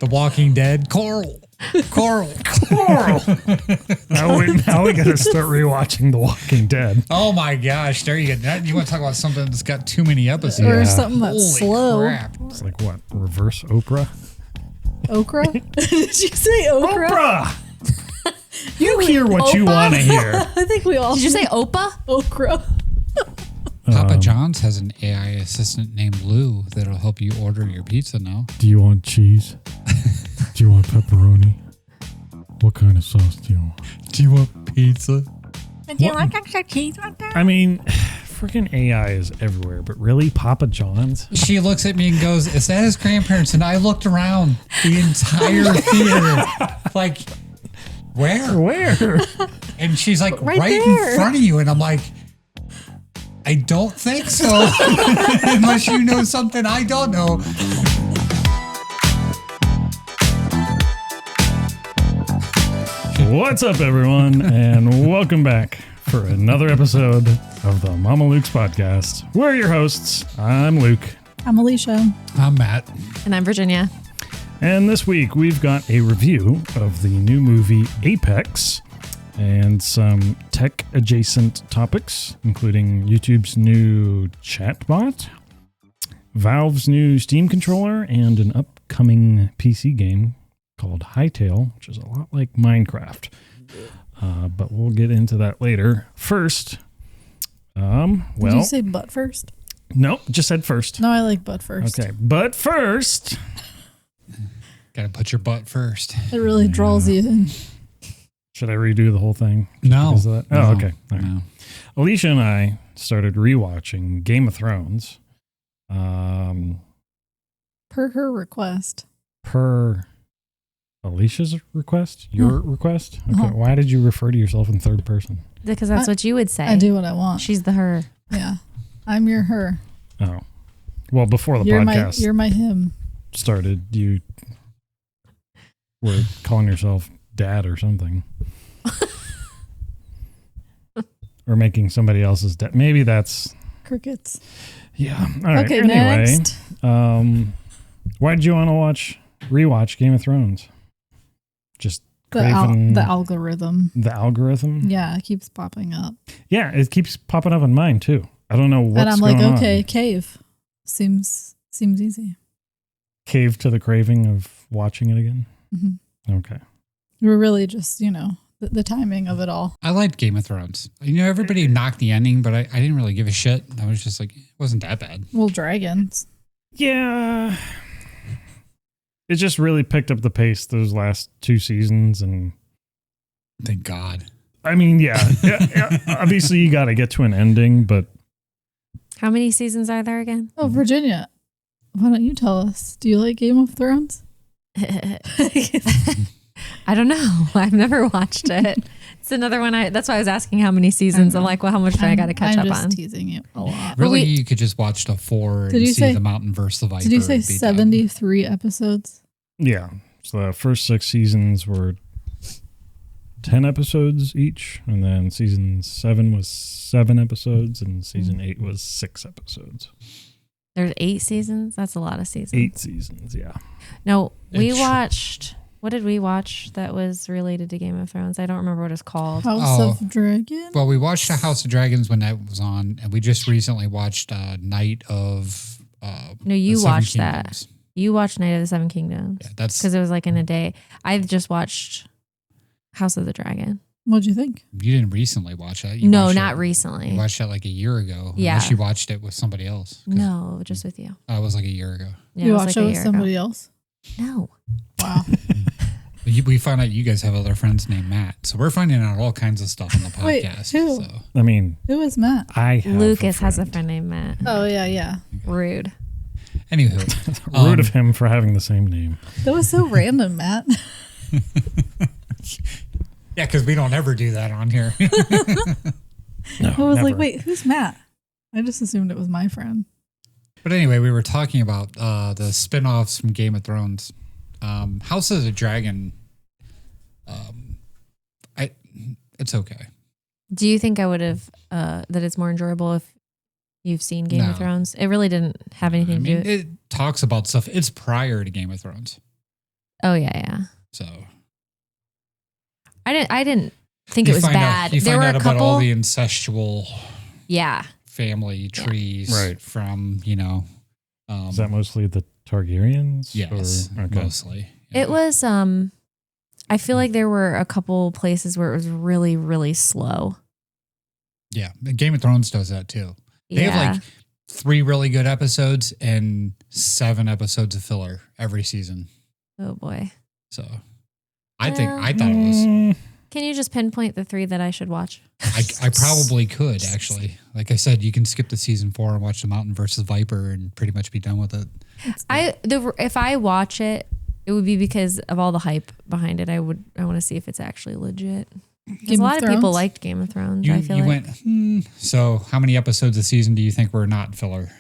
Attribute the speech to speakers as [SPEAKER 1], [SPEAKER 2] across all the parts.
[SPEAKER 1] The Walking Dead. Coral.
[SPEAKER 2] Now we got to start rewatching The Walking Dead.
[SPEAKER 1] Oh my gosh. There you go. You want to talk about something that's got too many episodes.
[SPEAKER 3] Or something that's
[SPEAKER 1] Holy
[SPEAKER 3] slow.
[SPEAKER 1] crap.
[SPEAKER 2] It's like what? Reverse Oprah?
[SPEAKER 3] Okra? Did you say okra?
[SPEAKER 2] Oprah! You hear what you want to hear.
[SPEAKER 3] I think we all
[SPEAKER 4] Did you say Opa?
[SPEAKER 3] okra.
[SPEAKER 1] Papa John's has an AI assistant named Lou that'll help you order your pizza now.
[SPEAKER 2] Do you want cheese? Do you want pepperoni? What kind of sauce do you want?
[SPEAKER 1] Do you want pizza?
[SPEAKER 3] Do you want extra cheese on there?
[SPEAKER 2] I mean, freaking AI is everywhere, but really, Papa John's?
[SPEAKER 1] She looks at me and goes, is that his grandparents? And I looked around the entire theater. Like, where? And she's like, right in front of you. And I'm like, I don't think so. Unless you know something I don't know.
[SPEAKER 2] What's up, everyone, and welcome back for another episode of the Mamalukes podcast. We're your hosts. I'm Luke.
[SPEAKER 3] I'm Alysha.
[SPEAKER 1] I'm Matt.
[SPEAKER 4] And I'm Virginia.
[SPEAKER 2] And this week we've got a review of the new movie Apex and some tech-adjacent topics, including YouTube's new chatbot, Valve's new Steam controller, and an upcoming PC game called Hytale, which is a lot like Minecraft. But we'll get into that later. First,
[SPEAKER 3] Did you say butt first?
[SPEAKER 2] No, just said first.
[SPEAKER 3] No, I like butt first.
[SPEAKER 2] Okay, but first...
[SPEAKER 1] Got to put your butt first.
[SPEAKER 3] It really draws you in.
[SPEAKER 2] Should I redo the whole thing?
[SPEAKER 1] No.
[SPEAKER 2] Because of that?
[SPEAKER 1] No.
[SPEAKER 2] Oh, okay. All right.
[SPEAKER 1] No.
[SPEAKER 2] Alysha and I started rewatching Game of Thrones.
[SPEAKER 3] Per her request.
[SPEAKER 2] Per Alysha's request? Your request? Okay.
[SPEAKER 3] Uh-huh.
[SPEAKER 2] Why did you refer to yourself in third person?
[SPEAKER 4] Because that's what you would say.
[SPEAKER 3] I do what I want.
[SPEAKER 4] She's the her.
[SPEAKER 3] Yeah. I'm your her.
[SPEAKER 2] Oh. Well, before the
[SPEAKER 3] You're
[SPEAKER 2] podcast
[SPEAKER 3] you're my him.
[SPEAKER 2] started, you were calling yourself dad or something. Or making somebody else's dad. Maybe that's...
[SPEAKER 3] Crickets.
[SPEAKER 2] Yeah. All right.
[SPEAKER 3] Okay,
[SPEAKER 2] anyway,
[SPEAKER 3] next.
[SPEAKER 2] Why did you want to rewatch Game of Thrones? Just
[SPEAKER 3] The algorithm.
[SPEAKER 2] the algorithm?
[SPEAKER 3] Yeah, it keeps popping up.
[SPEAKER 2] Yeah, it keeps popping up on mine too. I don't know what's
[SPEAKER 3] And I'm like,
[SPEAKER 2] going
[SPEAKER 3] okay,
[SPEAKER 2] on.
[SPEAKER 3] cave. Seems easy.
[SPEAKER 2] Cave to the craving of watching it again?
[SPEAKER 3] Mm-hmm.
[SPEAKER 2] Okay.
[SPEAKER 3] We're really just, the timing of it all.
[SPEAKER 1] I liked Game of Thrones. Everybody knocked the ending, but I didn't really give a shit. I was just like, it wasn't that bad.
[SPEAKER 3] Well, dragons.
[SPEAKER 2] Yeah. It just really picked up the pace those last two seasons. And
[SPEAKER 1] Thank God.
[SPEAKER 2] I mean, yeah. Obviously, you got to get to an ending, but
[SPEAKER 4] How many seasons are there again?
[SPEAKER 3] Oh, Virginia, why don't you tell us? Do you like Game of Thrones?
[SPEAKER 4] I don't know. I've never watched it. It's another one. That's why I was asking how many seasons. I'm like, well, how much do I got to catch up
[SPEAKER 3] I'm just
[SPEAKER 4] on?
[SPEAKER 3] teasing you a lot.
[SPEAKER 1] Really, you could just watch the 4
[SPEAKER 3] Did
[SPEAKER 1] and
[SPEAKER 3] you
[SPEAKER 1] see
[SPEAKER 3] say-
[SPEAKER 1] the Mountain versus the Viper.
[SPEAKER 3] Did you say
[SPEAKER 1] and be done.
[SPEAKER 3] 73 episodes?
[SPEAKER 2] yeah. So the first 6 seasons were 10 episodes each. And then season 7 was 7 episodes. And season 8 was 6 episodes.
[SPEAKER 4] There's 8 seasons. That's a lot of seasons.
[SPEAKER 2] 8 seasons, yeah.
[SPEAKER 4] No, we
[SPEAKER 1] It's-
[SPEAKER 4] watched. What did we watch that was related to Game of Thrones? I don't remember what it's called.
[SPEAKER 3] House of Dragon?
[SPEAKER 1] Well, we watched The House of Dragons when that was on, and we just recently watched Night of.
[SPEAKER 4] No, you
[SPEAKER 1] the Seven
[SPEAKER 4] watched that.
[SPEAKER 1] Kingdoms.
[SPEAKER 4] You watched Night of the Seven Kingdoms.
[SPEAKER 1] Yeah, that's
[SPEAKER 4] Because it was like in a day. I just watched House of the Dragon.
[SPEAKER 3] What'd you think?
[SPEAKER 1] you didn't recently watch that.
[SPEAKER 4] No,
[SPEAKER 1] watched
[SPEAKER 4] not
[SPEAKER 1] it-
[SPEAKER 4] recently.
[SPEAKER 1] You watched that like a year ago.
[SPEAKER 4] Yeah.
[SPEAKER 1] Unless you watched it with somebody else. 'Cause
[SPEAKER 4] No, just with you.
[SPEAKER 1] That was like a year ago.
[SPEAKER 4] Yeah,
[SPEAKER 3] You
[SPEAKER 4] was
[SPEAKER 3] watched
[SPEAKER 4] like
[SPEAKER 3] it
[SPEAKER 4] a
[SPEAKER 3] with
[SPEAKER 4] year
[SPEAKER 3] somebody
[SPEAKER 4] ago.
[SPEAKER 3] else?
[SPEAKER 4] No.
[SPEAKER 3] Wow.
[SPEAKER 1] We found out you guys have other friends named Matt. So we're finding out all kinds of stuff on the podcast.
[SPEAKER 3] Wait, who?
[SPEAKER 1] So.
[SPEAKER 2] I mean,
[SPEAKER 3] Who is Matt?
[SPEAKER 2] I have
[SPEAKER 4] Lucas has a friend named Matt.
[SPEAKER 3] Oh, yeah.
[SPEAKER 4] Rude.
[SPEAKER 1] Anywho.
[SPEAKER 2] Rude of him for having the same name.
[SPEAKER 3] That was so random, Matt.
[SPEAKER 1] Yeah, because we don't ever do that on here.
[SPEAKER 2] No,
[SPEAKER 3] I was like,
[SPEAKER 2] never.
[SPEAKER 3] wait, who's Matt? I just assumed it was my friend.
[SPEAKER 1] But anyway, we were talking about the spin-offs from Game of Thrones. House of the Dragon, it's okay.
[SPEAKER 4] Do you think I would have, that it's more enjoyable if you've seen Game
[SPEAKER 1] No.
[SPEAKER 4] of Thrones? It really didn't have anything to do with
[SPEAKER 1] it talks about stuff. It's prior to Game of Thrones.
[SPEAKER 4] Oh yeah.
[SPEAKER 1] So
[SPEAKER 4] I didn't think it was bad.
[SPEAKER 1] You
[SPEAKER 4] There
[SPEAKER 1] find
[SPEAKER 4] were
[SPEAKER 1] out
[SPEAKER 4] a
[SPEAKER 1] about all
[SPEAKER 4] couple.
[SPEAKER 1] the incestual
[SPEAKER 4] Yeah.
[SPEAKER 1] family trees
[SPEAKER 2] Right.
[SPEAKER 1] from,
[SPEAKER 2] Is that mostly the Targaryens?
[SPEAKER 1] yes,
[SPEAKER 2] Or, okay.
[SPEAKER 1] mostly.
[SPEAKER 4] It was. I feel like there were a couple places where it was really, really slow.
[SPEAKER 1] Yeah. Game of Thrones does that too. They have like 3 really good episodes and 7 episodes of filler every season.
[SPEAKER 4] Oh boy.
[SPEAKER 1] So I thought it was.
[SPEAKER 4] Can you just pinpoint the 3 that I should watch?
[SPEAKER 1] I probably could actually. Like I said, you can skip to season 4 and watch The Mountain versus Viper and pretty much be done with it.
[SPEAKER 4] If I watch it, it would be because of all the hype behind it. I want to see if it's actually legit. Because a lot of people liked Game of Thrones. I feel like.
[SPEAKER 1] Went. So how many episodes a season do you think were not filler?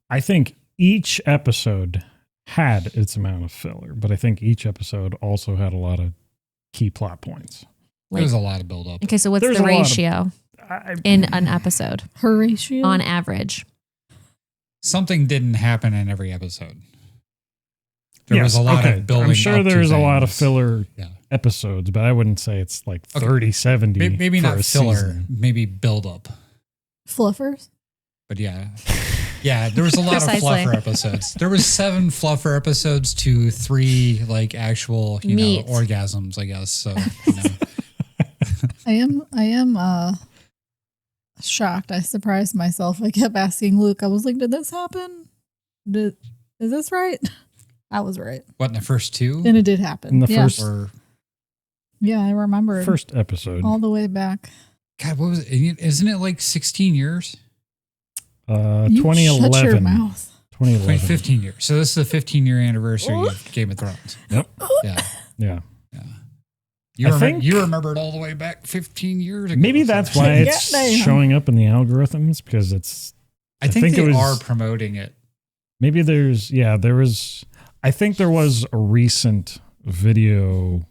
[SPEAKER 2] I think each episode had its amount of filler, but I think each episode also had a lot of key plot points.
[SPEAKER 1] There was a lot of build up.
[SPEAKER 4] Okay, so what's
[SPEAKER 2] There's
[SPEAKER 4] the
[SPEAKER 2] a lot of-
[SPEAKER 4] ratio in an episode
[SPEAKER 3] Her ratio?
[SPEAKER 4] on average?
[SPEAKER 1] Something didn't happen in every episode. There was
[SPEAKER 2] Yes,
[SPEAKER 1] a lot
[SPEAKER 2] okay.
[SPEAKER 1] of building.
[SPEAKER 2] I'm sure
[SPEAKER 1] up to
[SPEAKER 2] there's a lot of
[SPEAKER 1] things.
[SPEAKER 2] filler
[SPEAKER 1] Yeah.
[SPEAKER 2] episodes, but I wouldn't say it's like
[SPEAKER 1] Okay.
[SPEAKER 2] 30, 70.
[SPEAKER 1] Maybe
[SPEAKER 2] for
[SPEAKER 1] not
[SPEAKER 2] a
[SPEAKER 1] filler,
[SPEAKER 2] season.
[SPEAKER 1] maybe build up.
[SPEAKER 3] Fluffers?
[SPEAKER 1] But yeah. Yeah, there was a lot
[SPEAKER 4] Precisely.
[SPEAKER 1] of fluffer episodes. There was 7 fluffer episodes to 3 like actual,
[SPEAKER 4] Meat.
[SPEAKER 1] orgasms, I guess. So,
[SPEAKER 3] I am shocked. I surprised myself. I kept asking Luke. I was like, did this happen? Is this right? I was right.
[SPEAKER 1] What, in the first 2?
[SPEAKER 3] And it did happen.
[SPEAKER 2] In the
[SPEAKER 3] Yeah.
[SPEAKER 2] first-
[SPEAKER 1] Or
[SPEAKER 3] Yeah, I remember.
[SPEAKER 2] First episode.
[SPEAKER 3] All the way back.
[SPEAKER 1] God, what was it? Isn't it like 16 years?
[SPEAKER 3] You
[SPEAKER 2] 2011.
[SPEAKER 3] Shut your mouth.
[SPEAKER 2] 2011.
[SPEAKER 1] 15 years. So this is the 15-year anniversary of Game of Thrones.
[SPEAKER 2] Yep.
[SPEAKER 1] Yeah.
[SPEAKER 2] Yeah.
[SPEAKER 1] You remember it all the way back 15 years ago.
[SPEAKER 2] Maybe that's why it's
[SPEAKER 3] Yeah,
[SPEAKER 2] showing up in the algorithms, because it's.
[SPEAKER 1] I think
[SPEAKER 2] it
[SPEAKER 1] they
[SPEAKER 2] was-
[SPEAKER 1] are promoting it.
[SPEAKER 2] Maybe there was. I think there was a recent video,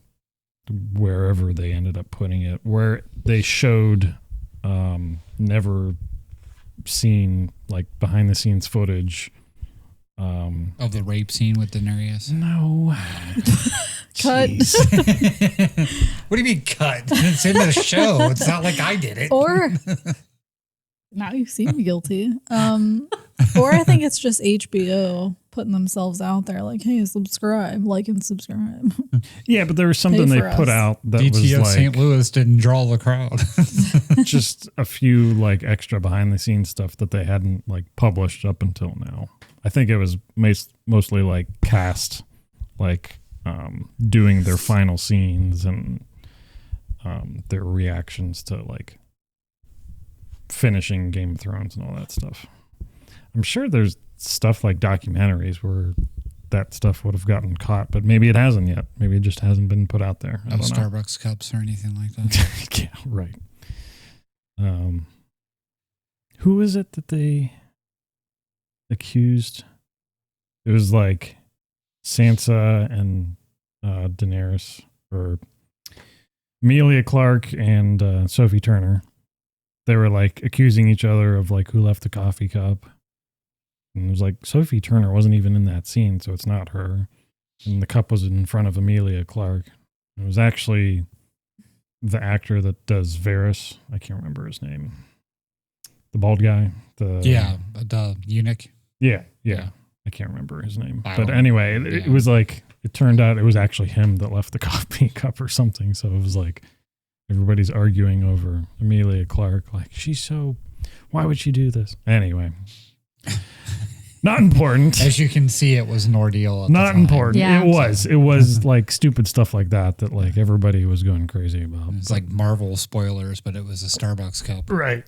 [SPEAKER 2] wherever they ended up putting it, where they showed never seen like behind the scenes footage.
[SPEAKER 1] Of the rape scene with Daenerys.
[SPEAKER 2] No.
[SPEAKER 3] Cut.
[SPEAKER 1] What do you mean cut? It's in the show. It's not like I did it.
[SPEAKER 3] Or now you seem guilty. Or I think it's just HBO putting themselves out there like, hey, subscribe, like and subscribe.
[SPEAKER 2] Yeah, but there was something
[SPEAKER 3] Pay
[SPEAKER 2] they
[SPEAKER 3] for
[SPEAKER 2] put
[SPEAKER 3] us.
[SPEAKER 2] out that
[SPEAKER 1] DTF
[SPEAKER 2] was
[SPEAKER 1] St.
[SPEAKER 2] like
[SPEAKER 1] Louis didn't draw the crowd.
[SPEAKER 2] just a few like extra behind the scenes stuff that they hadn't like published up until now. I think it was mostly like cast, like doing their final scenes and their reactions to like finishing Game of Thrones and all that stuff. I'm sure there's stuff like documentaries where that stuff would have gotten caught, but maybe it hasn't yet. Maybe it just hasn't been put out there. I
[SPEAKER 1] No
[SPEAKER 2] don't know.
[SPEAKER 1] Starbucks cups or anything like that.
[SPEAKER 2] Yeah, right. Who is it that they accused? It was like Sansa and Daenerys, or Emilia Clarke and Sophie Turner. They were like accusing each other of like who left the coffee cup. And it was like Sophie Turner wasn't even in that scene, so it's not her. And the cup was in front of Emilia Clarke. It was actually the actor that does Varys. I can't remember his name. The bald guy.
[SPEAKER 1] The eunuch.
[SPEAKER 2] Yeah.
[SPEAKER 1] Yeah.
[SPEAKER 2] I can't remember his name.
[SPEAKER 1] I
[SPEAKER 2] But
[SPEAKER 1] don't-
[SPEAKER 2] anyway, it
[SPEAKER 1] yeah.
[SPEAKER 2] was like, it turned out it was actually him that left the coffee cup or something. So it was like, everybody's arguing over Emilia Clarke. Like, why would she do this? Anyway. Not important.
[SPEAKER 1] As you can see, it was an ordeal. At the
[SPEAKER 2] Not
[SPEAKER 1] time.
[SPEAKER 2] important.
[SPEAKER 4] Yeah.
[SPEAKER 2] It was like stupid stuff like that like everybody was going crazy about.
[SPEAKER 1] It's like Marvel spoilers, but it was a Starbucks cup.
[SPEAKER 2] Right.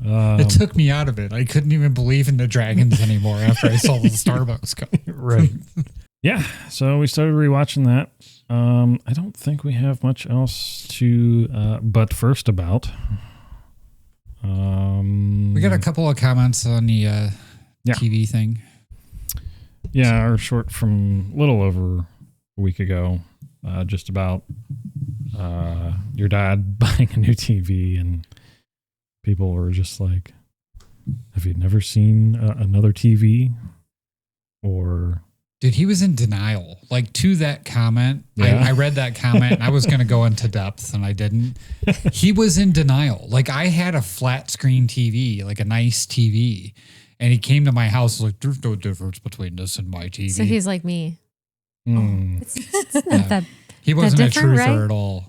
[SPEAKER 2] Yeah.
[SPEAKER 1] It took me out of it. I couldn't even believe in the dragons anymore after I saw the Starbucks cup.
[SPEAKER 2] Right. Yeah. So we started rewatching that. I don't think we have much else to but first about.
[SPEAKER 1] We got a couple of comments on the TV thing.
[SPEAKER 2] Yeah, our short from a little over a week ago, just about your dad buying a new TV, and people were just like, have you never seen another TV?
[SPEAKER 1] Dude, he was in denial. Like, to that comment,
[SPEAKER 2] Yeah.
[SPEAKER 1] I read that comment and I was going to go into depth and I didn't. He was in denial. Like, I had a flat screen TV, like a nice TV. And he came to my house like, there's no difference between this and my TV.
[SPEAKER 4] So he's like me.
[SPEAKER 2] Mm.
[SPEAKER 4] Not that
[SPEAKER 1] He wasn't a
[SPEAKER 4] different,
[SPEAKER 1] truther
[SPEAKER 4] right?
[SPEAKER 1] at all.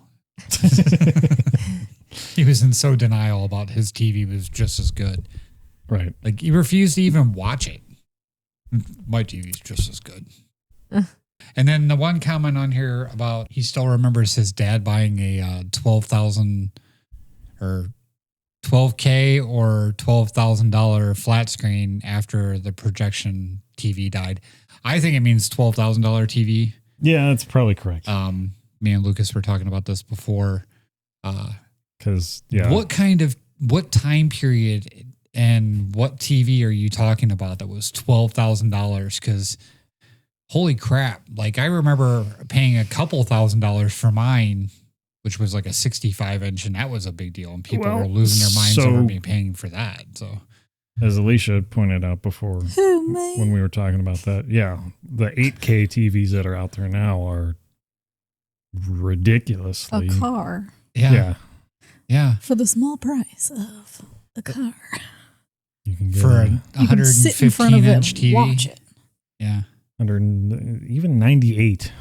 [SPEAKER 1] He was in so denial about his TV was just as good.
[SPEAKER 2] Right.
[SPEAKER 1] Like, he refused to even watch it. My TV's just as good. And then the one comment on here about he still remembers his dad buying a 12,000 or $12K or $12,000 flat screen after the projection TV died. I think it means $12,000 TV.
[SPEAKER 2] Yeah, that's probably correct.
[SPEAKER 1] Me and Lucas were talking about this before.
[SPEAKER 2] Because, yeah.
[SPEAKER 1] What time period and what TV are you talking about that was $12,000? Because holy crap. Like, I remember paying a couple $1,000s for mine, which was like a 65-inch, and that was a big deal. And people were losing their minds over me paying for that. So,
[SPEAKER 2] as Alysha pointed out before when we were talking about that, yeah, the 8K TVs that are out there now are ridiculously.
[SPEAKER 3] A car.
[SPEAKER 1] Yeah.
[SPEAKER 3] For the small price of a car.
[SPEAKER 2] You can get
[SPEAKER 1] For a
[SPEAKER 3] You can sit in front of
[SPEAKER 1] 115-inch
[SPEAKER 3] it,
[SPEAKER 1] TV.
[SPEAKER 3] watch it.
[SPEAKER 1] Yeah.
[SPEAKER 2] 100, even 98.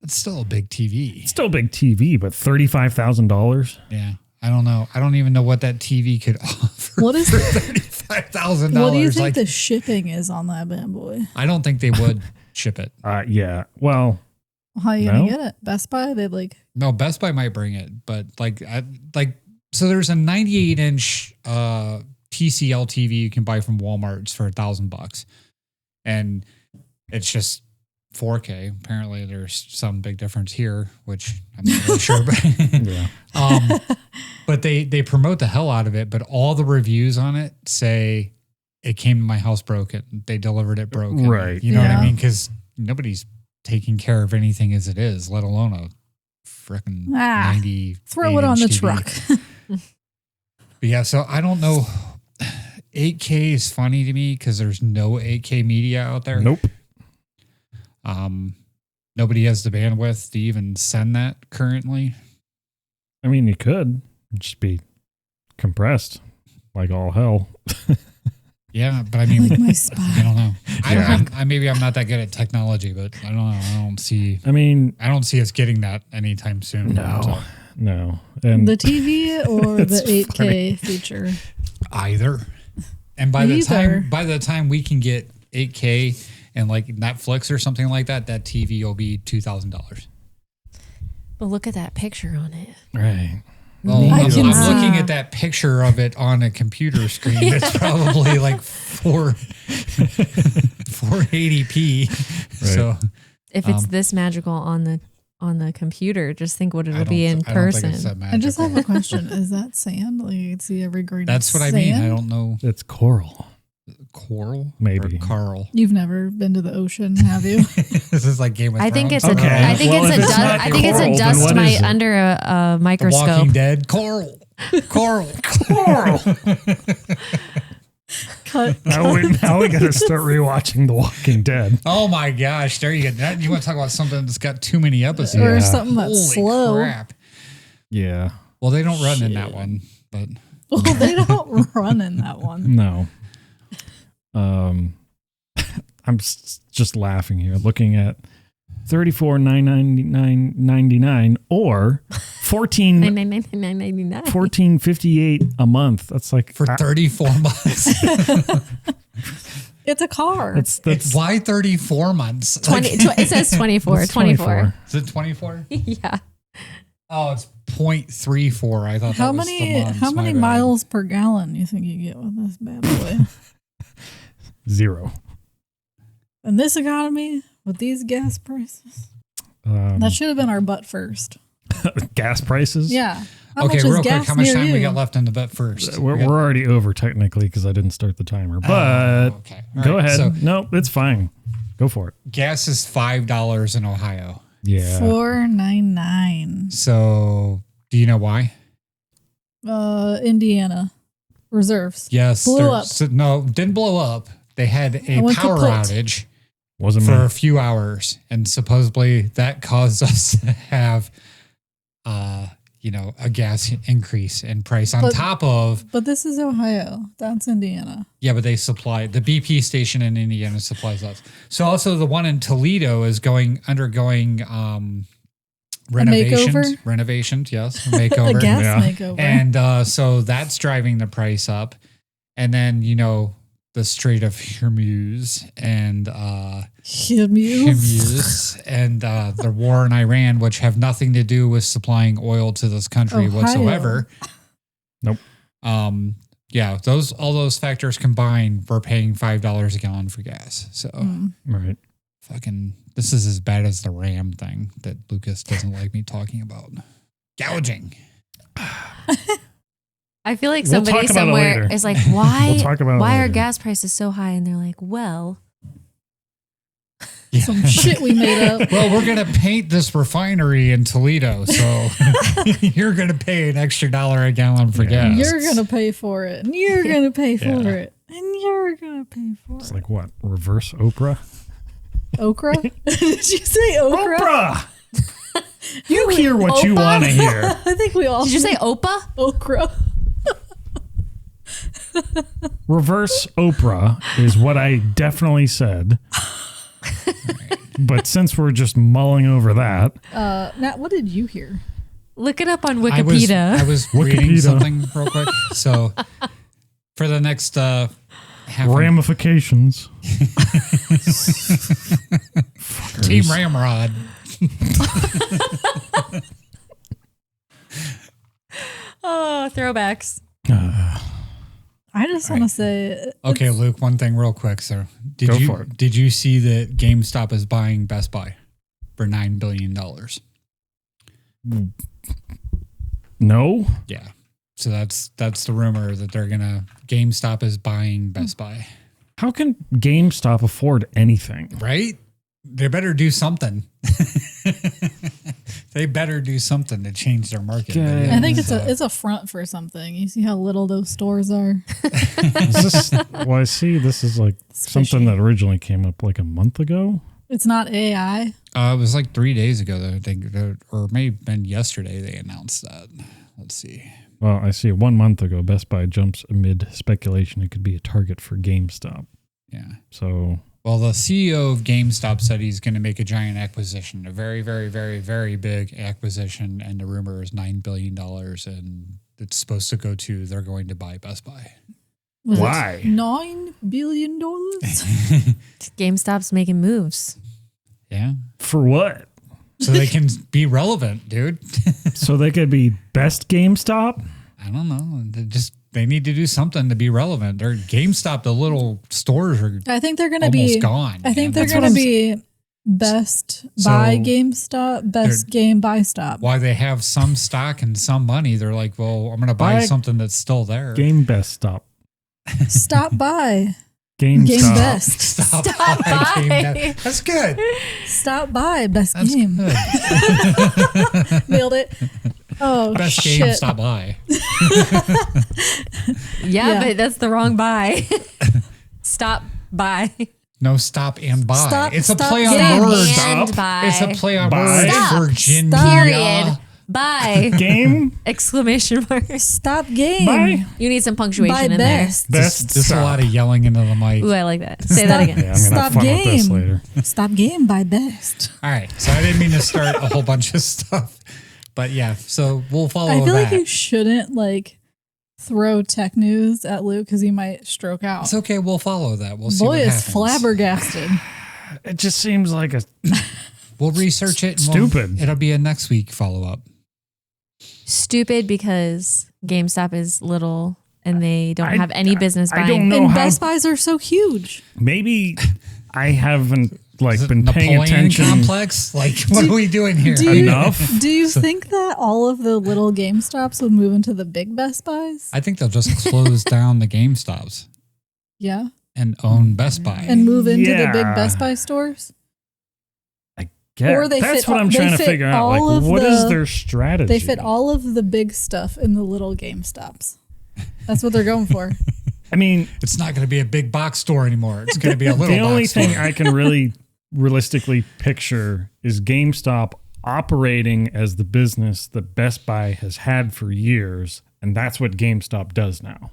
[SPEAKER 1] It's still a big TV.
[SPEAKER 2] It's still a big TV, but $35,000.
[SPEAKER 1] Yeah. I don't know. I don't even know what that TV could offer
[SPEAKER 3] What is
[SPEAKER 1] for
[SPEAKER 3] it?
[SPEAKER 1] $35,000.
[SPEAKER 3] What do you think
[SPEAKER 1] Like,
[SPEAKER 3] the shipping is on that bad boy?
[SPEAKER 1] I don't think they would ship it.
[SPEAKER 2] Yeah. Well,
[SPEAKER 3] How are you
[SPEAKER 2] No?
[SPEAKER 3] gonna get it? Best Buy? They like
[SPEAKER 1] No, Best Buy might bring it, but so there's a 98-inch TCL TV you can buy from Walmart for $1,000, and it's just 4K. Apparently, there's some big difference here, which I'm not really sure. But
[SPEAKER 2] yeah.
[SPEAKER 1] but they promote the hell out of it. But all the reviews on it say it came to my house broken. They delivered it broken.
[SPEAKER 2] Right.
[SPEAKER 1] You know what I
[SPEAKER 3] Yeah.
[SPEAKER 1] mean? Because nobody's taking care of anything as it is, let alone a frickin' 90.
[SPEAKER 3] throw it on the truck.
[SPEAKER 1] But yeah, so I don't know. 8K is funny to me because there's no 8K media out there.
[SPEAKER 2] Nope.
[SPEAKER 1] Nobody has the bandwidth to even send that currently.
[SPEAKER 2] I mean, you could just be compressed like all hell.
[SPEAKER 1] Yeah, but I mean,
[SPEAKER 3] Like my
[SPEAKER 1] I
[SPEAKER 3] spine.
[SPEAKER 1] don't know.
[SPEAKER 2] Yeah.
[SPEAKER 1] Maybe I'm not that good at technology, but I don't know. I don't see us getting that anytime soon.
[SPEAKER 2] No. No. And
[SPEAKER 3] The TV or the 8K
[SPEAKER 2] funny.
[SPEAKER 3] feature?
[SPEAKER 1] Either. And by the
[SPEAKER 3] Either.
[SPEAKER 1] time we can get 8K and like Netflix or something like that, that TV will be $2,000.
[SPEAKER 4] But look at that picture on it.
[SPEAKER 2] right.
[SPEAKER 1] Well,
[SPEAKER 3] I
[SPEAKER 1] I'm
[SPEAKER 3] can see.
[SPEAKER 1] looking at that picture of it on a computer screen. It's probably like 480p.
[SPEAKER 2] Right.
[SPEAKER 1] So
[SPEAKER 4] If it's this magical on the computer, just think what it'll be in
[SPEAKER 1] I don't think
[SPEAKER 4] person.
[SPEAKER 1] it's that
[SPEAKER 3] I just have
[SPEAKER 1] magical.
[SPEAKER 3] a question. Is that sand? Like you can see every grain
[SPEAKER 1] That's
[SPEAKER 3] of
[SPEAKER 1] what I
[SPEAKER 3] sand?
[SPEAKER 1] mean. I don't know.
[SPEAKER 2] It's coral.
[SPEAKER 1] Coral?
[SPEAKER 2] Maybe.
[SPEAKER 1] Or Carl.
[SPEAKER 3] You've never been to the ocean, have you?
[SPEAKER 1] This is like Game of
[SPEAKER 4] I
[SPEAKER 1] Thrones.
[SPEAKER 4] think it's
[SPEAKER 2] Okay.
[SPEAKER 4] I think
[SPEAKER 2] Well,
[SPEAKER 4] it's
[SPEAKER 2] if
[SPEAKER 4] a
[SPEAKER 2] it's
[SPEAKER 4] dust.
[SPEAKER 2] not
[SPEAKER 4] I think it's
[SPEAKER 2] coral,
[SPEAKER 4] a
[SPEAKER 2] then
[SPEAKER 4] dust
[SPEAKER 2] what
[SPEAKER 4] mite
[SPEAKER 2] is it?
[SPEAKER 4] under a
[SPEAKER 1] The
[SPEAKER 4] microscope.
[SPEAKER 1] Walking Dead. Coral. Coral.
[SPEAKER 3] Cut.
[SPEAKER 2] Now we got to start rewatching The Walking Dead.
[SPEAKER 1] Oh my gosh. There you go. You want to talk about something that's got too many episodes.
[SPEAKER 3] Or
[SPEAKER 2] Yeah.
[SPEAKER 3] something that's
[SPEAKER 1] Holy
[SPEAKER 3] slow.
[SPEAKER 1] crap.
[SPEAKER 2] Yeah.
[SPEAKER 1] Well, they don't run in that one, but
[SPEAKER 3] Well, they don't run in that one.
[SPEAKER 2] No. I'm just laughing here, looking at $34,999.99 or $14.58 a month. That's like
[SPEAKER 1] for 34 months.
[SPEAKER 3] It's a car.
[SPEAKER 2] That's
[SPEAKER 1] Why 34 months?
[SPEAKER 4] 20, it says 24.
[SPEAKER 2] that's
[SPEAKER 4] 24.
[SPEAKER 1] Is it 24?
[SPEAKER 4] Yeah.
[SPEAKER 1] Oh, it's 0.34. I thought
[SPEAKER 3] how
[SPEAKER 1] that was the
[SPEAKER 3] many
[SPEAKER 1] months.
[SPEAKER 3] how
[SPEAKER 1] My
[SPEAKER 3] many
[SPEAKER 1] bad.
[SPEAKER 3] miles per gallon you think you get with this bad boy?
[SPEAKER 2] 0.
[SPEAKER 3] In this economy, with these gas prices,
[SPEAKER 1] Um,
[SPEAKER 3] that should have been our butt first.
[SPEAKER 2] Gas prices?
[SPEAKER 3] Yeah. How
[SPEAKER 1] Okay,
[SPEAKER 3] much is
[SPEAKER 1] real quick,
[SPEAKER 3] gas
[SPEAKER 1] how much
[SPEAKER 3] near
[SPEAKER 1] time we
[SPEAKER 3] you?
[SPEAKER 1] got left in the bet first?
[SPEAKER 2] We're already over technically because I didn't start the timer, but
[SPEAKER 1] okay. All
[SPEAKER 2] go
[SPEAKER 1] right,
[SPEAKER 2] ahead.
[SPEAKER 1] so-
[SPEAKER 2] No, it's fine. Go for it.
[SPEAKER 1] Gas is $5 in Ohio.
[SPEAKER 2] Yeah.
[SPEAKER 3] $4.99.
[SPEAKER 1] So, do you know why?
[SPEAKER 3] Indiana reserves.
[SPEAKER 1] Yes.
[SPEAKER 3] Blew up.
[SPEAKER 1] No, didn't blow up. They had a
[SPEAKER 3] went
[SPEAKER 1] power
[SPEAKER 3] kaput.
[SPEAKER 1] outage for a few hours, and supposedly that caused us to have, a gas increase in price on top of.
[SPEAKER 3] But this is Ohio. That's Indiana.
[SPEAKER 1] Yeah, but they supply the BP station in Indiana supplies us. So also the one in Toledo is undergoing renovations. Yes, a makeover.
[SPEAKER 3] A gas makeover.
[SPEAKER 1] And so that's driving the price up. And then the Strait of Hormuz and the war in Iran, which have nothing to do with supplying oil to this country whatsoever.
[SPEAKER 2] Nope.
[SPEAKER 1] All those factors combined, we're paying $5 a gallon for gas. So
[SPEAKER 2] right.
[SPEAKER 1] Fucking, this is as bad as the Ram thing that Lucas doesn't like me talking about. Gouging.
[SPEAKER 4] I feel like somebody somewhere is like, why are gas prices so high? And they're like, well,
[SPEAKER 3] some shit we made up.
[SPEAKER 1] Well, we're going to paint this refinery in Toledo, so you're going to pay an extra $1 a gallon for gas.
[SPEAKER 3] You're going to pay for it, and you're going to pay for it, and you're going to pay for it.
[SPEAKER 2] It's like what? Reverse Oprah?
[SPEAKER 3] Okra? Did you say okra?
[SPEAKER 2] Oprah! You hear what you want to hear.
[SPEAKER 3] I think we all
[SPEAKER 4] Did you say Opa?
[SPEAKER 3] Okra.
[SPEAKER 2] Reverse Oprah is what I definitely said. But since we're just mulling over that.
[SPEAKER 3] Matt, what did you hear?
[SPEAKER 4] Look it up on Wikipedia.
[SPEAKER 1] I was reading something real quick. So for the next
[SPEAKER 2] ramifications.
[SPEAKER 1] Team Ramrod.
[SPEAKER 4] Oh, throwbacks.
[SPEAKER 3] I just want to say.
[SPEAKER 1] Okay, Luke, one thing real quick, sir. Did you see that GameStop is buying Best Buy for $9 billion?
[SPEAKER 2] No.
[SPEAKER 1] Yeah. So that's the rumor that GameStop is buying Best Buy.
[SPEAKER 2] How can GameStop afford anything?
[SPEAKER 1] Right? They better do something. They better do something to change their market.
[SPEAKER 2] Okay.
[SPEAKER 3] I think it's a front for something. You see how little those stores are?
[SPEAKER 2] I see this is like something that originally came up like a month ago.
[SPEAKER 3] It's not AI.
[SPEAKER 1] It was like 3 days ago, though. Or maybe been yesterday they announced that. Let's see.
[SPEAKER 2] Well, I see 1 month ago, Best Buy jumps amid speculation it could be a target for GameStop.
[SPEAKER 1] Yeah.
[SPEAKER 2] So...
[SPEAKER 1] Well, the CEO of GameStop said he's going to make a giant acquisition, a very, very, very, very big acquisition, and the rumor is $9 billion, and it's supposed to go to, they're going to buy Best Buy.
[SPEAKER 2] Why?
[SPEAKER 3] $9 billion?
[SPEAKER 4] GameStop's making moves.
[SPEAKER 1] Yeah.
[SPEAKER 2] For what?
[SPEAKER 1] So they can be relevant, dude.
[SPEAKER 2] So they could be best GameStop?
[SPEAKER 1] I don't know. They need to do something to be relevant. They're GameStop, the little stores are
[SPEAKER 3] I think they're going to
[SPEAKER 1] almost
[SPEAKER 3] be
[SPEAKER 1] gone.
[SPEAKER 3] I think they're going to be best buy GameStop, best game buy stop.
[SPEAKER 1] Why they have some stock and some money, they're like, well, I'm going to buy something that's still there.
[SPEAKER 2] Game best stop.
[SPEAKER 3] Stop by.
[SPEAKER 2] Game
[SPEAKER 3] best.
[SPEAKER 1] Stop by. Game best. That's good.
[SPEAKER 3] Stop by best
[SPEAKER 1] That's
[SPEAKER 3] game.
[SPEAKER 1] Good.
[SPEAKER 3] Nailed it. Oh,
[SPEAKER 1] best
[SPEAKER 3] shit.
[SPEAKER 1] game. Stop by.
[SPEAKER 4] Yeah, but that's the wrong buy. Stop by.
[SPEAKER 1] No, stop and buy.
[SPEAKER 3] Stop,
[SPEAKER 1] it's a
[SPEAKER 3] stop,
[SPEAKER 1] play on
[SPEAKER 3] game.
[SPEAKER 1] words.
[SPEAKER 4] And buy.
[SPEAKER 1] It's a play on
[SPEAKER 2] Buy.
[SPEAKER 1] words.
[SPEAKER 4] Stop.
[SPEAKER 1] Virginia.
[SPEAKER 4] Period. Bye.
[SPEAKER 2] Game.
[SPEAKER 4] Exclamation mark.
[SPEAKER 3] Stop game.
[SPEAKER 2] Bye.
[SPEAKER 4] You need some punctuation
[SPEAKER 3] Buy
[SPEAKER 4] in
[SPEAKER 3] best.
[SPEAKER 2] Best
[SPEAKER 1] Just a
[SPEAKER 2] stop.
[SPEAKER 1] lot of yelling into the mic.
[SPEAKER 4] there. Ooh, I like that. Say that again.
[SPEAKER 2] Yeah, I'm going to have fun with this later.
[SPEAKER 3] Stop game by best.
[SPEAKER 1] All right. So I didn't mean to start a whole bunch of stuff. But yeah, so we'll follow
[SPEAKER 3] I feel
[SPEAKER 1] that.
[SPEAKER 3] like you shouldn't throw tech news at Luke because he might stroke out.
[SPEAKER 1] It's okay. We'll follow that. We'll see
[SPEAKER 3] Boy
[SPEAKER 1] what
[SPEAKER 3] is
[SPEAKER 1] happens.
[SPEAKER 3] flabbergasted.
[SPEAKER 2] It just seems like a
[SPEAKER 1] We'll research it. And
[SPEAKER 2] Stupid.
[SPEAKER 1] It'll be a next week follow-up.
[SPEAKER 4] Stupid because GameStop is little and they don't have any business
[SPEAKER 2] I
[SPEAKER 4] buying.
[SPEAKER 2] don't know
[SPEAKER 3] And
[SPEAKER 2] how.
[SPEAKER 3] Best Buys are so huge.
[SPEAKER 2] Maybe I haven't
[SPEAKER 1] Is it
[SPEAKER 2] been paying
[SPEAKER 1] Napoleon
[SPEAKER 2] attention.
[SPEAKER 1] complex? What are we doing here?
[SPEAKER 2] Enough.
[SPEAKER 3] Do you think that all of the little GameStops would move into the big Best Buys?
[SPEAKER 1] I think they'll just close down the GameStops
[SPEAKER 3] Yeah.
[SPEAKER 1] and own Best Buy.
[SPEAKER 3] And move into the big
[SPEAKER 2] Yeah.
[SPEAKER 3] Best Buy stores?
[SPEAKER 2] Yeah,
[SPEAKER 3] Or they
[SPEAKER 2] that's
[SPEAKER 3] fit
[SPEAKER 2] what I'm
[SPEAKER 3] all-
[SPEAKER 2] trying
[SPEAKER 3] they
[SPEAKER 2] to
[SPEAKER 3] fit
[SPEAKER 2] figure out.
[SPEAKER 3] all of
[SPEAKER 2] What is
[SPEAKER 3] the-
[SPEAKER 2] their strategy?
[SPEAKER 3] They fit all of the big stuff in the little GameStops. That's what they're going for.
[SPEAKER 2] I mean,
[SPEAKER 1] It's not going to be a big box store anymore. It's going to be a little
[SPEAKER 2] the only
[SPEAKER 1] box
[SPEAKER 2] thing
[SPEAKER 1] store.
[SPEAKER 2] I can really realistically picture is GameStop operating as the business that Best Buy has had for years, and that's what GameStop does now,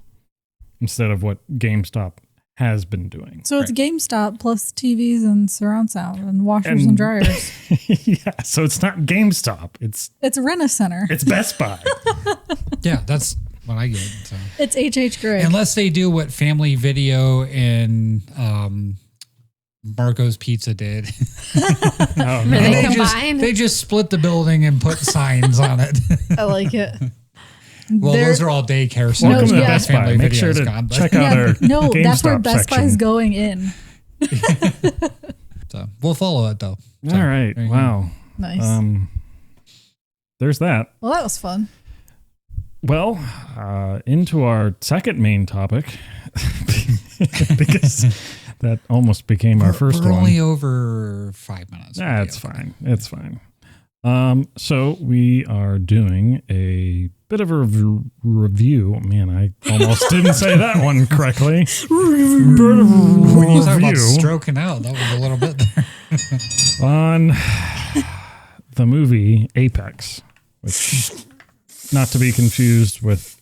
[SPEAKER 2] instead of what GameStop has been doing.
[SPEAKER 3] So it's GameStop plus TVs and surround sound and washers and dryers.
[SPEAKER 2] Yeah, so it's not GameStop. It's
[SPEAKER 3] Rent-A-Center.
[SPEAKER 2] It's Best Buy.
[SPEAKER 1] Yeah, that's what I get. So.
[SPEAKER 3] It's H.H. Gregg.
[SPEAKER 1] Unless they do what Family Video and Marco's Pizza did.
[SPEAKER 2] Oh, no.
[SPEAKER 1] They just split the building and put signs on it.
[SPEAKER 3] I like it.
[SPEAKER 1] Well, those are all daycare. So
[SPEAKER 2] Welcome to
[SPEAKER 3] yeah.
[SPEAKER 2] Best Buy. Make sure to check out our GameStop
[SPEAKER 3] that's where Best
[SPEAKER 2] section.
[SPEAKER 3] Buy's going in.
[SPEAKER 1] So we'll follow it though. So,
[SPEAKER 2] all right. Wow.
[SPEAKER 3] Nice.
[SPEAKER 2] There's that.
[SPEAKER 3] Well, that was fun.
[SPEAKER 2] Well, into our second main topic, because that almost became our first
[SPEAKER 1] we're
[SPEAKER 2] one.
[SPEAKER 1] only over 5 minutes.
[SPEAKER 2] It's fine. It's fine. So we are doing a bit of a review. Man, I almost didn't say that one correctly.
[SPEAKER 1] When you talk about stroking out, that was a little bit there.
[SPEAKER 2] On the movie Apex, which not to be confused with.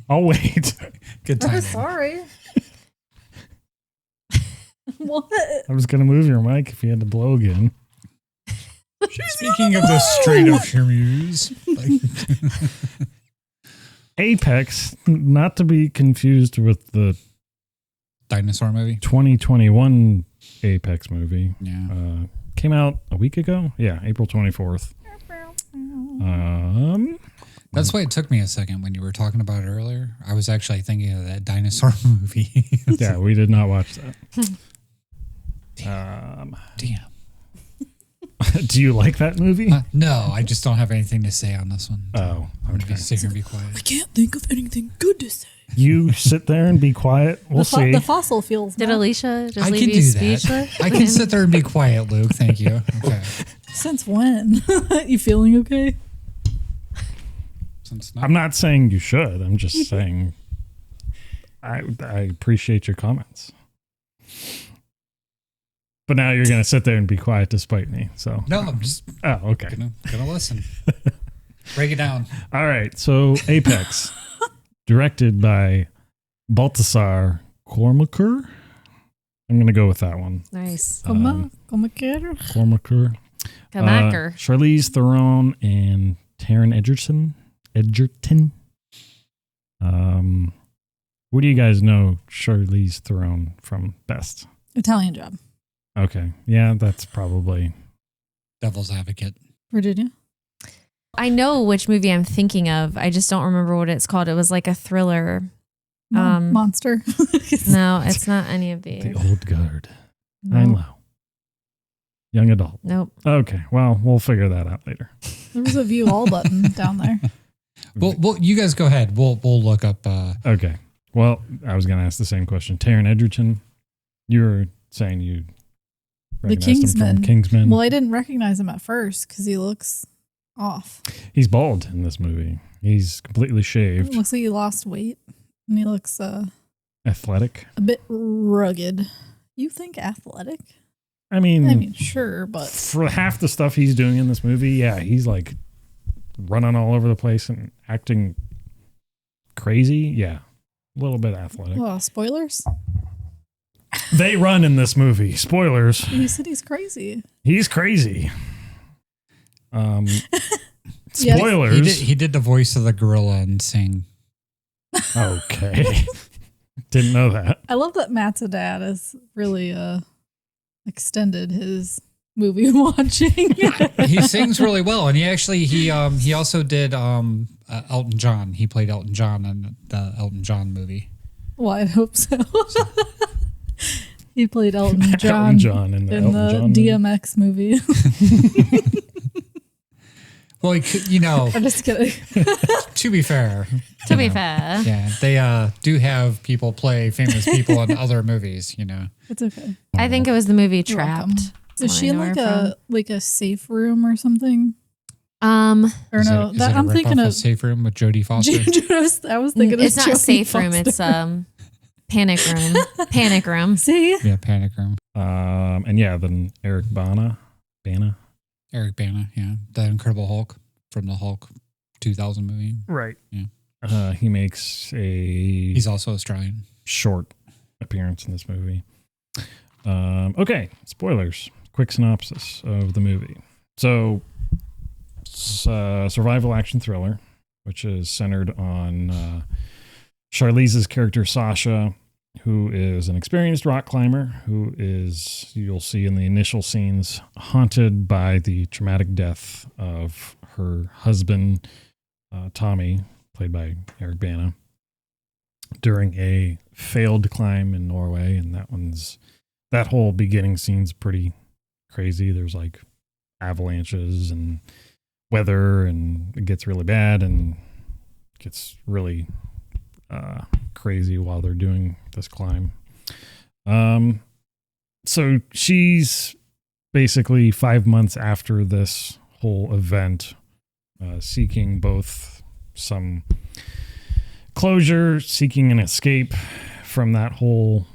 [SPEAKER 2] I'll wait.
[SPEAKER 1] Good time.
[SPEAKER 3] Sorry. What?
[SPEAKER 2] I was going to move your mic if you had to blow again.
[SPEAKER 1] Speaking of the straight up shoes,
[SPEAKER 2] Apex, not to be confused with the
[SPEAKER 1] dinosaur movie,
[SPEAKER 2] 2021 Apex movie.
[SPEAKER 1] Yeah,
[SPEAKER 2] came out a week ago. Yeah, April 24th.
[SPEAKER 1] That's why it took me a second when you were talking about it earlier. I was actually thinking of that dinosaur movie.
[SPEAKER 2] Yeah, we did not watch that.
[SPEAKER 1] Damn.
[SPEAKER 2] Do you like that movie?
[SPEAKER 1] No, I just don't have anything to say on this one.
[SPEAKER 2] Oh,
[SPEAKER 1] I'm going to sit here and be quiet.
[SPEAKER 3] I can't think of anything good to say.
[SPEAKER 2] You sit there and be quiet. We'll see.
[SPEAKER 3] The fossil fuels.
[SPEAKER 4] Did Alysha just
[SPEAKER 1] I
[SPEAKER 4] leave
[SPEAKER 1] can
[SPEAKER 4] you
[SPEAKER 1] do
[SPEAKER 4] speechless?
[SPEAKER 1] that. I can sit there and be quiet, Luke. Thank you. Okay.
[SPEAKER 3] Since when? You feeling okay?
[SPEAKER 1] Since
[SPEAKER 2] I'm not saying you should. I'm just saying I appreciate your comments. But now you're going to sit there and be quiet despite me. So
[SPEAKER 1] No, I'm just
[SPEAKER 2] okay.
[SPEAKER 1] gonna listen. Break it down.
[SPEAKER 2] All right. So Apex, directed by Baltasar Kormakur. I'm going to go with that one.
[SPEAKER 4] Nice.
[SPEAKER 2] Kormakur.
[SPEAKER 4] Kamaker.
[SPEAKER 2] Charlize Theron and Taron Egerton. What do you guys know Charlize Theron from best?
[SPEAKER 3] Italian Job.
[SPEAKER 2] Okay. Yeah, that's probably
[SPEAKER 1] Devil's Advocate.
[SPEAKER 3] Virginia.
[SPEAKER 4] I know which movie I'm thinking of. I just don't remember what it's called. It was like a thriller.
[SPEAKER 3] Monster.
[SPEAKER 4] No, it's not any of these.
[SPEAKER 2] The Old Guard.
[SPEAKER 4] No.
[SPEAKER 2] I'm low. Young adult.
[SPEAKER 4] Nope.
[SPEAKER 2] Okay. Well, we'll figure that out later.
[SPEAKER 3] There was a view all button down there.
[SPEAKER 1] Well, you guys go ahead. We'll look up.
[SPEAKER 2] Okay. Well, I was going to ask the same question. Taron Egerton, you were saying you
[SPEAKER 3] The
[SPEAKER 2] recognized him from
[SPEAKER 3] Kingsman.
[SPEAKER 2] Kingsman.
[SPEAKER 3] Well, I didn't recognize him at first because he looks off.
[SPEAKER 2] He's bald in this movie. He's completely
[SPEAKER 3] It
[SPEAKER 2] shaved.
[SPEAKER 3] looks like he lost weight, and he looks
[SPEAKER 2] Athletic.
[SPEAKER 3] a bit rugged. You think athletic?
[SPEAKER 2] I mean,
[SPEAKER 3] sure, but
[SPEAKER 2] for half the stuff he's doing in this movie, yeah, he's like running all over the place and acting crazy. Yeah, a little bit athletic.
[SPEAKER 3] well, spoilers.
[SPEAKER 2] They run in this movie. Spoilers.
[SPEAKER 3] You said he's crazy.
[SPEAKER 2] He's crazy.
[SPEAKER 3] Yes.
[SPEAKER 2] Spoilers.
[SPEAKER 1] He did the voice of the gorilla and sing.
[SPEAKER 2] Okay. Didn't know that.
[SPEAKER 3] I love that Matt's a dad has really extended his movie watching.
[SPEAKER 1] He sings really well, and he also did Elton John. He played Elton John in the Elton John movie.
[SPEAKER 3] Well, I hope so. He played Elton John,
[SPEAKER 2] Elton John in the Elton John
[SPEAKER 3] DMX movie.
[SPEAKER 1] Well,
[SPEAKER 3] I'm just kidding.
[SPEAKER 1] to be fair.
[SPEAKER 4] To be fair.
[SPEAKER 1] Yeah, they do have people play famous people in other movies,
[SPEAKER 3] It's okay.
[SPEAKER 4] I think it was the movie
[SPEAKER 3] You're welcome.
[SPEAKER 4] Trapped.
[SPEAKER 3] Is she in like a safe room or something?
[SPEAKER 4] Um,
[SPEAKER 3] Or
[SPEAKER 1] Is
[SPEAKER 3] no,
[SPEAKER 1] it
[SPEAKER 3] that
[SPEAKER 1] a
[SPEAKER 3] I'm thinking
[SPEAKER 1] ripoff
[SPEAKER 3] of
[SPEAKER 1] Safe Room with Jodie Foster.
[SPEAKER 3] I was thinking
[SPEAKER 4] it's
[SPEAKER 3] of
[SPEAKER 4] not
[SPEAKER 3] Jodie
[SPEAKER 4] Safe Room.
[SPEAKER 3] Foster.
[SPEAKER 4] It's Panic Room. Panic Room.
[SPEAKER 3] See?
[SPEAKER 1] Yeah, Panic Room.
[SPEAKER 2] And yeah, then Eric Bana.
[SPEAKER 1] Eric Bana, yeah. The Incredible Hulk from the Hulk 2000 movie.
[SPEAKER 2] Right.
[SPEAKER 1] Yeah.
[SPEAKER 2] He makes
[SPEAKER 1] He's also Australian.
[SPEAKER 2] short appearance in this movie. Okay, spoilers. Quick synopsis of the movie. So, it's a survival action thriller, which is centered on Charlize's character Sasha, who is an experienced rock climber who is, you'll see in the initial scenes, haunted by the traumatic death of her husband, Tommy, played by Eric Bana, during a failed climb in Norway. And that whole beginning scene's pretty crazy. There's like avalanches and weather, and it gets really bad and gets really crazy while they're doing this climb. So she's basically 5 months after this whole event, seeking both some closure, seeking an escape from that whole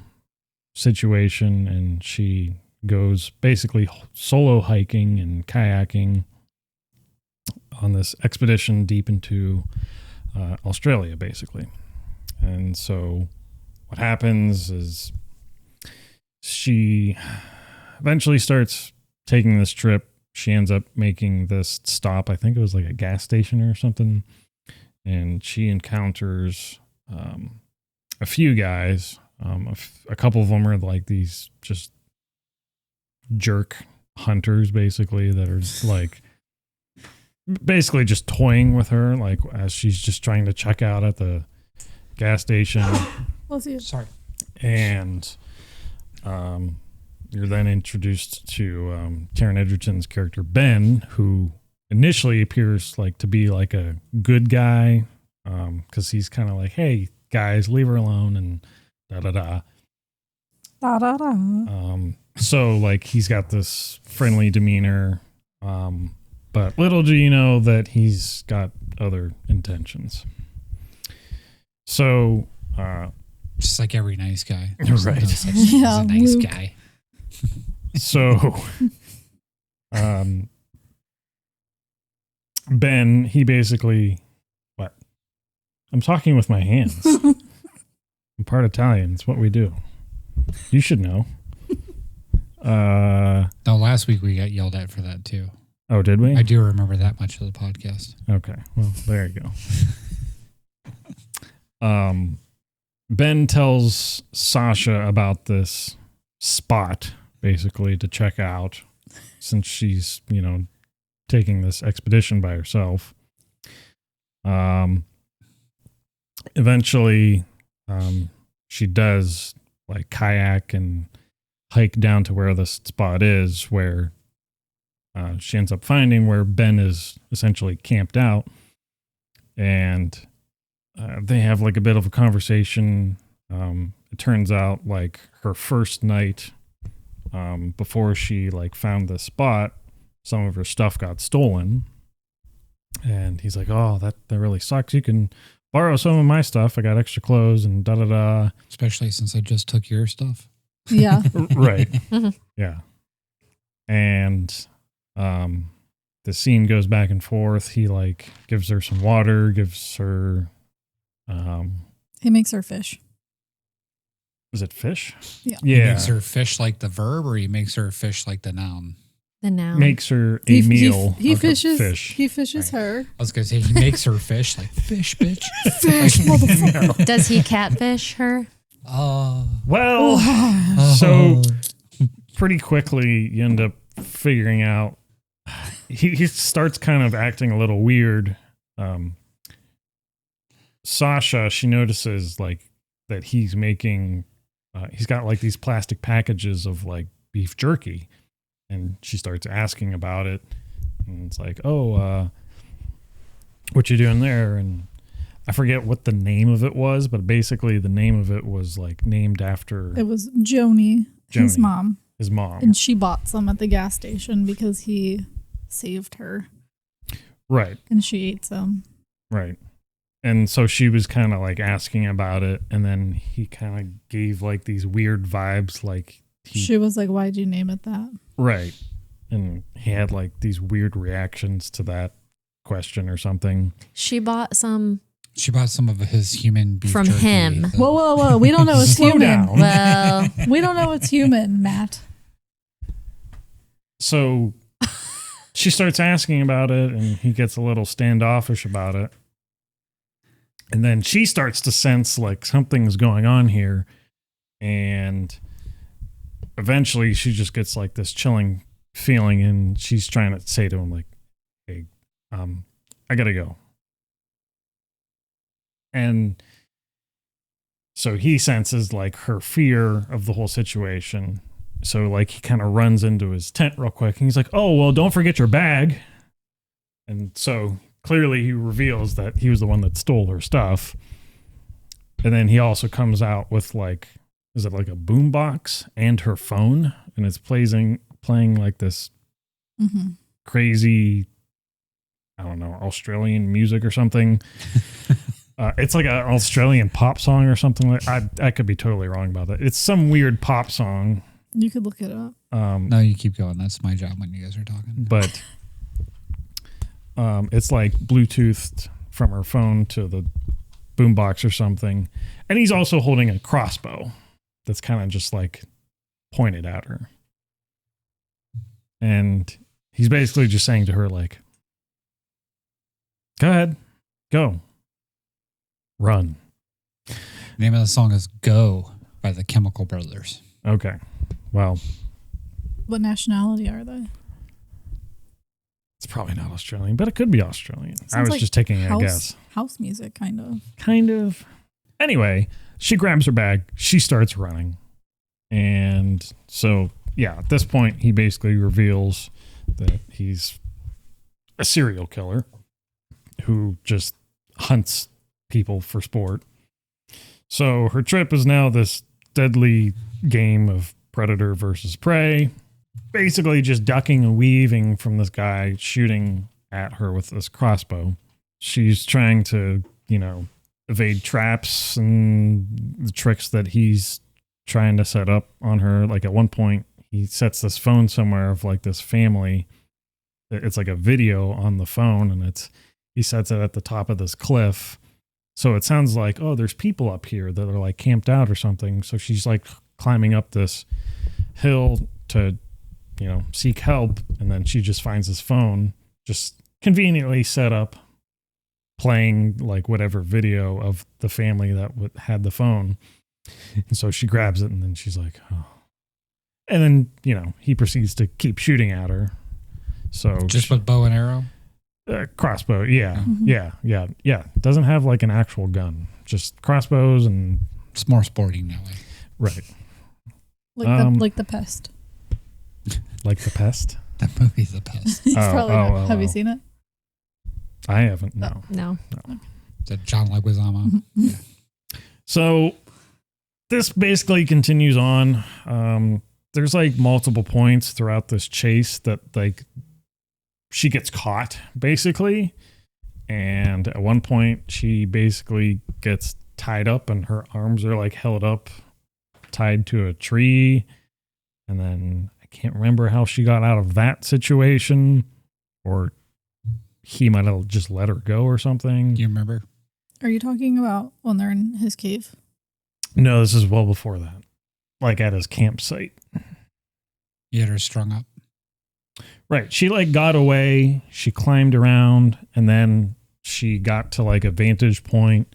[SPEAKER 2] situation, and she goes basically solo hiking and kayaking on this expedition deep into Australia, basically. And so what happens is she eventually starts taking this trip. She ends up making this stop. I think it was like a gas station or something. And she encounters a few guys. A couple of them are like these just jerk hunters, basically, that are like basically just toying with her, like as she's just trying to check out at the gas station.
[SPEAKER 1] Sorry.
[SPEAKER 2] And you're then introduced to Taron Egerton's character Ben, who initially appears like to be like a good guy, because he's kind of like, hey guys, leave her alone, and da da da.
[SPEAKER 3] Da da da.
[SPEAKER 2] So like he's got this friendly demeanor, but little do you know that he's got other intentions. So
[SPEAKER 1] just like every nice guy.
[SPEAKER 2] Right.
[SPEAKER 1] He's a nice
[SPEAKER 3] Luke.
[SPEAKER 1] guy.
[SPEAKER 2] So Ben, he basically, what? I'm talking with my hands. I'm part Italian. It's what we do. You should know.
[SPEAKER 1] No, last week we got yelled at for that too.
[SPEAKER 2] Oh, did we?
[SPEAKER 1] I do remember that much of the podcast.
[SPEAKER 2] Okay. Well, there you go. Ben tells Sasha about this spot, basically, to check out, since she's, taking this expedition by herself. Eventually, she does like kayak and hike down to where this spot is, where she ends up finding where Ben is essentially camped out, and they have like a bit of a conversation. It turns out like her first night, before she like found this spot, some of her stuff got stolen, and he's like, oh, that really sucks. You can borrow some of my stuff. I got extra clothes and da da da.
[SPEAKER 1] Especially since I just took your stuff.
[SPEAKER 3] Yeah.
[SPEAKER 2] Right. Yeah. And the scene goes back and forth. He like gives her some water, gives her
[SPEAKER 3] He makes her fish.
[SPEAKER 2] is it fish?
[SPEAKER 3] Yeah.
[SPEAKER 1] He makes her fish like the verb, or he makes her fish like the noun?
[SPEAKER 4] The noun.
[SPEAKER 2] Makes her a meal.
[SPEAKER 3] He
[SPEAKER 2] of
[SPEAKER 3] fishes.
[SPEAKER 2] fish.
[SPEAKER 3] He fishes her.
[SPEAKER 1] I was gonna say he makes her fish like fish, bitch.
[SPEAKER 3] Fish, motherfucker.
[SPEAKER 4] Does he catfish her?
[SPEAKER 2] Well, so pretty quickly you end up figuring out he starts kind of acting a little weird. Sasha, she notices like that he's making he's got like these plastic packages of like beef jerky, and she starts asking about it, and it's like, oh, what you doing there? And I forget what the name of it was, but basically the name of it was like named after
[SPEAKER 3] It was Joni, his mom.
[SPEAKER 2] His mom.
[SPEAKER 3] And she bought some at the gas station because he saved her.
[SPEAKER 2] Right.
[SPEAKER 3] And she ate some.
[SPEAKER 2] Right. And so she was kind of like asking about it, and then he kind of gave like these weird vibes, like
[SPEAKER 3] she was like, "Why'd you name it that?"
[SPEAKER 2] Right, and he had like these weird reactions to that question or something.
[SPEAKER 4] She bought some
[SPEAKER 1] of his human beef
[SPEAKER 4] from
[SPEAKER 1] jerky.
[SPEAKER 4] him.
[SPEAKER 3] Whoa! We don't know it's human.
[SPEAKER 2] Down.
[SPEAKER 4] Well,
[SPEAKER 3] We don't know it's human, Matt.
[SPEAKER 2] So she starts asking about it, and he gets a little standoffish about it. And then she starts to sense like something's going on here. And eventually she just gets like this chilling feeling, and she's trying to say to him like, "Hey, I gotta go." And so he senses like her fear of the whole situation. So like he kind of runs into his tent real quick, and he's like, "Oh, well, don't forget your bag." And so clearly he reveals that he was the one that stole her stuff. And then he also comes out with like, is it like a boombox and her phone? And it's playing like this crazy, I don't know, Australian music or something. It's like an Australian pop song or something. Like I could be totally wrong about that. It's some weird pop song.
[SPEAKER 3] You could look it up.
[SPEAKER 1] No, you keep going. That's my job when you guys are talking.
[SPEAKER 2] But it's like Bluetoothed from her phone to the boombox or something. And he's also holding a crossbow that's kind of just like pointed at her. And he's basically just saying to her like, "Go ahead, go, run."
[SPEAKER 1] The name of the song is "Go" by the Chemical Brothers.
[SPEAKER 2] Okay, well,
[SPEAKER 3] What nationality are they?
[SPEAKER 2] it's probably not Australian, but it could be Australian. I was
[SPEAKER 3] like
[SPEAKER 2] just taking a guess.
[SPEAKER 3] House music, kind of.
[SPEAKER 2] Kind of. Anyway, she grabs her bag. She starts running. And so, yeah, at this point, he basically reveals that he's a serial killer who just hunts people for sport. So her trip is now this deadly game of predator versus prey. Basically just ducking and weaving from this guy shooting at her with this crossbow. She's trying to, evade traps and the tricks that he's trying to set up on her. Like at one point, he sets this phone somewhere of like this family. It's like a video on the phone, and he sets it at the top of this cliff. So it sounds like, oh, there's people up here that are like camped out or something. So she's like climbing up this hill to, seek help. And then she just finds this phone just conveniently set up, playing like whatever video of the family that had the phone. And so she grabs it, and then she's like, oh. And then, he proceeds to keep shooting at her. So
[SPEAKER 1] just with bow and arrow?
[SPEAKER 2] Crossbow. Yeah. Mm-hmm. Yeah. Doesn't have like an actual gun, just crossbows, and
[SPEAKER 1] it's more sporting that way.
[SPEAKER 2] Right.
[SPEAKER 3] Like the Pest.
[SPEAKER 2] Like The Pest?
[SPEAKER 1] That movie's The Pest.
[SPEAKER 3] Have you seen it?
[SPEAKER 2] I haven't. No.
[SPEAKER 1] The John Leguizamo.
[SPEAKER 3] Mm-hmm.
[SPEAKER 1] Yeah.
[SPEAKER 2] So this basically continues on. There's like multiple points throughout this chase that like she gets caught basically. And at one point she basically gets tied up, and her arms are like held up, tied to a tree. And then I can't remember how she got out of that situation, or he might have just let her go or something.
[SPEAKER 1] You remember?
[SPEAKER 3] Are you talking about when they're in his cave?
[SPEAKER 2] No, this is well before that. Like at his campsite.
[SPEAKER 1] You had her strung up?
[SPEAKER 2] Right. She like got away. She climbed around, and then she got to like a vantage point.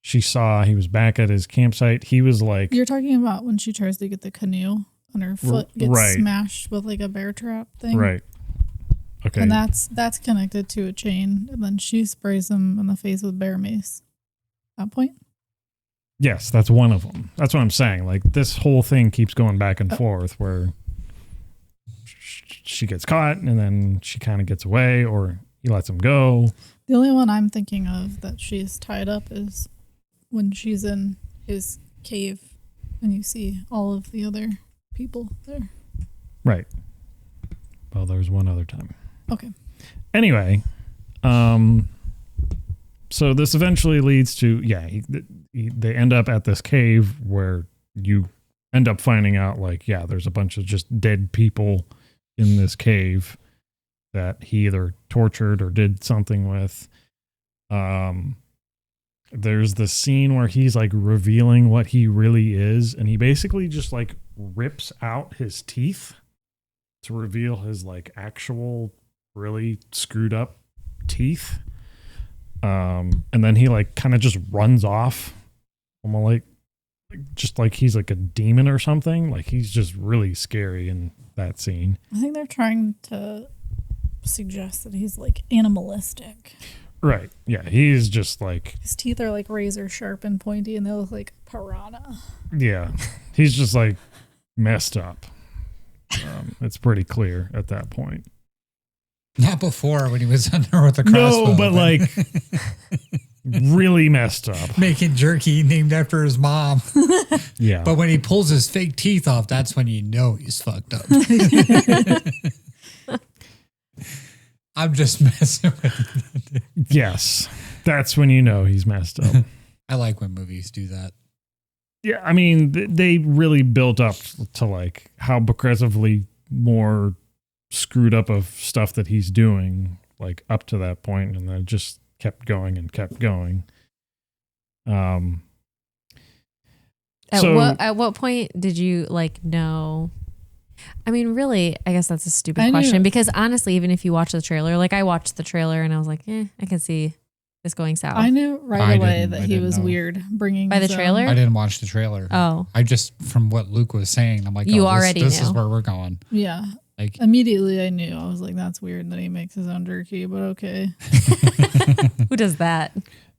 [SPEAKER 2] She saw he was back at his campsite. He was like...
[SPEAKER 3] You're talking about when she tries to get the canoe and her foot gets smashed with like a bear trap thing?
[SPEAKER 2] Right. Okay.
[SPEAKER 3] And that's connected to a chain, and then she sprays him in the face with bear mace. That point?
[SPEAKER 2] Yes, that's one of them. That's what I'm saying. Like this whole thing keeps going back and forth where she gets caught, and then she kind of gets away, or he lets him go.
[SPEAKER 3] The only one I'm thinking of that she's tied up is when she's in his cave and you see all of the other people there.
[SPEAKER 2] Right. Well, there was one other time.
[SPEAKER 3] Okay.
[SPEAKER 2] Anyway, So this eventually leads to, they end up at this cave where you end up finding out, like, there's a bunch of just dead people in this cave that he either tortured or did something with. There's the scene where he's like revealing what he really is, and he basically just like rips out his teeth to reveal his like actual really screwed up teeth. And then he like kind of just runs off, almost like just like he's like a demon or something. Like he's just really scary in that scene.
[SPEAKER 3] I think they're trying to suggest that he's like animalistic.
[SPEAKER 2] Right. Yeah. He's just like,
[SPEAKER 3] his teeth are like razor sharp and pointy, and they look like piranha.
[SPEAKER 2] Yeah. He's just like messed up. It's pretty clear at that point.
[SPEAKER 1] Not before when he was under with a crossbow.
[SPEAKER 2] No, but like really messed up.
[SPEAKER 1] Making jerky named after his mom.
[SPEAKER 2] Yeah.
[SPEAKER 1] But when he pulls his fake teeth off, that's when you know he's fucked up. I'm just messing with it.
[SPEAKER 2] Yes. That's when you know he's messed up.
[SPEAKER 1] I like when movies do that.
[SPEAKER 2] Yeah, I mean, they really built up to like how progressively more screwed up of stuff that he's doing, like up to that point, and then just kept going and kept going.
[SPEAKER 4] At what point did you like know? I mean, really, I guess that's a stupid question because honestly, even if you watch the trailer, like I watched the trailer and I was like, I can see this going south.
[SPEAKER 3] I knew right away that he was weird bringing
[SPEAKER 4] by the trailer.
[SPEAKER 1] I didn't watch the trailer.
[SPEAKER 4] Oh,
[SPEAKER 1] I just from what Luke was saying, I'm like,
[SPEAKER 4] you already
[SPEAKER 1] this
[SPEAKER 4] knew.
[SPEAKER 1] is where we're going.
[SPEAKER 3] Yeah,
[SPEAKER 1] like
[SPEAKER 3] immediately I knew. I was like, that's weird that he makes his own jerky, but okay.
[SPEAKER 4] Who does that?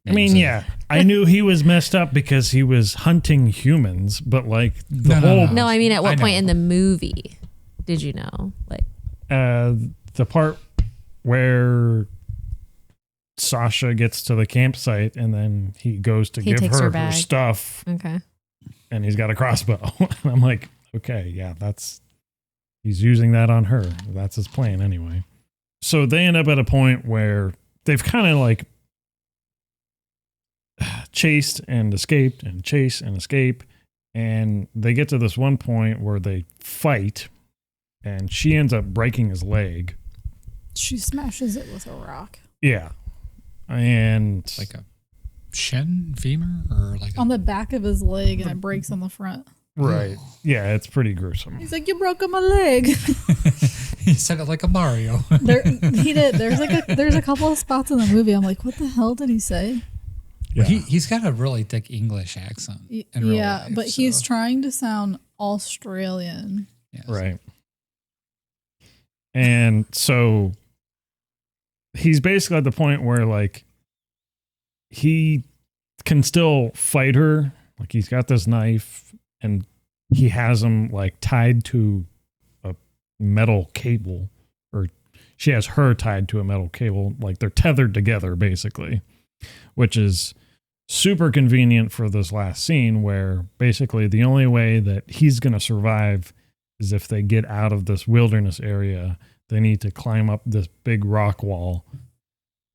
[SPEAKER 2] I mean, yeah, I knew he was messed up because he was hunting humans, but like
[SPEAKER 4] No, I mean, at what point in the movie did you know? Like,
[SPEAKER 2] the part where Sasha gets to the campsite and then he goes to give her stuff.
[SPEAKER 4] Okay.
[SPEAKER 2] And he's got a crossbow. And I'm like, okay, yeah, he's using that on her. That's his plan anyway. So they end up at a point where they've kind of like chased and escaped and chase and escape. And they get to this one point where they fight and she ends up breaking his leg.
[SPEAKER 3] She smashes it with a rock.
[SPEAKER 2] Yeah. And
[SPEAKER 1] like a shin femur or like
[SPEAKER 3] on the back of his leg, and it breaks on the front.
[SPEAKER 2] Right. Yeah, it's pretty gruesome.
[SPEAKER 3] He's like, you broke my leg.
[SPEAKER 1] He said it like a Mario.
[SPEAKER 3] He did. There's a couple of spots in the movie. I'm like, what the hell did he say?
[SPEAKER 1] Yeah. Well, he's got a really thick English accent.
[SPEAKER 3] Yeah, but he's trying to sound Australian.
[SPEAKER 1] Yes.
[SPEAKER 2] Right. And so he's basically at the point where like he can still fight her. Like he's got this knife and he has him like tied to a metal cable, or she has her tied to a metal cable. Like they're tethered together basically, which is super convenient for this last scene where basically the only way that he's going to survive is if they get out of this wilderness area. They need to climb up this big rock wall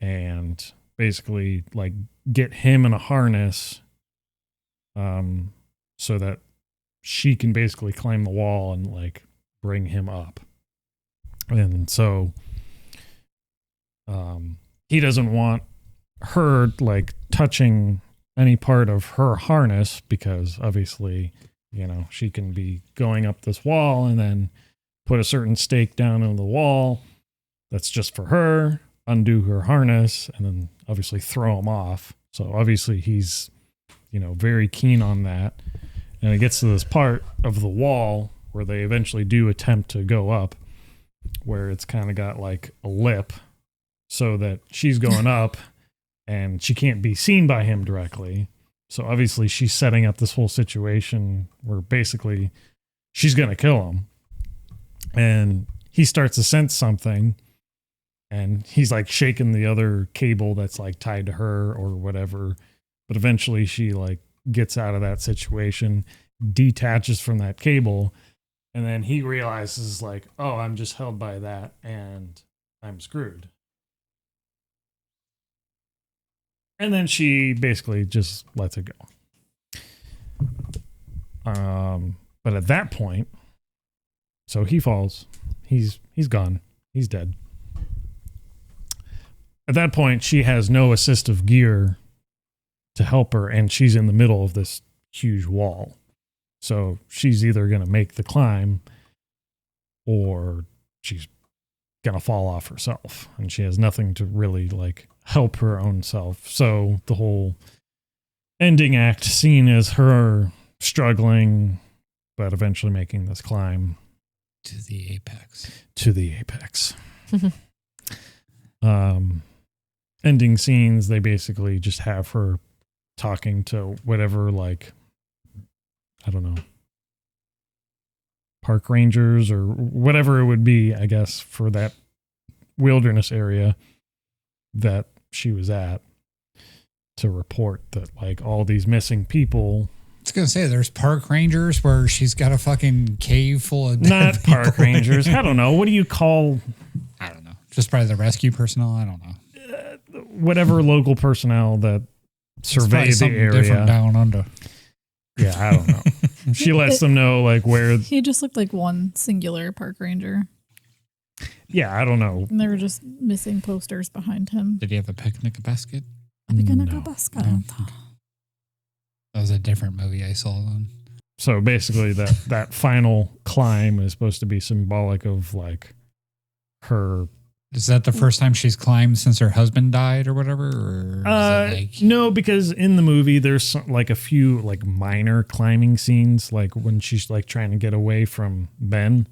[SPEAKER 2] and basically like get him in a harness so that she can basically climb the wall and like bring him up. And so he doesn't want her like touching any part of her harness because obviously, you know, she can be going up this wall and then put a certain stake down in the wall that's just for her, undo her harness, and then obviously throw him off. So obviously he's, you know, very keen on that. And it gets to this part of the wall where they eventually do attempt to go up, where it's kind of got like a lip so that she's going up and she can't be seen by him directly. So obviously she's setting up this whole situation where basically she's going to kill him. And he starts to sense something and he's like shaking the other cable that's like tied to her or whatever. But eventually she like gets out of that situation, detaches from that cable. And then he realizes like, oh, I'm just held by that and I'm screwed. And then she basically just lets it go. But at that point, so he falls. He's gone. He's dead. At that point, she has no assistive gear to help her, and she's in the middle of this huge wall. So she's either going to make the climb or she's going to fall off herself, and she has nothing to really like help her own self. So the whole ending act scene is her struggling, but eventually making this climb
[SPEAKER 1] to the apex.
[SPEAKER 2] Ending scenes, they basically just have her talking to whatever, like, I don't know, park rangers or whatever it would be, I guess, for that wilderness area that she was at, to report that like all these missing people.
[SPEAKER 1] I was going to say, there's park rangers where she's got a fucking cave full of
[SPEAKER 2] Not park rangers. I don't know. What do you call?
[SPEAKER 1] I don't know. Just probably the rescue personnel. I don't know.
[SPEAKER 2] Whatever local personnel that survey the area.
[SPEAKER 1] Different down under.
[SPEAKER 2] Yeah, I don't know. She lets them know like where.
[SPEAKER 3] He just looked like one singular park ranger.
[SPEAKER 2] Yeah, I don't know.
[SPEAKER 3] And they were just missing posters behind him.
[SPEAKER 1] Did he have a picnic basket?
[SPEAKER 2] No.
[SPEAKER 1] That was a different movie I saw then.
[SPEAKER 2] So basically that final climb is supposed to be symbolic of like her.
[SPEAKER 1] Is that the first time she's climbed since her husband died or whatever? Or
[SPEAKER 2] no, because in the movie there's like a few like minor climbing scenes, like when she's like trying to get away from Ben,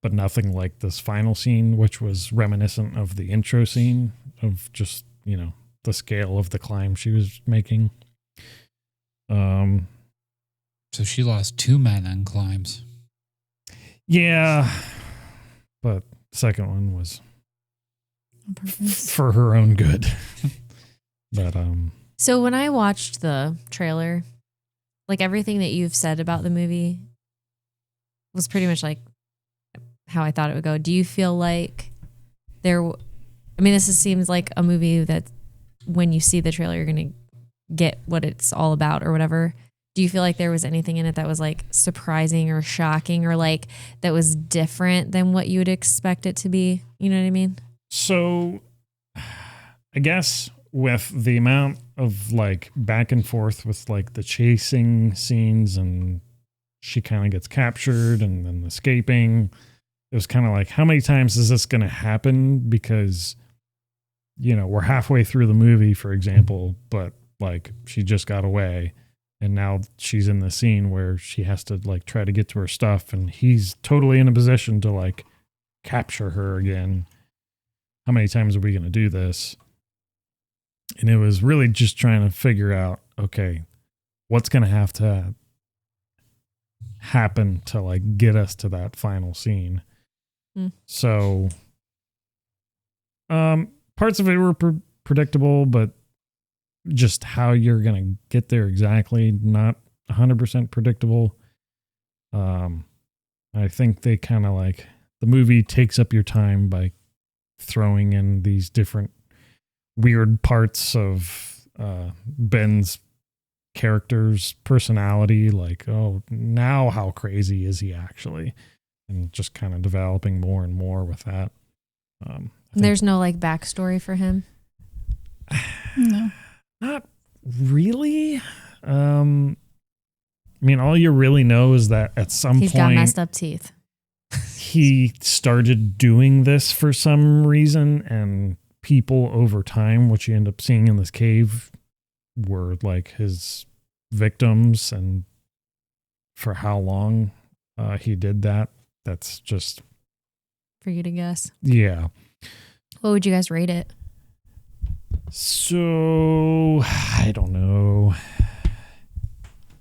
[SPEAKER 2] but nothing like this final scene, which was reminiscent of the intro scene of just, you know, the scale of the climb she was making.
[SPEAKER 1] So she lost 2 men on climbs.
[SPEAKER 2] Yeah, but the second one was for her own good. But
[SPEAKER 4] so when I watched the trailer, like everything that you've said about the movie was pretty much like how I thought it would go. Do you feel like this seems like a movie that when you see the trailer, you're going to get what it's all about or whatever. Do you feel like there was anything in it that was like surprising or shocking or like that was different than what you would expect it to be? You know what I mean?
[SPEAKER 2] So I guess with the amount of like back and forth with like the chasing scenes and she kind of gets captured and then escaping, it was kind of like, how many times is this going to happen? Because, you know, we're halfway through the movie, for example, but like she just got away and now she's in the scene where she has to like try to get to her stuff and he's totally in a position to like capture her again. How many times are we going to do this? And it was really just trying to figure out, okay, what's going to have to happen to like get us to that final scene. So parts of it were predictable, but just how you're going to get there exactly, not 100% predictable. I think they kind of like, the movie takes up your time by throwing in these different weird parts of Ben's character's personality, like, oh, now how crazy is he actually? And just kind of developing more and more with that.
[SPEAKER 4] There's no like backstory for him?
[SPEAKER 3] No.
[SPEAKER 2] Not really. I mean, all you really know is that at some point
[SPEAKER 4] he's got messed up teeth.
[SPEAKER 2] He started doing this for some reason, and people over time, which you end up seeing in this cave, were like his victims, and for how long he did that, that's just
[SPEAKER 4] for you to guess.
[SPEAKER 2] Yeah.
[SPEAKER 4] What would you guys rate it?
[SPEAKER 2] So I don't know.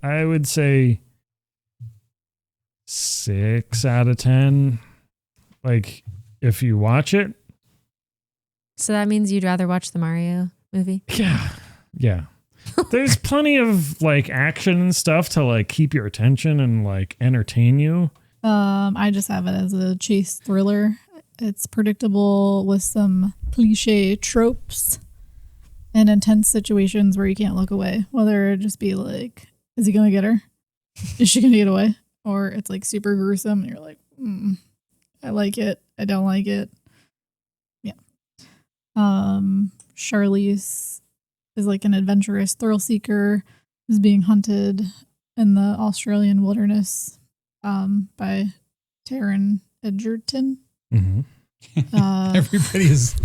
[SPEAKER 2] I would say 6 out of 10. Like, if you watch it.
[SPEAKER 4] So that means you'd rather watch the Mario movie?
[SPEAKER 2] Yeah. There's plenty of like action and stuff to like keep your attention and like entertain you.
[SPEAKER 3] I just have it as a chase thriller. It's predictable with some cliche tropes. in intense situations where you can't look away, whether it just be like, is he gonna get her? Is she gonna get away? Or it's like super gruesome and you're like, I like it, I don't like it. Yeah. Charlize is like an adventurous thrill seeker who's being hunted in the Australian wilderness by Taron Egerton.
[SPEAKER 2] Mm-hmm.
[SPEAKER 1] Everybody is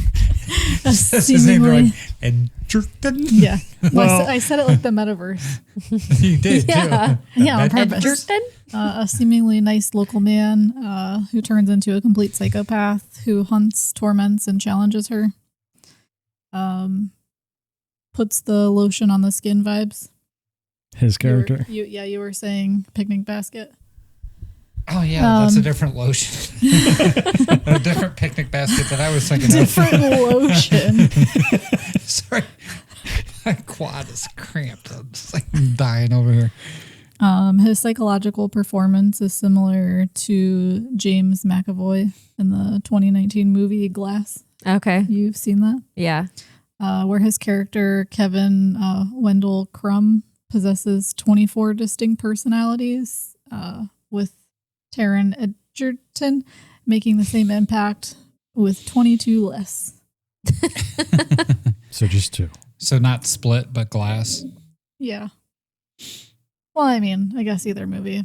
[SPEAKER 1] says his name. They're like Egerton.
[SPEAKER 3] Yeah.
[SPEAKER 2] Well,
[SPEAKER 3] I said it like the metaverse.
[SPEAKER 1] You did too.
[SPEAKER 3] Yeah, on purpose.
[SPEAKER 4] Egerton?
[SPEAKER 3] A seemingly nice local man who turns into a complete psychopath who hunts, torments, and challenges her. Puts the lotion on the skin vibes.
[SPEAKER 2] His character.
[SPEAKER 3] You were saying picnic basket.
[SPEAKER 1] Oh yeah, that's a different lotion. A different picnic basket that I was thinking
[SPEAKER 3] Different lotion.
[SPEAKER 1] Sorry. My quad is cramped. I'm just like dying over here.
[SPEAKER 3] His psychological performance is similar to James McAvoy in the 2019 movie Glass.
[SPEAKER 4] Okay.
[SPEAKER 3] You've seen that?
[SPEAKER 4] Yeah.
[SPEAKER 3] Where his character, Kevin Wendell Crumb, possesses 24 distinct personalities, with Taron Egerton making the same impact with 22 less.
[SPEAKER 2] So just 2.
[SPEAKER 1] So not Split, but Glass.
[SPEAKER 3] Yeah. Well, I mean, I guess either movie.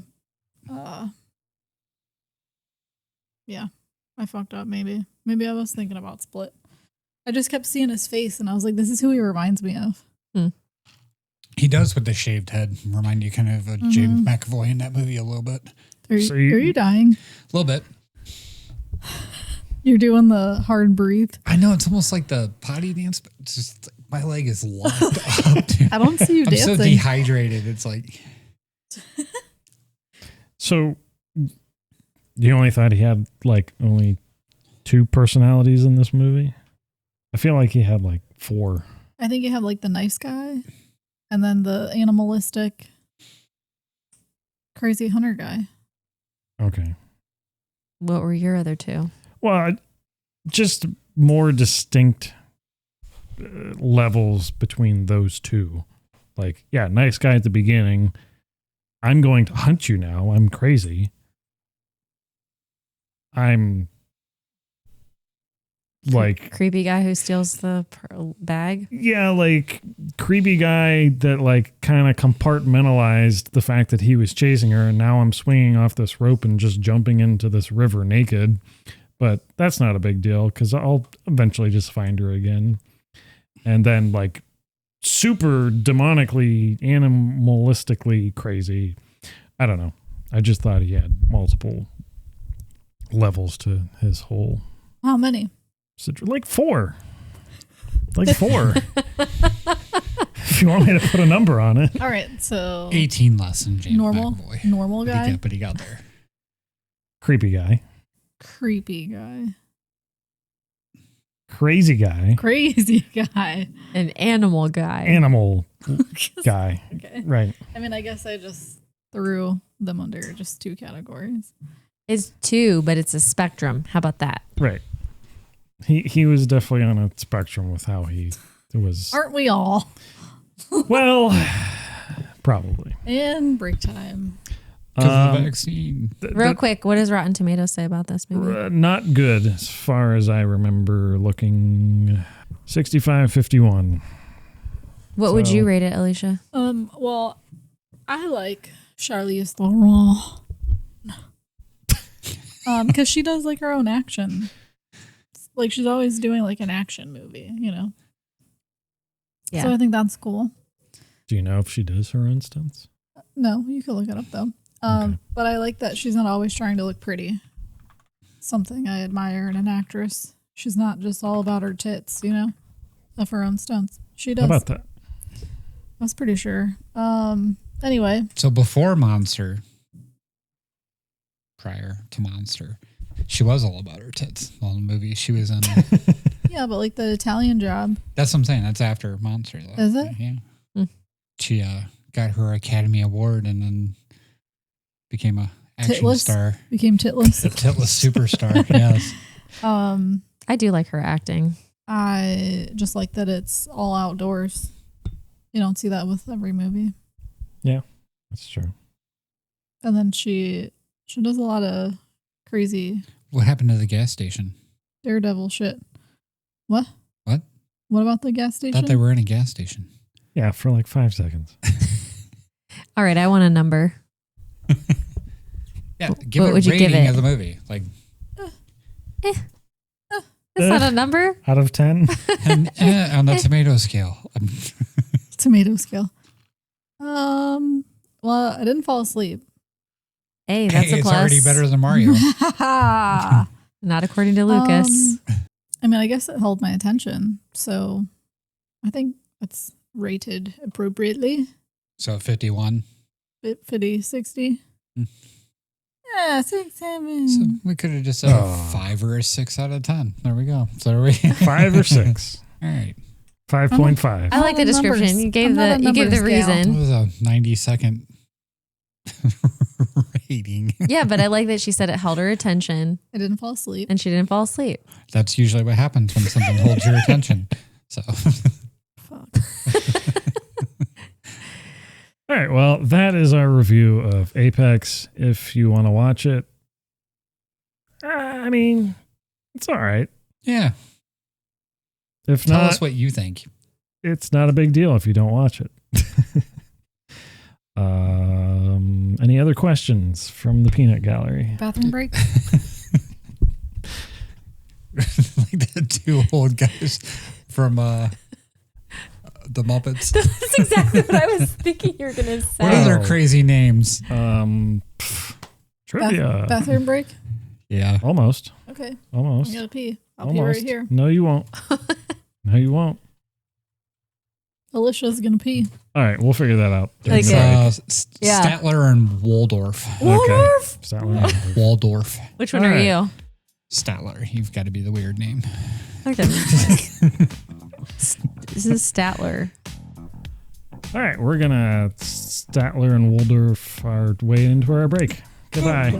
[SPEAKER 3] Yeah. I fucked up, maybe. Maybe I was thinking about Split. I just kept seeing his face, and I was like, this is who he reminds me of.
[SPEAKER 1] He does with the shaved head. Remind you kind of James McAvoy in that movie a little bit.
[SPEAKER 3] Are you dying?
[SPEAKER 1] A little bit.
[SPEAKER 3] You're doing the hard breathe.
[SPEAKER 1] I know, it's almost like the potty dance, but it's just my leg is locked up. Dude.
[SPEAKER 3] I don't see you
[SPEAKER 1] I'm
[SPEAKER 3] dancing.
[SPEAKER 1] so dehydrated. It's like...
[SPEAKER 2] So you only thought he had like only 2 personalities in this movie? I feel like he had like 4.
[SPEAKER 3] I think you have like the nice guy and then the animalistic crazy hunter guy.
[SPEAKER 2] Okay.
[SPEAKER 4] What were your other 2?
[SPEAKER 2] Well, just more distinct levels between those 2. Like, yeah, nice guy at the beginning. I'm going to hunt you now. I'm crazy. I'm like
[SPEAKER 4] creepy guy who steals the bag.
[SPEAKER 2] Yeah, like creepy guy that like kind of compartmentalized the fact that he was chasing her, and now I'm swinging off this rope and just jumping into this river naked. But that's not a big deal because I'll eventually just find her again. And then like super demonically, animalistically crazy. I don't know. I just thought he had multiple levels to his whole.
[SPEAKER 3] How many?
[SPEAKER 2] Like 4. Like 4. If you want me to put a number on it.
[SPEAKER 3] All right, so
[SPEAKER 1] 18 less than James
[SPEAKER 3] normal
[SPEAKER 1] McAvoy.
[SPEAKER 3] Normal guy.
[SPEAKER 1] But he got there.
[SPEAKER 2] Creepy guy.
[SPEAKER 3] Creepy guy.
[SPEAKER 2] Crazy guy.
[SPEAKER 3] Crazy guy.
[SPEAKER 4] An animal guy.
[SPEAKER 2] Animal guy.
[SPEAKER 3] Okay.
[SPEAKER 2] Right.
[SPEAKER 3] I mean, I guess I just threw them under just 2 categories.
[SPEAKER 4] It's 2, but it's a spectrum. How about that?
[SPEAKER 2] Right. He was definitely on a spectrum with how he was.
[SPEAKER 3] Aren't we all?
[SPEAKER 2] Well, probably.
[SPEAKER 3] And break time.
[SPEAKER 1] Because of the vaccine.
[SPEAKER 4] Real quick, what does Rotten Tomatoes say about this movie?
[SPEAKER 2] Not good, as far as I remember looking. 65-51.
[SPEAKER 4] What would you rate it, Alysha?
[SPEAKER 3] Well, I like Charlize Theron. Because she does like her own action. Like she's always doing like an action movie, you know?
[SPEAKER 4] Yeah.
[SPEAKER 3] So I think that's cool.
[SPEAKER 2] Do you know if she does her own stunts?
[SPEAKER 3] No, you can look it up though.
[SPEAKER 2] Okay.
[SPEAKER 3] But I like that she's not always trying to look pretty. Something I admire in an actress. She's not just all about her tits, you know, of her own stunts. She does.
[SPEAKER 2] How about that?
[SPEAKER 3] I was pretty sure. Anyway.
[SPEAKER 1] So before Monster, prior to Monster, she was all about her tits. All the movies she was in.
[SPEAKER 3] Yeah, but like the Italian Job.
[SPEAKER 1] That's what I'm saying. That's after Monster, though.
[SPEAKER 3] Is it?
[SPEAKER 1] Yeah.
[SPEAKER 4] Mm.
[SPEAKER 1] She got her Academy Award and then became a action
[SPEAKER 3] Titless?
[SPEAKER 1] star.
[SPEAKER 3] Became titless.
[SPEAKER 1] A titless superstar. Yes.
[SPEAKER 4] I do like her acting.
[SPEAKER 3] I just like that it's all outdoors. You don't see that with every movie.
[SPEAKER 2] Yeah, that's true.
[SPEAKER 3] And then she does a lot of crazy
[SPEAKER 1] What happened to the gas station?
[SPEAKER 3] daredevil shit. What?
[SPEAKER 1] What?
[SPEAKER 3] What about the gas
[SPEAKER 1] I
[SPEAKER 3] station?
[SPEAKER 1] thought they were in a gas station.
[SPEAKER 2] Yeah, for like 5 seconds.
[SPEAKER 4] All right, I want a number.
[SPEAKER 1] Yeah, give
[SPEAKER 4] What
[SPEAKER 1] it
[SPEAKER 4] would
[SPEAKER 1] a
[SPEAKER 4] you give
[SPEAKER 1] rating
[SPEAKER 4] it?
[SPEAKER 1] of the movie. Like,
[SPEAKER 4] Is that a number?
[SPEAKER 2] Out of 10?
[SPEAKER 1] and, on the tomato scale.
[SPEAKER 3] Tomato scale. Well, I didn't fall asleep.
[SPEAKER 4] Hey, that's a
[SPEAKER 1] it's
[SPEAKER 4] plus.
[SPEAKER 1] already better than Mario.
[SPEAKER 4] Not according to Lucas.
[SPEAKER 3] I mean, I guess it held my attention. So I think it's rated appropriately.
[SPEAKER 1] So 51.
[SPEAKER 3] 50, 60.
[SPEAKER 1] Hmm.
[SPEAKER 3] Yeah, 6, 7.
[SPEAKER 1] So we could have just said a 5 or a 6 out of 10. There we go. So are we
[SPEAKER 2] 5 or 6.
[SPEAKER 1] All right.
[SPEAKER 2] 5.5.
[SPEAKER 4] I like the description. You gave the
[SPEAKER 1] It
[SPEAKER 4] reason.
[SPEAKER 1] was a 90-second rating.
[SPEAKER 4] Yeah, but I like that she said it held her attention
[SPEAKER 3] I didn't fall asleep.
[SPEAKER 4] and she didn't fall asleep.
[SPEAKER 1] That's usually what happens when something holds your attention. So
[SPEAKER 3] Fuck.
[SPEAKER 2] All right, well, that is our review of Apex. If you want to watch it, I mean, it's all right.
[SPEAKER 1] yeah,
[SPEAKER 2] If
[SPEAKER 1] tell
[SPEAKER 2] not,
[SPEAKER 1] us what you think.
[SPEAKER 2] it's not a big deal if you don't watch it. Any other questions from the peanut gallery?
[SPEAKER 3] Bathroom break?
[SPEAKER 1] Like the two old guys from the Muppets.
[SPEAKER 4] That's exactly what I was thinking you were going to say.
[SPEAKER 1] What are their crazy names?
[SPEAKER 2] Trivia.
[SPEAKER 3] Bathroom break?
[SPEAKER 1] Yeah.
[SPEAKER 2] Almost.
[SPEAKER 3] Okay.
[SPEAKER 2] Almost.
[SPEAKER 3] I gotta pee. I'll pee
[SPEAKER 2] Almost.
[SPEAKER 3] right here.
[SPEAKER 2] No, you won't. No, you won't.
[SPEAKER 3] Alysha's gonna pee.
[SPEAKER 2] All right, we'll figure that out.
[SPEAKER 4] Like
[SPEAKER 1] It's
[SPEAKER 4] Yeah.
[SPEAKER 1] Statler and Waldorf.
[SPEAKER 4] Waldorf?
[SPEAKER 2] Statler.
[SPEAKER 1] Waldorf.
[SPEAKER 4] Which one
[SPEAKER 2] All
[SPEAKER 4] are
[SPEAKER 2] right.
[SPEAKER 4] you?
[SPEAKER 1] Statler. You've got to be the weird name.
[SPEAKER 4] Okay. This is Statler.
[SPEAKER 2] All right, we're going to Statler and Waldorf our way into our break. Goodbye.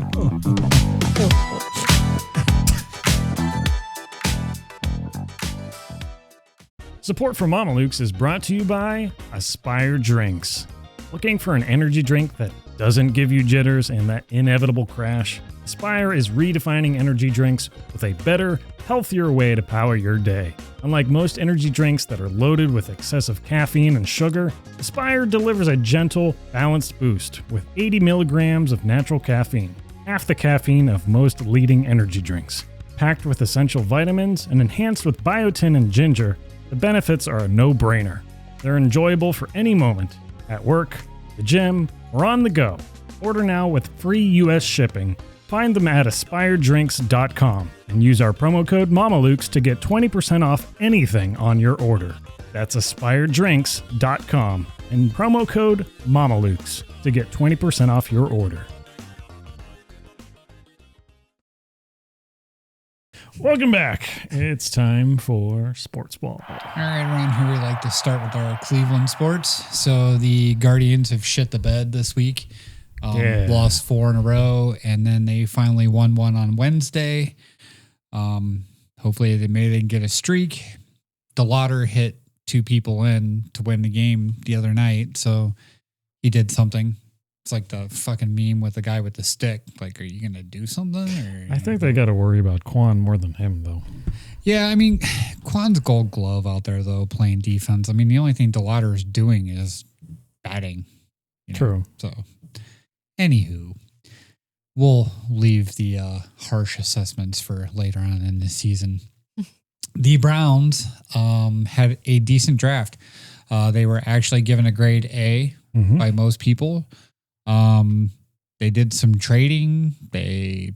[SPEAKER 2] Support for Mamalukes is brought to you by Aspire Drinks. Looking for an energy drink that doesn't give you jitters and that inevitable crash? Aspire is redefining energy drinks with a better, healthier way to power your day. Unlike most energy drinks that are loaded with excessive caffeine and sugar, Aspire delivers a gentle, balanced boost with 80 milligrams of natural caffeine, half the caffeine of most leading energy drinks. Packed with essential vitamins and enhanced with biotin and ginger, the benefits are a no-brainer. They're enjoyable for any moment, at work, the gym, or on the go. Order now with free US shipping. Find them at aspiredrinks.com and use our promo code Mamalukes to get 20% off anything on your order. That's aspiredrinks.com and promo code Mamalukes to get 20% off your order. Welcome back. It's time for Sportsball.
[SPEAKER 1] All right, around here we like to start with our Cleveland sports. So the Guardians have shit the bed this week. Lost 4 in a row, and then they finally won one on Wednesday. Hopefully they can get a streak. DeLauder hit 2 people in to win the game the other night, so he did something. It's like the fucking meme with the guy with the stick. Like, are you going to do something? Or,
[SPEAKER 2] I think they got to worry about Quan more than him, though.
[SPEAKER 1] Yeah, I mean, Quan's gold glove out there, though, playing defense. I mean, the only thing DeLauder is doing is batting.
[SPEAKER 2] True.
[SPEAKER 1] So, anywho, we'll leave the harsh assessments for later on in the season. The Browns had a decent draft. They were actually given a grade A by most people. They did some trading. They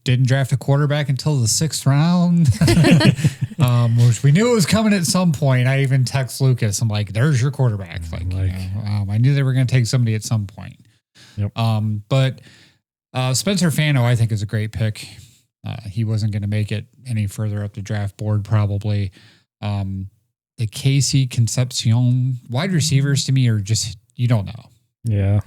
[SPEAKER 1] didn't draft a quarterback until the 6th round, which we knew it was coming at some point. I even text Lucas. I'm like, there's your quarterback. I knew they were going to take somebody at some point.
[SPEAKER 2] Yep.
[SPEAKER 1] But Spencer Fano, I think, is a great pick. He wasn't going to make it any further up the draft board, probably. The Casey Concepcion wide receivers to me are just, you don't know.
[SPEAKER 2] Yeah.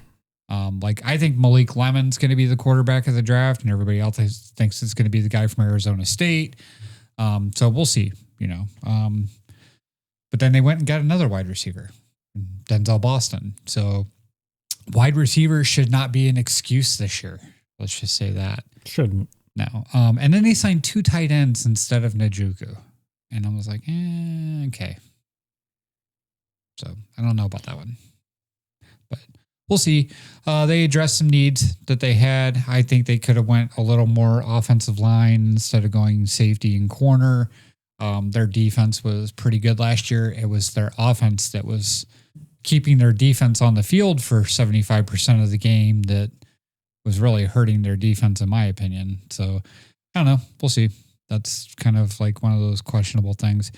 [SPEAKER 1] I think Malik Lemon's going to be the quarterback of the draft, and everybody else thinks it's going to be the guy from Arizona State. So we'll see. But then they went and got another wide receiver, Denzel Boston. So wide receivers should not be an excuse this year. Let's just say that.
[SPEAKER 2] Shouldn't.
[SPEAKER 1] No. And then they signed 2 tight ends instead of Njoku. And I was like, okay. So I don't know about that one. But we'll see. They addressed some needs that they had. I think they could have went a little more offensive line instead of going safety and corner. Their defense was pretty good last year. It was their offense that was keeping their defense on the field for 75% of the game that was really hurting their defense, in my opinion. So I don't know. We'll see. That's kind of like one of those questionable things.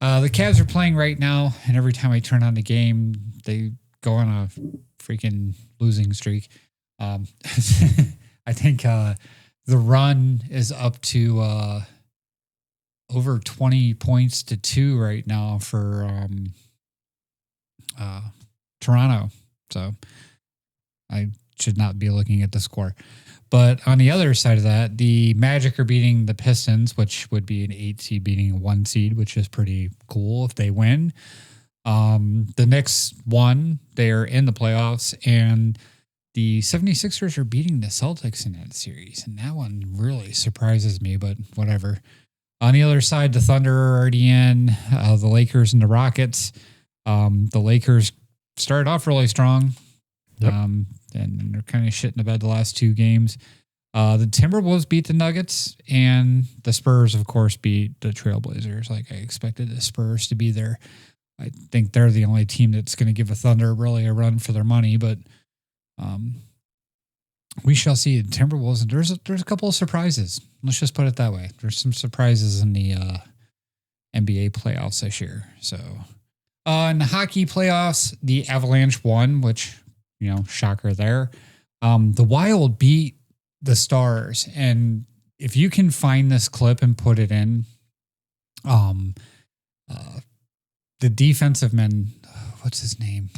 [SPEAKER 1] The Cavs are playing right now, and every time I turn on the game, they go on a freaking losing streak. I think the run is up to over 20 points to 2 right now for Toronto. So I should not be looking at the score. But on the other side of that, the Magic are beating the Pistons, which would be an 8 seed beating a 1 seed, which is pretty cool if they win. The Knicks won. They're in the playoffs, and the 76ers are beating the Celtics in that series. And that one really surprises me, but whatever. On the other side, the Thunder are already in, the Lakers and the Rockets. The Lakers started off really strong.
[SPEAKER 2] Yep.
[SPEAKER 1] And they're kind of shit in the bed the last 2 games. The Timberwolves beat the Nuggets, and the Spurs, of course, beat the Trailblazers. Like I expected the Spurs to be there. I think they're the only team that's going to give the Thunder really a run for their money, but we shall see. The Timberwolves, there's a couple of surprises. Let's just put it that way. There's some surprises in the NBA playoffs this year. So in the hockey playoffs, the Avalanche won, which, shocker there. The Wild beat the Stars. And if you can find this clip and put it in, the defensive man, what's his name?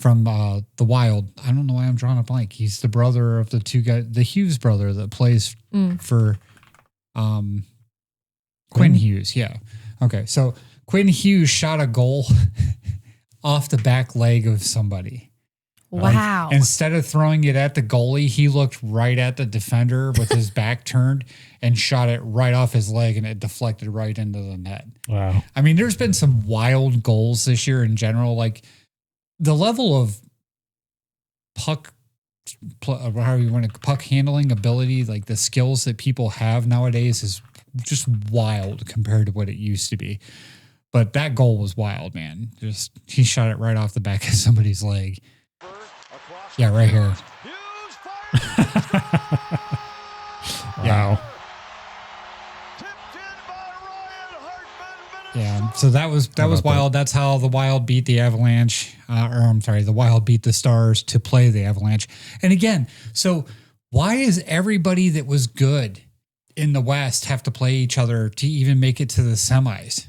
[SPEAKER 1] From the Wild. I don't know why I'm drawing a blank. He's the brother of the 2 guys, the Hughes brother that plays for Quinn Hughes. Yeah. Okay. So Quinn Hughes shot a goal off the back leg of somebody.
[SPEAKER 4] Wow.
[SPEAKER 1] Instead of throwing it at the goalie, he looked right at the defender with his back turned and shot it right off his leg, and it deflected right into the net.
[SPEAKER 2] Wow.
[SPEAKER 1] I mean, there's been some wild goals this year in general. Like the level of puck handling ability, like the skills that people have nowadays is just wild compared to what it used to be. But that goal was wild, man. He shot it right off the back of somebody's leg. Yeah, right here.
[SPEAKER 2] Wow.
[SPEAKER 1] Yeah, so that was wild. That's how the Wild beat the Avalanche, the Wild beat the Stars to play the Avalanche. And again, so why is everybody that was good in the West have to play each other to even make it to the semis?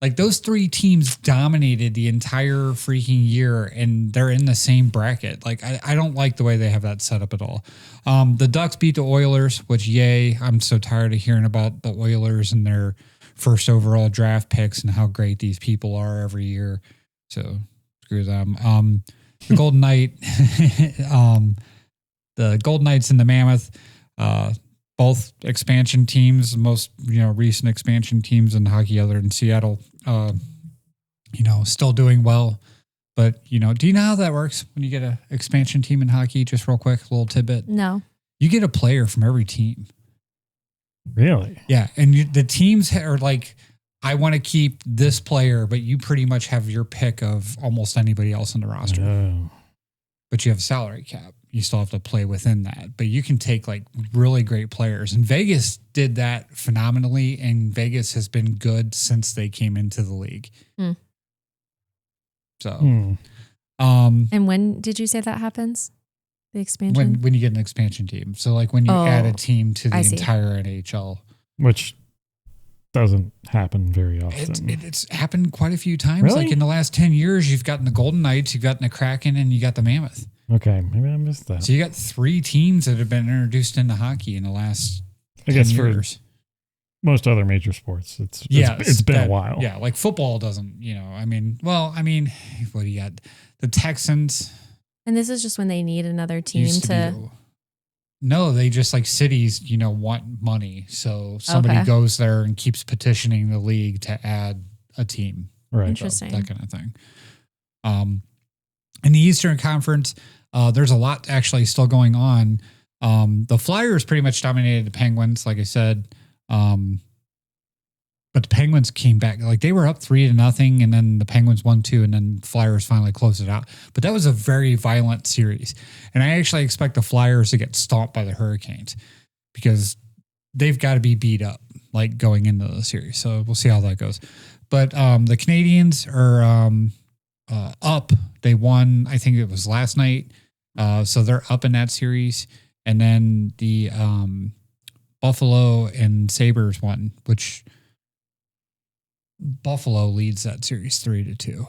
[SPEAKER 1] Like those 3 teams dominated the entire freaking year, and they're in the same bracket. Like I don't like the way they have that set up at all. The Ducks beat the Oilers, which yay! I'm so tired of hearing about the Oilers and their first overall draft picks and how great these people are every year. So screw them. The Golden Knight, the Golden Knights and the Mammoth. Both expansion teams, most recent expansion teams in hockey other than Seattle, still doing well. But, do you know how that works when you get an expansion team in hockey? Just real quick, a little tidbit.
[SPEAKER 4] No.
[SPEAKER 1] You get a player from every team.
[SPEAKER 2] Really?
[SPEAKER 1] Yeah. And the teams are like, I want to keep this player, but you pretty much have your pick of almost anybody else in the roster.
[SPEAKER 2] Oh.
[SPEAKER 1] But you have a salary cap. You still have to play within that, but you can take like really great players. And Vegas did that phenomenally, and Vegas has been good since they came into the league. So,
[SPEAKER 4] and when did you say that happens? The expansion?
[SPEAKER 1] When you get an expansion team. So like when you add a team to the entire NHL.
[SPEAKER 2] Which doesn't happen very often.
[SPEAKER 1] It's happened quite a few times.
[SPEAKER 2] Really?
[SPEAKER 1] Like in the last 10 years, you've gotten the Golden Knights, you've gotten the Kraken, and you got the Mammoth.
[SPEAKER 2] Okay, maybe I missed that.
[SPEAKER 1] So you got 3 teams that have been introduced into hockey in the last 10 years.
[SPEAKER 2] most other major sports. It's been a while.
[SPEAKER 1] Yeah, like football doesn't, what do you got? The Texans.
[SPEAKER 4] And this is just when they need another team
[SPEAKER 1] No, they just like cities, want money. So somebody goes there and keeps petitioning the league to add a team.
[SPEAKER 2] Right.
[SPEAKER 4] Interesting.
[SPEAKER 1] So, that kind of thing. In the Eastern Conference, there's a lot actually still going on. The Flyers pretty much dominated the Penguins, like I said. But the Penguins came back. Like they were up 3-0, and then the Penguins won 2, and then Flyers finally closed it out. But that was a very violent series. And I actually expect the Flyers to get stomped by the Hurricanes because they've got to be beat up like going into the series. So we'll see how that goes. But the Canadians are up. They won, I think it was last night. So they're up in that series. And then the Buffalo and Sabres won, which Buffalo leads that series 3-2.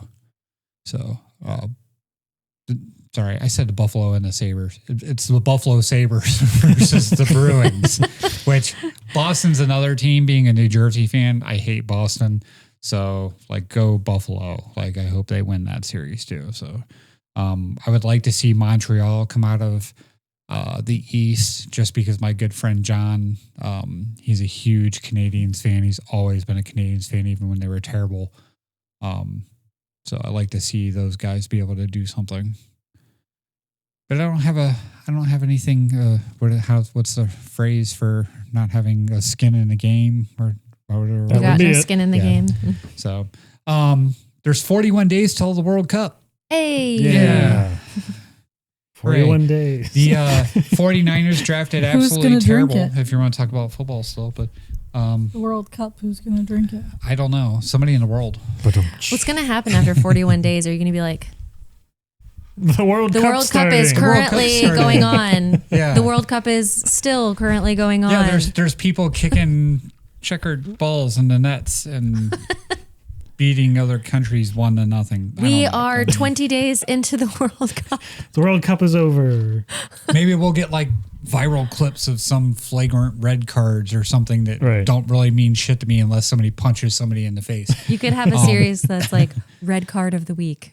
[SPEAKER 1] So, sorry, I said the Buffalo and the Sabres. It's the Buffalo Sabres versus the Bruins, which Boston's another team. Being a New Jersey fan, I hate Boston. So, like, go Buffalo. Like, I hope they win that series too. So, I would like to see Montreal come out of the East, just because my good friend John, he's a huge Canadiens fan. He's always been a Canadiens fan, even when they were terrible. So I like to see those guys be able to do something. But I don't have anything. What's the phrase for not having a skin in the game or whatever?
[SPEAKER 4] You got no skin in the game.
[SPEAKER 1] So, there's 41 days till the World Cup.
[SPEAKER 4] Hey,
[SPEAKER 2] yeah. 41 days.
[SPEAKER 1] The 49ers drafted absolutely terrible, if you want to talk about football still. But
[SPEAKER 3] the World Cup, who's going to drink it?
[SPEAKER 1] I don't know. Somebody in the world.
[SPEAKER 4] What's going to happen after 41 days? Are you going to be like,
[SPEAKER 2] the World Cup
[SPEAKER 4] is currently going on.
[SPEAKER 1] Yeah.
[SPEAKER 4] The World Cup is still currently going on.
[SPEAKER 1] Yeah, there's people kicking checkered balls in the nets and beating other countries 1-0.
[SPEAKER 4] We are 20 days into the World Cup.
[SPEAKER 2] The World Cup is over.
[SPEAKER 1] Maybe we'll get like viral clips of some flagrant red cards or something that don't really mean shit to me unless somebody punches somebody in the face.
[SPEAKER 4] You could have a series that's like red card of the week.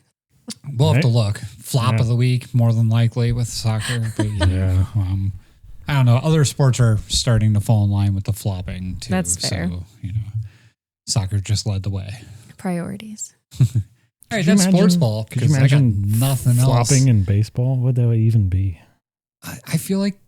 [SPEAKER 1] We'll have to look. Flop of the week, more than likely, with soccer. But I don't know. Other sports are starting to fall in line with the flopping too.
[SPEAKER 4] That's fair.
[SPEAKER 1] So, soccer just led the way.
[SPEAKER 4] Priorities.
[SPEAKER 1] All right, that's Sportsball.
[SPEAKER 2] Could you imagine
[SPEAKER 1] nothing
[SPEAKER 2] flopping
[SPEAKER 1] else.
[SPEAKER 2] in baseball? What would that even be?
[SPEAKER 1] I feel like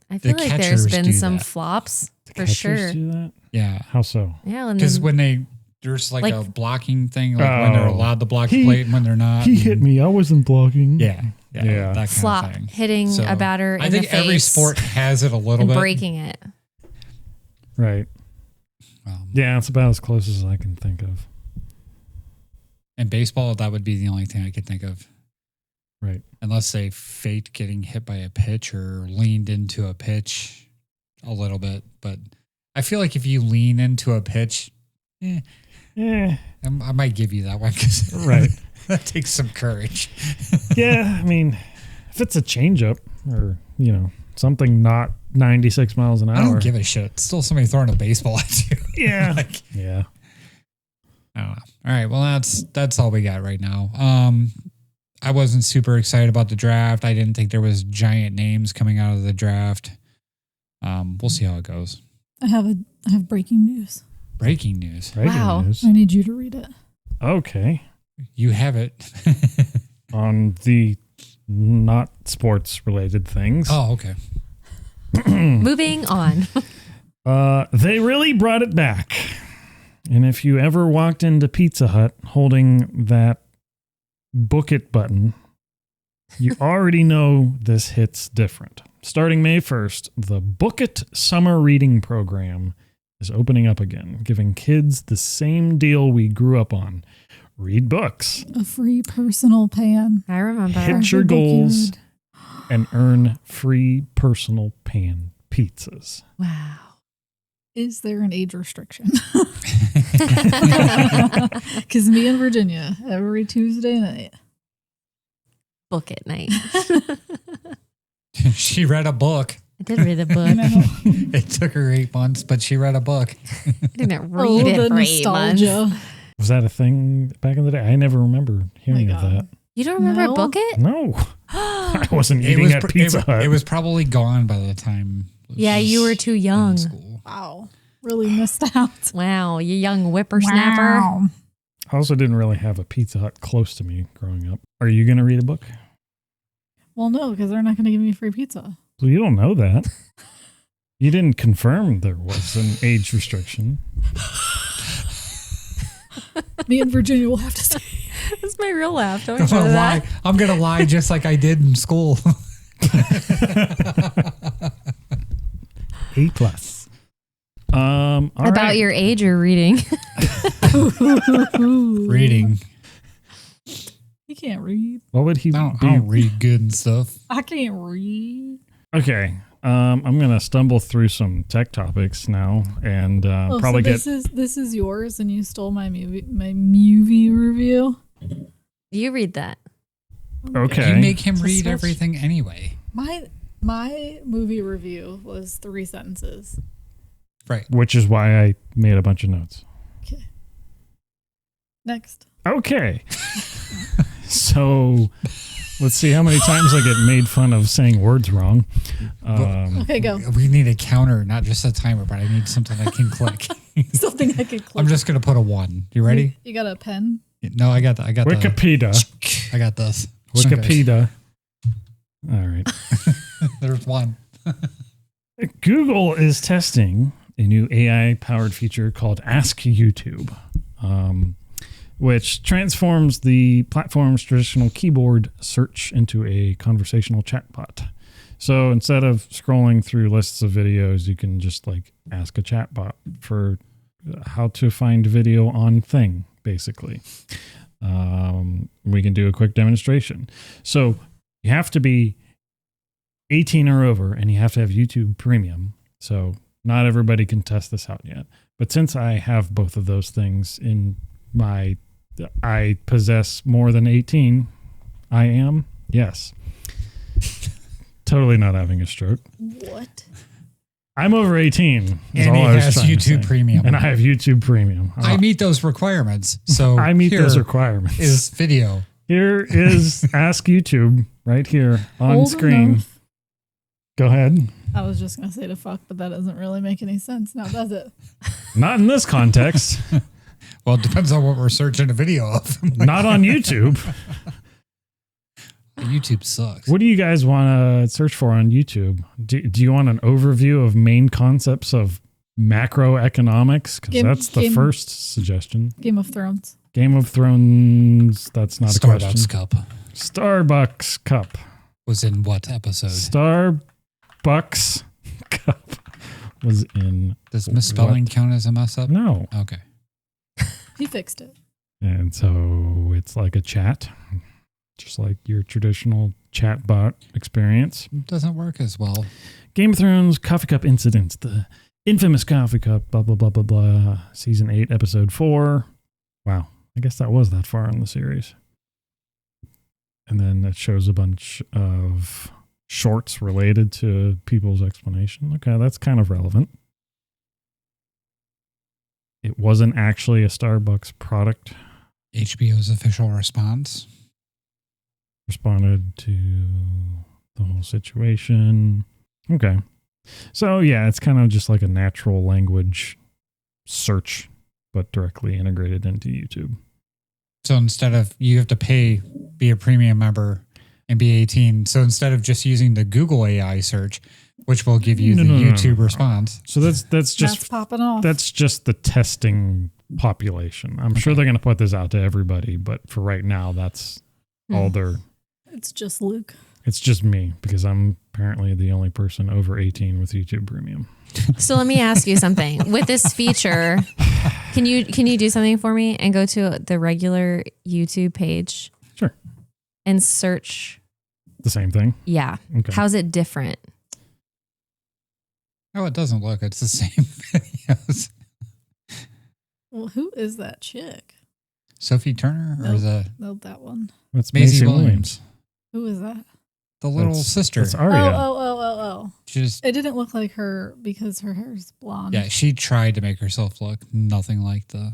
[SPEAKER 4] there's been some flops for sure.
[SPEAKER 2] Do that?
[SPEAKER 1] Yeah.
[SPEAKER 2] How so?
[SPEAKER 4] Yeah,
[SPEAKER 1] because when there's like a blocking thing, like when they're allowed to block the plate and when they're not.
[SPEAKER 2] He hit me. I wasn't blocking.
[SPEAKER 1] Yeah. That kind
[SPEAKER 4] flop,
[SPEAKER 1] of thing.
[SPEAKER 4] hitting a batter in the face.
[SPEAKER 1] I think every sport has it a little
[SPEAKER 4] and
[SPEAKER 1] bit.
[SPEAKER 4] breaking it.
[SPEAKER 2] Right. Yeah, it's about as close as I can think of.
[SPEAKER 1] In baseball, that would be the only thing I could think of.
[SPEAKER 2] Right.
[SPEAKER 1] Unless they faked getting hit by a pitch or leaned into a pitch a little bit. But I feel like if you lean into a pitch, I might give you that one.
[SPEAKER 2] Right.
[SPEAKER 1] That takes some courage.
[SPEAKER 2] Yeah, I mean, if it's a changeup or, something not 96 miles an hour.
[SPEAKER 1] I don't give a shit. It's still somebody throwing a baseball at you.
[SPEAKER 2] Yeah.
[SPEAKER 1] I don't know. All right. Well, that's all we got right now. I wasn't super excited about the draft. I didn't think there was giant names coming out of the draft. We'll see how it goes.
[SPEAKER 3] I have breaking news.
[SPEAKER 1] Breaking news.
[SPEAKER 4] Wow.
[SPEAKER 3] I need you to read it.
[SPEAKER 2] Okay.
[SPEAKER 1] You have it.
[SPEAKER 2] On the not sports related things.
[SPEAKER 1] Oh, okay.
[SPEAKER 4] Moving on.
[SPEAKER 2] They really brought it back. And if you ever walked into Pizza Hut holding that book it button, you already know this hits different. Starting May 1st, the Book It Summer Reading Program is opening up again, giving kids the same deal we grew up on. Read books.
[SPEAKER 3] A free personal pan.
[SPEAKER 4] I remember.
[SPEAKER 2] Hit your goals and earn free personal pan pizzas.
[SPEAKER 4] Wow.
[SPEAKER 3] Is there an age restriction? Because me and Virginia, every Tuesday night.
[SPEAKER 4] Book it night.
[SPEAKER 1] She read a book.
[SPEAKER 4] I did read a book.
[SPEAKER 1] It took her 8 months, but she read a book.
[SPEAKER 4] I didn't read it for 8 months.
[SPEAKER 2] Was that a thing back in the day? I never remember hearing of that.
[SPEAKER 4] You don't remember Book It?
[SPEAKER 2] No. I wasn't eating at Pizza Hut.
[SPEAKER 1] It was probably gone by the time.
[SPEAKER 4] Yeah, you were too young.
[SPEAKER 3] Wow. Really missed out.
[SPEAKER 4] Wow, you young whippersnapper.
[SPEAKER 3] Wow.
[SPEAKER 2] I also didn't really have a Pizza Hut close to me growing up. Are you going to read a book?
[SPEAKER 3] Well, no, because they're not going to give me free pizza.
[SPEAKER 2] Well, you don't know that. You didn't confirm there was an age restriction.
[SPEAKER 3] Me and Virginia will have to stay.
[SPEAKER 4] That's my real laugh. Don't
[SPEAKER 1] I'm
[SPEAKER 4] you know
[SPEAKER 1] gonna
[SPEAKER 4] that?
[SPEAKER 1] lie. I'm gonna lie just like I did in school.
[SPEAKER 2] 8+. All
[SPEAKER 4] About
[SPEAKER 2] right.
[SPEAKER 4] your age or reading?
[SPEAKER 1] Reading.
[SPEAKER 3] He can't read.
[SPEAKER 2] What would he
[SPEAKER 1] I
[SPEAKER 2] be?
[SPEAKER 1] don't read good and stuff.
[SPEAKER 3] I can't read.
[SPEAKER 2] Okay. I'm going to stumble through some tech topics now and probably
[SPEAKER 3] so this is yours, and you stole my movie review.
[SPEAKER 4] You read that.
[SPEAKER 2] Okay.
[SPEAKER 1] You make him
[SPEAKER 3] So
[SPEAKER 1] read
[SPEAKER 3] switch.
[SPEAKER 1] everything anyway.
[SPEAKER 3] My movie review was 3 sentences.
[SPEAKER 1] Right.
[SPEAKER 2] Which is why I made a bunch of notes.
[SPEAKER 3] Okay. Next.
[SPEAKER 2] Okay. So let's see how many times I get made fun of saying words wrong.
[SPEAKER 3] Okay, go.
[SPEAKER 1] We need a counter, not just a timer, but I need something I can click.
[SPEAKER 3] Something I could click.
[SPEAKER 1] I'm just gonna put a 1. You ready?
[SPEAKER 3] You got a pen?
[SPEAKER 1] No, I got
[SPEAKER 2] Wikipedia.
[SPEAKER 1] I got this.
[SPEAKER 2] Wikipedia. All right.
[SPEAKER 1] There's 1.
[SPEAKER 2] Google is testing a new AI-powered feature called Ask YouTube, which transforms the platform's traditional keyboard search into a conversational chatbot. So instead of scrolling through lists of videos, you can just like ask a chatbot for how to find video on thing, basically. We can do a quick demonstration. So you have to be 18 or over, and you have to have YouTube Premium. So not everybody can test this out yet. But since I have both of those things I possess more than 18. I am? Yes. Totally not having a stroke.
[SPEAKER 3] What?
[SPEAKER 2] I'm over 18.
[SPEAKER 1] And he has YouTube Premium.
[SPEAKER 2] And I have YouTube Premium.
[SPEAKER 1] I meet those requirements. So
[SPEAKER 2] I meet those requirements.
[SPEAKER 1] Is video.
[SPEAKER 2] Here is Ask YouTube right here on
[SPEAKER 3] Old
[SPEAKER 2] screen.
[SPEAKER 3] enough.
[SPEAKER 2] Go ahead.
[SPEAKER 3] I was just going to say to fuck, but that doesn't really make any sense now, does it?
[SPEAKER 2] Not in this context.
[SPEAKER 1] Well, it depends on what we're searching a video of.
[SPEAKER 2] Not on YouTube.
[SPEAKER 1] YouTube sucks.
[SPEAKER 2] What do you guys want to search for on YouTube? Do you want an overview of main concepts of macroeconomics? Because that's the first suggestion.
[SPEAKER 3] Game of Thrones.
[SPEAKER 2] Game of Thrones, that's not a question.
[SPEAKER 1] Starbucks cup
[SPEAKER 2] Starbucks cup.
[SPEAKER 1] was in what episode?
[SPEAKER 2] Starbucks cup was in...
[SPEAKER 1] Does misspelling count as a mess up?
[SPEAKER 2] No.
[SPEAKER 1] Okay.
[SPEAKER 3] He fixed it.
[SPEAKER 2] And so it's like a chat, just like your traditional chatbot experience.
[SPEAKER 1] Doesn't work as well.
[SPEAKER 2] Game of Thrones coffee cup incidents, the infamous coffee cup, blah, blah, blah, blah, blah. Season 8, episode 4. Wow. I guess that was that far in the series. And then it shows a bunch of shorts related to people's explanation. Okay, that's kind of relevant. It wasn't actually a Starbucks product.
[SPEAKER 1] HBO's official response.
[SPEAKER 2] Responded to the whole situation. Okay. So yeah, it's kind of just like a natural language search, but directly integrated into YouTube.
[SPEAKER 1] So instead of, you have to pay, be a premium member and be 18. So instead of just using the Google AI search, which will give you the YouTube response.
[SPEAKER 2] So that's just
[SPEAKER 3] popping off.
[SPEAKER 2] That's just the testing population. I'm sure they're going to put this out to everybody, but for right now, that's all they're.
[SPEAKER 3] It's just Luke.
[SPEAKER 2] It's just me because I'm apparently the only person over 18 with YouTube Premium.
[SPEAKER 4] So let me ask you something. With this feature, can you do something for me and go to the regular YouTube page?
[SPEAKER 2] Sure.
[SPEAKER 4] And search
[SPEAKER 2] the same thing?
[SPEAKER 4] Yeah.
[SPEAKER 2] Okay.
[SPEAKER 4] How's it different?
[SPEAKER 1] Oh, it doesn't look. It's the same videos.
[SPEAKER 3] Well, who is that chick?
[SPEAKER 1] Sophie Turner or
[SPEAKER 3] Nope.
[SPEAKER 1] the
[SPEAKER 3] No, that one.
[SPEAKER 2] That's
[SPEAKER 1] Maisie
[SPEAKER 2] Macy
[SPEAKER 1] Williams.
[SPEAKER 3] Who is that?
[SPEAKER 1] The little sister.
[SPEAKER 2] That's Arya.
[SPEAKER 3] Oh.
[SPEAKER 1] Just
[SPEAKER 3] It didn't look like her because her hair's blonde.
[SPEAKER 1] yeah, she tried to make herself look nothing like the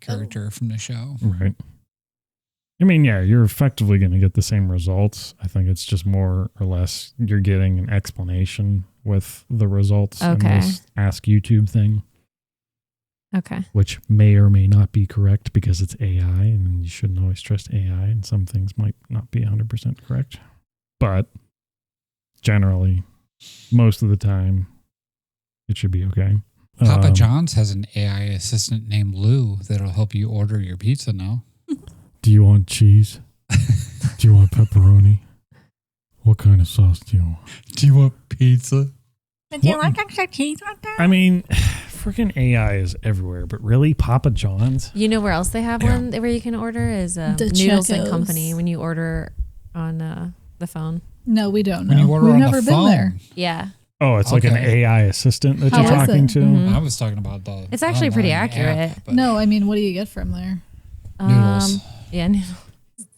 [SPEAKER 1] character from the show.
[SPEAKER 2] Right. I mean, yeah, you're effectively going to get the same results. I think it's just more or less you're getting an explanation with the results in
[SPEAKER 4] Okay.
[SPEAKER 2] this Ask YouTube thing,
[SPEAKER 4] Okay.
[SPEAKER 2] which may or may not be correct because it's AI, and you shouldn't always trust AI, and some things might not be 100% correct. But generally, most of the time, it should be okay.
[SPEAKER 1] Papa John's has an AI assistant named Lou that'll help you order your pizza now.
[SPEAKER 2] Do you want cheese? Do you want pepperoni? What kind of sauce do you want?
[SPEAKER 1] Do you want pizza?
[SPEAKER 3] Do you like extra cheese on that?
[SPEAKER 2] I mean, freaking AI is everywhere, but really, Papa John's?
[SPEAKER 4] You know where else they have one where you can order is Noodles and
[SPEAKER 3] Checos.
[SPEAKER 4] Company when you order on the phone.
[SPEAKER 3] No, we don't
[SPEAKER 1] When
[SPEAKER 3] know.
[SPEAKER 1] you order
[SPEAKER 3] We've
[SPEAKER 1] on
[SPEAKER 3] never
[SPEAKER 1] the
[SPEAKER 3] been
[SPEAKER 1] phone.
[SPEAKER 3] there.
[SPEAKER 4] Yeah.
[SPEAKER 2] Oh, it's like an
[SPEAKER 1] Okay.
[SPEAKER 2] AI assistant that
[SPEAKER 3] How
[SPEAKER 2] you're
[SPEAKER 3] is
[SPEAKER 2] talking
[SPEAKER 3] it?
[SPEAKER 2] to?
[SPEAKER 4] Mhm.
[SPEAKER 1] I was talking about the.
[SPEAKER 4] It's actually pretty
[SPEAKER 1] online
[SPEAKER 4] accurate.
[SPEAKER 1] app, but
[SPEAKER 3] No, I mean, what do you get from there?
[SPEAKER 1] Noodles.
[SPEAKER 4] Yeah,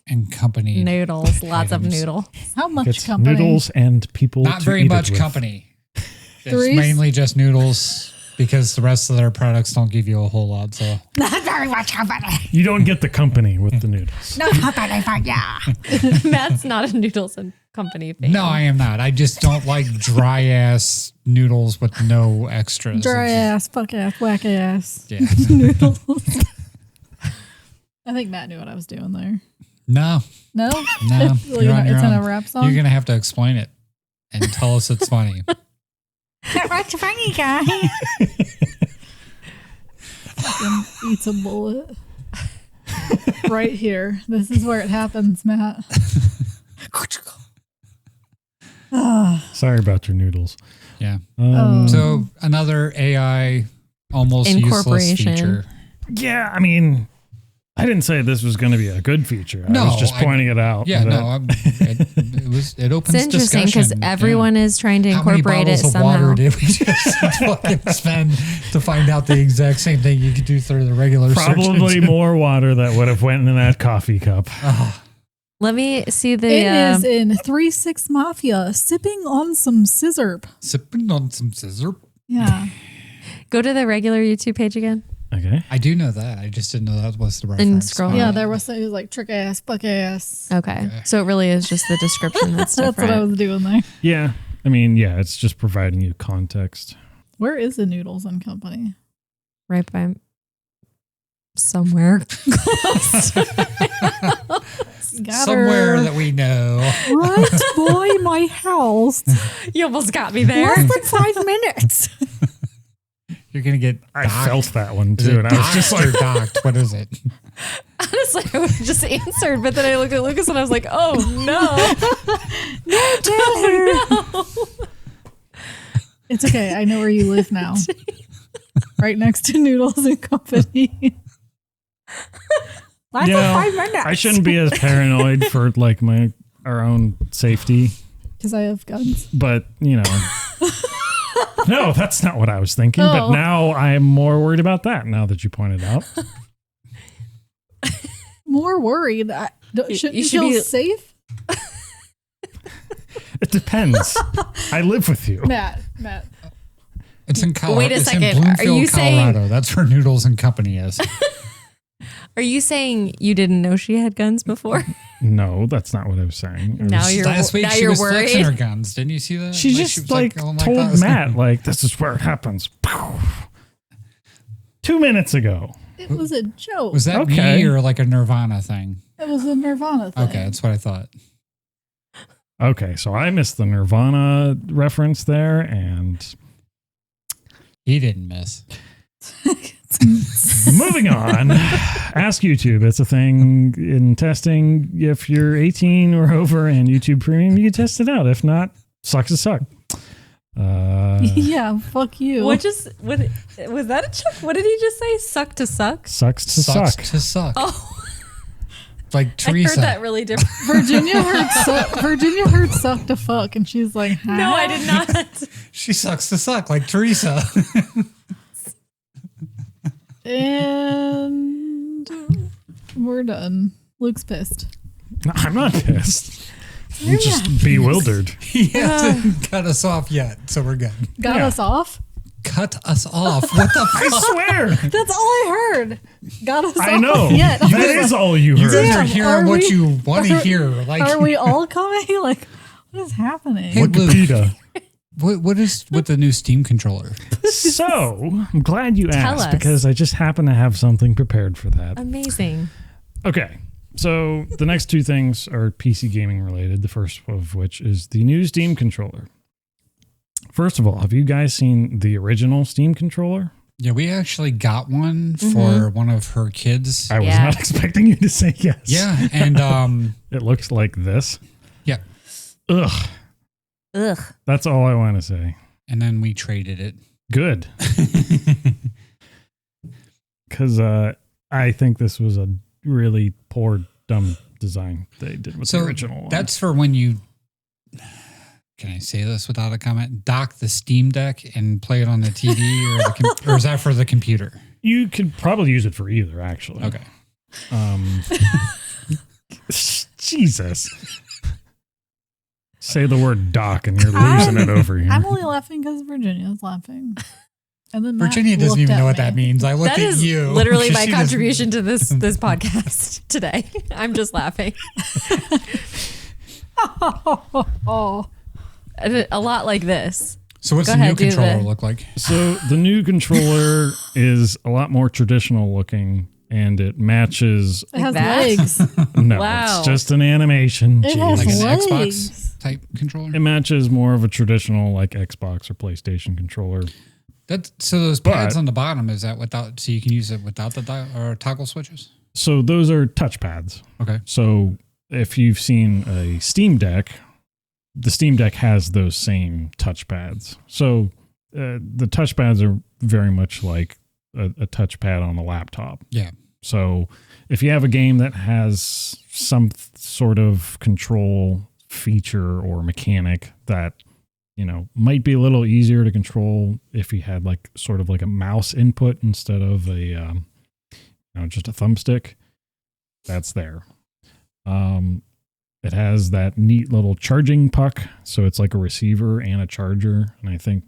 [SPEAKER 1] And company.
[SPEAKER 4] noodles. Lots of
[SPEAKER 1] items.
[SPEAKER 4] noodles.
[SPEAKER 3] How much
[SPEAKER 2] It's
[SPEAKER 3] company?
[SPEAKER 2] noodles and people
[SPEAKER 1] Not
[SPEAKER 2] to
[SPEAKER 1] very
[SPEAKER 2] eat it
[SPEAKER 1] much
[SPEAKER 2] with.
[SPEAKER 1] company. It's
[SPEAKER 3] Threes?
[SPEAKER 1] mainly just noodles because the rest of their products don't give you a whole lot. So
[SPEAKER 3] Not very much company.
[SPEAKER 2] You don't get the company with the noodles.
[SPEAKER 3] No company for ya.
[SPEAKER 4] Matt's not a Noodles and Company fan.
[SPEAKER 1] no, I am not. I just don't like dry ass noodles with no extras.
[SPEAKER 3] Dry ass, fuck ass, whack ass.
[SPEAKER 1] Yeah.
[SPEAKER 3] Noodles. I think Matt knew what I was doing there.
[SPEAKER 1] No,
[SPEAKER 3] No?
[SPEAKER 1] no.
[SPEAKER 3] Well,
[SPEAKER 1] You're on your
[SPEAKER 3] it's in
[SPEAKER 1] own.
[SPEAKER 3] a rap song?
[SPEAKER 1] You're gonna have to explain it and tell us it's funny.
[SPEAKER 3] What's funny, guy? Fucking eats a bullet. Right here. This is where it happens, Matt.
[SPEAKER 2] Sorry about your noodles.
[SPEAKER 1] Yeah.
[SPEAKER 3] Oh.
[SPEAKER 1] So another AI almost useless
[SPEAKER 4] Incorporation.
[SPEAKER 1] feature.
[SPEAKER 2] Yeah, I mean, I didn't say this was going to be a good feature. I
[SPEAKER 1] No,
[SPEAKER 2] was just
[SPEAKER 1] I-
[SPEAKER 2] pointing it out.
[SPEAKER 1] Yeah,
[SPEAKER 2] that-
[SPEAKER 1] no, it opens
[SPEAKER 4] It's interesting because
[SPEAKER 1] discussion.
[SPEAKER 4] everyone is trying to
[SPEAKER 1] How many
[SPEAKER 4] incorporate it
[SPEAKER 1] bottles of
[SPEAKER 4] somehow.
[SPEAKER 1] water did we just fucking spend to find out the exact same thing you could do through the regular search
[SPEAKER 2] Probably
[SPEAKER 1] engine?
[SPEAKER 2] more water that would have went in that coffee cup.
[SPEAKER 4] Let me see the.
[SPEAKER 3] It is in 3-6 Mafia, sipping on some scissor.
[SPEAKER 1] Sipping on some scissor.
[SPEAKER 3] Yeah.
[SPEAKER 4] Go to the regular YouTube page again.
[SPEAKER 2] Okay.
[SPEAKER 1] I do know that. I just didn't know that was the reference.
[SPEAKER 4] scroll.
[SPEAKER 3] Yeah, there was it was like trick ass, fuck ass.
[SPEAKER 4] Okay. So it really is just the description that's
[SPEAKER 3] That's
[SPEAKER 4] different.
[SPEAKER 3] what I was doing there.
[SPEAKER 2] Yeah. I mean, yeah, it's just providing you context.
[SPEAKER 3] Where is the Noodles and Company?
[SPEAKER 4] Right by somewhere close.
[SPEAKER 3] Got
[SPEAKER 1] Somewhere
[SPEAKER 3] her.
[SPEAKER 1] that we know.
[SPEAKER 3] Right by my house.
[SPEAKER 4] You almost got me there.
[SPEAKER 3] Less than 5 minutes.
[SPEAKER 1] You're going to get
[SPEAKER 2] I
[SPEAKER 1] docked.
[SPEAKER 2] felt that one
[SPEAKER 1] Is
[SPEAKER 2] too.
[SPEAKER 1] it
[SPEAKER 2] And I was just
[SPEAKER 1] docked
[SPEAKER 2] like,
[SPEAKER 1] or docked? What is it?
[SPEAKER 4] Honestly, I would have just answered, but then I looked at Lucas and I was like, oh no.
[SPEAKER 3] Tell her. It's okay. I know where you live now. Right next to Noodles and Company. Less
[SPEAKER 2] you
[SPEAKER 3] than
[SPEAKER 2] know,
[SPEAKER 3] 5 minutes.
[SPEAKER 2] I shouldn't be as paranoid for like our own safety,
[SPEAKER 3] Because I have guns.
[SPEAKER 2] but you know. No, that's not what I was thinking. But
[SPEAKER 3] Oh.
[SPEAKER 2] now I'm more worried about that now that you pointed out.
[SPEAKER 3] More worried. Shouldn't
[SPEAKER 4] you
[SPEAKER 3] you
[SPEAKER 4] should
[SPEAKER 3] feel
[SPEAKER 4] be-
[SPEAKER 3] safe?
[SPEAKER 2] It depends. I live with you.
[SPEAKER 3] Matt.
[SPEAKER 1] It's in Colorado.
[SPEAKER 4] Wait a
[SPEAKER 1] It's
[SPEAKER 4] second.
[SPEAKER 1] in
[SPEAKER 4] Are
[SPEAKER 1] Bloomfield,
[SPEAKER 4] you saying-
[SPEAKER 1] Colorado. That's where Noodles and Company is.
[SPEAKER 4] Are you saying you didn't know she had guns before?
[SPEAKER 2] No, that's not what I was saying. I
[SPEAKER 4] Now
[SPEAKER 2] was-
[SPEAKER 4] you're
[SPEAKER 1] Last week
[SPEAKER 4] now
[SPEAKER 1] she
[SPEAKER 4] you're
[SPEAKER 1] was flexing
[SPEAKER 4] worried.
[SPEAKER 1] her guns. Didn't you see that?
[SPEAKER 2] She just
[SPEAKER 1] was
[SPEAKER 2] like
[SPEAKER 1] going like
[SPEAKER 2] told
[SPEAKER 1] that.
[SPEAKER 2] Matt, like, this is where it happens. 2 minutes ago.
[SPEAKER 3] It was a joke.
[SPEAKER 1] Was that
[SPEAKER 2] Okay.
[SPEAKER 1] me or like a Nirvana thing?
[SPEAKER 3] It was a Nirvana thing.
[SPEAKER 1] Okay, that's what I thought.
[SPEAKER 2] Okay, so I missed the Nirvana reference there, and
[SPEAKER 1] He didn't miss.
[SPEAKER 2] moving on. Ask YouTube. It's a thing in testing. If you're 18 or over and YouTube Premium, you can test it out. If not, sucks to suck.
[SPEAKER 3] Yeah, fuck you.
[SPEAKER 4] What was that a chuck? What did he just say? Suck to suck?
[SPEAKER 2] Sucks to
[SPEAKER 1] Sucks
[SPEAKER 2] suck.
[SPEAKER 1] to suck.
[SPEAKER 4] Oh,
[SPEAKER 1] Like
[SPEAKER 4] I
[SPEAKER 1] Teresa.
[SPEAKER 4] heard that really different.
[SPEAKER 3] Virginia heard suck to fuck, and she's like, huh?
[SPEAKER 4] No, I did not.
[SPEAKER 1] She sucks to suck like Teresa.
[SPEAKER 3] And we're done. Luke's pissed.
[SPEAKER 2] No, I'm not pissed. I'm just bewildered.
[SPEAKER 1] He hasn't cut us off yet, so we're good.
[SPEAKER 3] Got us off?
[SPEAKER 1] Cut us off. What the fuck?
[SPEAKER 2] I swear.
[SPEAKER 3] That's all I heard. Got us off.
[SPEAKER 2] I know.
[SPEAKER 3] Yet.
[SPEAKER 2] That is all you
[SPEAKER 1] You
[SPEAKER 2] heard.
[SPEAKER 1] guys are
[SPEAKER 3] Damn,
[SPEAKER 1] hearing
[SPEAKER 3] are
[SPEAKER 1] what
[SPEAKER 3] we-
[SPEAKER 1] you want to hear. Like,
[SPEAKER 3] Are we all coming? Like, what is happening?
[SPEAKER 1] Hey, Luke.
[SPEAKER 2] Wikipedia.
[SPEAKER 1] What is with the new Steam controller?
[SPEAKER 2] So, I'm glad you
[SPEAKER 4] Tell
[SPEAKER 2] asked
[SPEAKER 4] us.
[SPEAKER 2] because I just happen to have something prepared for that.
[SPEAKER 4] Amazing.
[SPEAKER 2] Okay. So, the next two things are PC gaming related, the first of which is the new Steam controller. First of all, have you guys seen the original Steam controller?
[SPEAKER 1] Yeah, we actually got one for one of her kids.
[SPEAKER 2] I was
[SPEAKER 4] Yeah.
[SPEAKER 2] not expecting you to say yes.
[SPEAKER 1] Yeah, and
[SPEAKER 2] It looks like this.
[SPEAKER 1] yeah,
[SPEAKER 2] Ugh.
[SPEAKER 4] Ugh.
[SPEAKER 2] That's all I want to say.
[SPEAKER 1] and then we traded it.
[SPEAKER 2] Good. Because I think this was a really poor, dumb design they did with the original one.
[SPEAKER 1] That's for when you, can I say this without a comment? Dock the Steam Deck and play it on the TV, or is that for the computer?
[SPEAKER 2] You could probably use it for either, actually.
[SPEAKER 1] Okay.
[SPEAKER 2] Jesus. Say the word dock and you're losing it over here.
[SPEAKER 3] I'm only laughing because Virginia's laughing. And then Matt
[SPEAKER 1] Virginia doesn't
[SPEAKER 3] looked
[SPEAKER 1] even
[SPEAKER 3] at
[SPEAKER 1] know what
[SPEAKER 3] me.
[SPEAKER 1] that means. I looked
[SPEAKER 4] That
[SPEAKER 1] at
[SPEAKER 4] is
[SPEAKER 1] you.
[SPEAKER 4] literally my
[SPEAKER 1] She doesn't-
[SPEAKER 4] contribution to this podcast today. I'm just laughing.
[SPEAKER 3] Oh,
[SPEAKER 4] A lot like this.
[SPEAKER 1] So what's
[SPEAKER 4] Go
[SPEAKER 1] the new
[SPEAKER 4] ahead, do
[SPEAKER 1] controller
[SPEAKER 4] the-
[SPEAKER 1] look like?
[SPEAKER 2] So the new controller is a lot more traditional looking and it matches.
[SPEAKER 3] it has
[SPEAKER 4] that?
[SPEAKER 3] legs.
[SPEAKER 2] No,
[SPEAKER 4] Wow.
[SPEAKER 2] it's just an animation.
[SPEAKER 3] It has
[SPEAKER 1] Like an
[SPEAKER 3] legs.
[SPEAKER 1] Xbox type controller?
[SPEAKER 2] It matches more of a traditional like Xbox or PlayStation controller.
[SPEAKER 1] So those
[SPEAKER 2] But-
[SPEAKER 1] pads on the bottom, is that without, so you can use it without the or toggle switches?
[SPEAKER 2] So those are touchpads.
[SPEAKER 1] Okay.
[SPEAKER 2] So if you've seen a Steam Deck, the Steam Deck has those same touchpads. So the touchpads are very much like a touchpad on a laptop.
[SPEAKER 1] Yeah.
[SPEAKER 2] So if you have a game that has some sort of control feature or mechanic that, you know, might be a little easier to control if you had like sort of like a mouse input instead of a, just a thumbstick, that's there. It has that neat little charging puck. So it's like a receiver and a charger. And I think,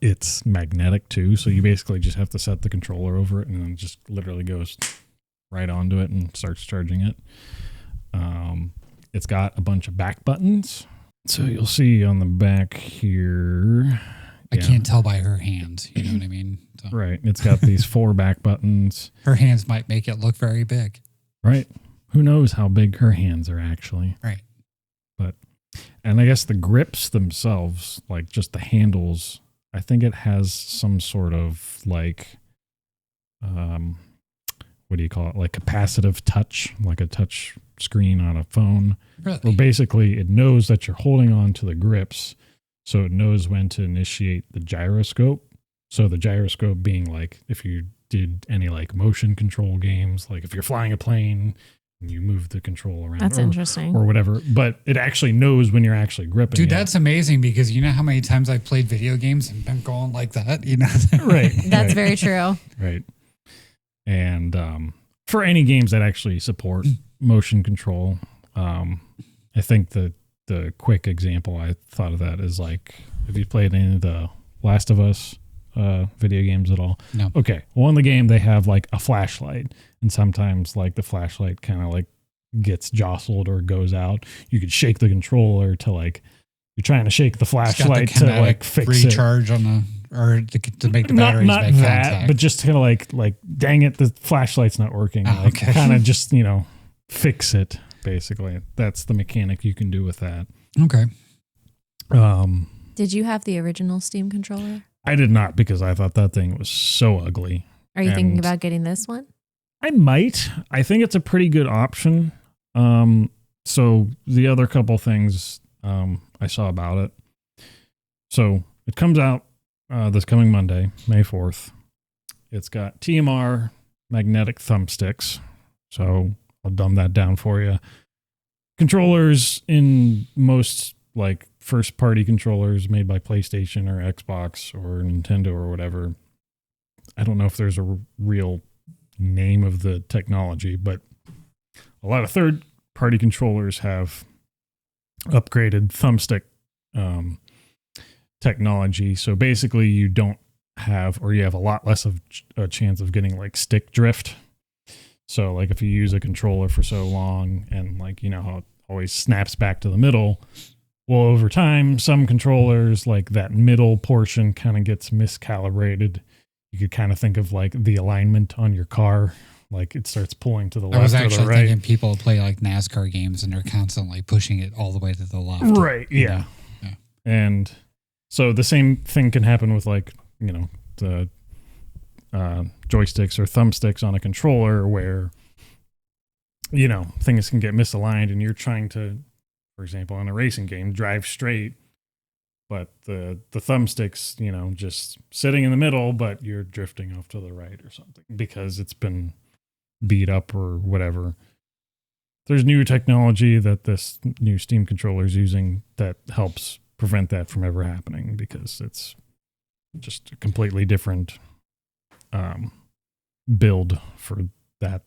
[SPEAKER 2] it's magnetic too. So you basically just have to set the controller over it and then it just literally goes right onto it and starts charging it. It's got a bunch of back buttons. So you'll see on the back here.
[SPEAKER 1] I can't tell by her hands. You know what I mean? So
[SPEAKER 2] Right. It's got these 4 back buttons.
[SPEAKER 1] her hands might make it look very big.
[SPEAKER 2] Right. Who knows how big her hands are actually.
[SPEAKER 1] Right.
[SPEAKER 2] And I guess the grips themselves, like just the handles, I think it has some sort of like, what do you call it? Like capacitive touch, like a touch screen on a phone.
[SPEAKER 1] Really?
[SPEAKER 2] Well, basically it knows that you're holding on to the grips. So it knows when to initiate the gyroscope. So the gyroscope being like, if you did any like motion control games, like if you're flying a plane and you move the control around.
[SPEAKER 4] That's interesting.
[SPEAKER 2] Or whatever, but it actually knows when you're actually gripping.
[SPEAKER 1] Dude,
[SPEAKER 2] it.
[SPEAKER 1] that's amazing because you know how many times I've played video games and been going like that, you know?
[SPEAKER 2] right.
[SPEAKER 4] That's
[SPEAKER 2] right,
[SPEAKER 4] very true.
[SPEAKER 2] right. And for any games that actually support motion control, I think the quick example I thought of that is like, have you played any of the Last of Us video games at all?
[SPEAKER 1] No.
[SPEAKER 2] Okay. Well, in the game they have like a flashlight, and sometimes like the flashlight kind of like gets jostled or goes out. You could shake the controller to like, you're trying to shake the
[SPEAKER 1] It's got the
[SPEAKER 2] flashlight to
[SPEAKER 1] kinetic
[SPEAKER 2] like fix it.
[SPEAKER 1] recharge on the, or to make the
[SPEAKER 2] Not
[SPEAKER 1] batteries make
[SPEAKER 2] that,
[SPEAKER 1] contact.
[SPEAKER 2] but just kind of like, dang it, the flashlight's not working.
[SPEAKER 1] Oh,
[SPEAKER 2] like
[SPEAKER 1] okay.
[SPEAKER 2] kind of just, fix it. Basically, that's the mechanic you can do with that.
[SPEAKER 1] Okay.
[SPEAKER 4] Did you have the original Steam controller?
[SPEAKER 2] I did not because I thought that thing was so ugly.
[SPEAKER 4] Are you thinking
[SPEAKER 2] And-
[SPEAKER 4] about getting this one?
[SPEAKER 2] I might. I think it's a pretty good option. So the other couple things I saw about it. So it comes out this coming Monday, May 4th. It's got TMR magnetic thumbsticks. So I'll dumb that down for you. Controllers in most like first party controllers made by PlayStation or Xbox or Nintendo or whatever. I don't know if there's a real name of the technology, but a lot of third party controllers have upgraded thumbstick technology. So basically you don't have, or you have a lot less of a chance of getting like stick drift. So like if you use a controller for so long and like, you know how it always snaps back to the middle. Well, over time, some controllers, like that middle portion kind of gets miscalibrated. You could kind of think of like the alignment on your car. Like it starts pulling to the left or the right. I was actually thinking
[SPEAKER 1] people play like NASCAR games and they're constantly pushing it all the way to the left.
[SPEAKER 2] Right, yeah. And so the same thing can happen with like, you know, the joysticks or thumbsticks on a controller where, you know, things can get misaligned and you're trying to, for example, in a racing game, drive straight, but the thumbsticks, you know, just sitting in the middle, but you're drifting off to the right or something because it's been beat up or whatever. There's new technology that this new Steam controller is using that helps prevent that from ever happening because it's just a completely different build for that,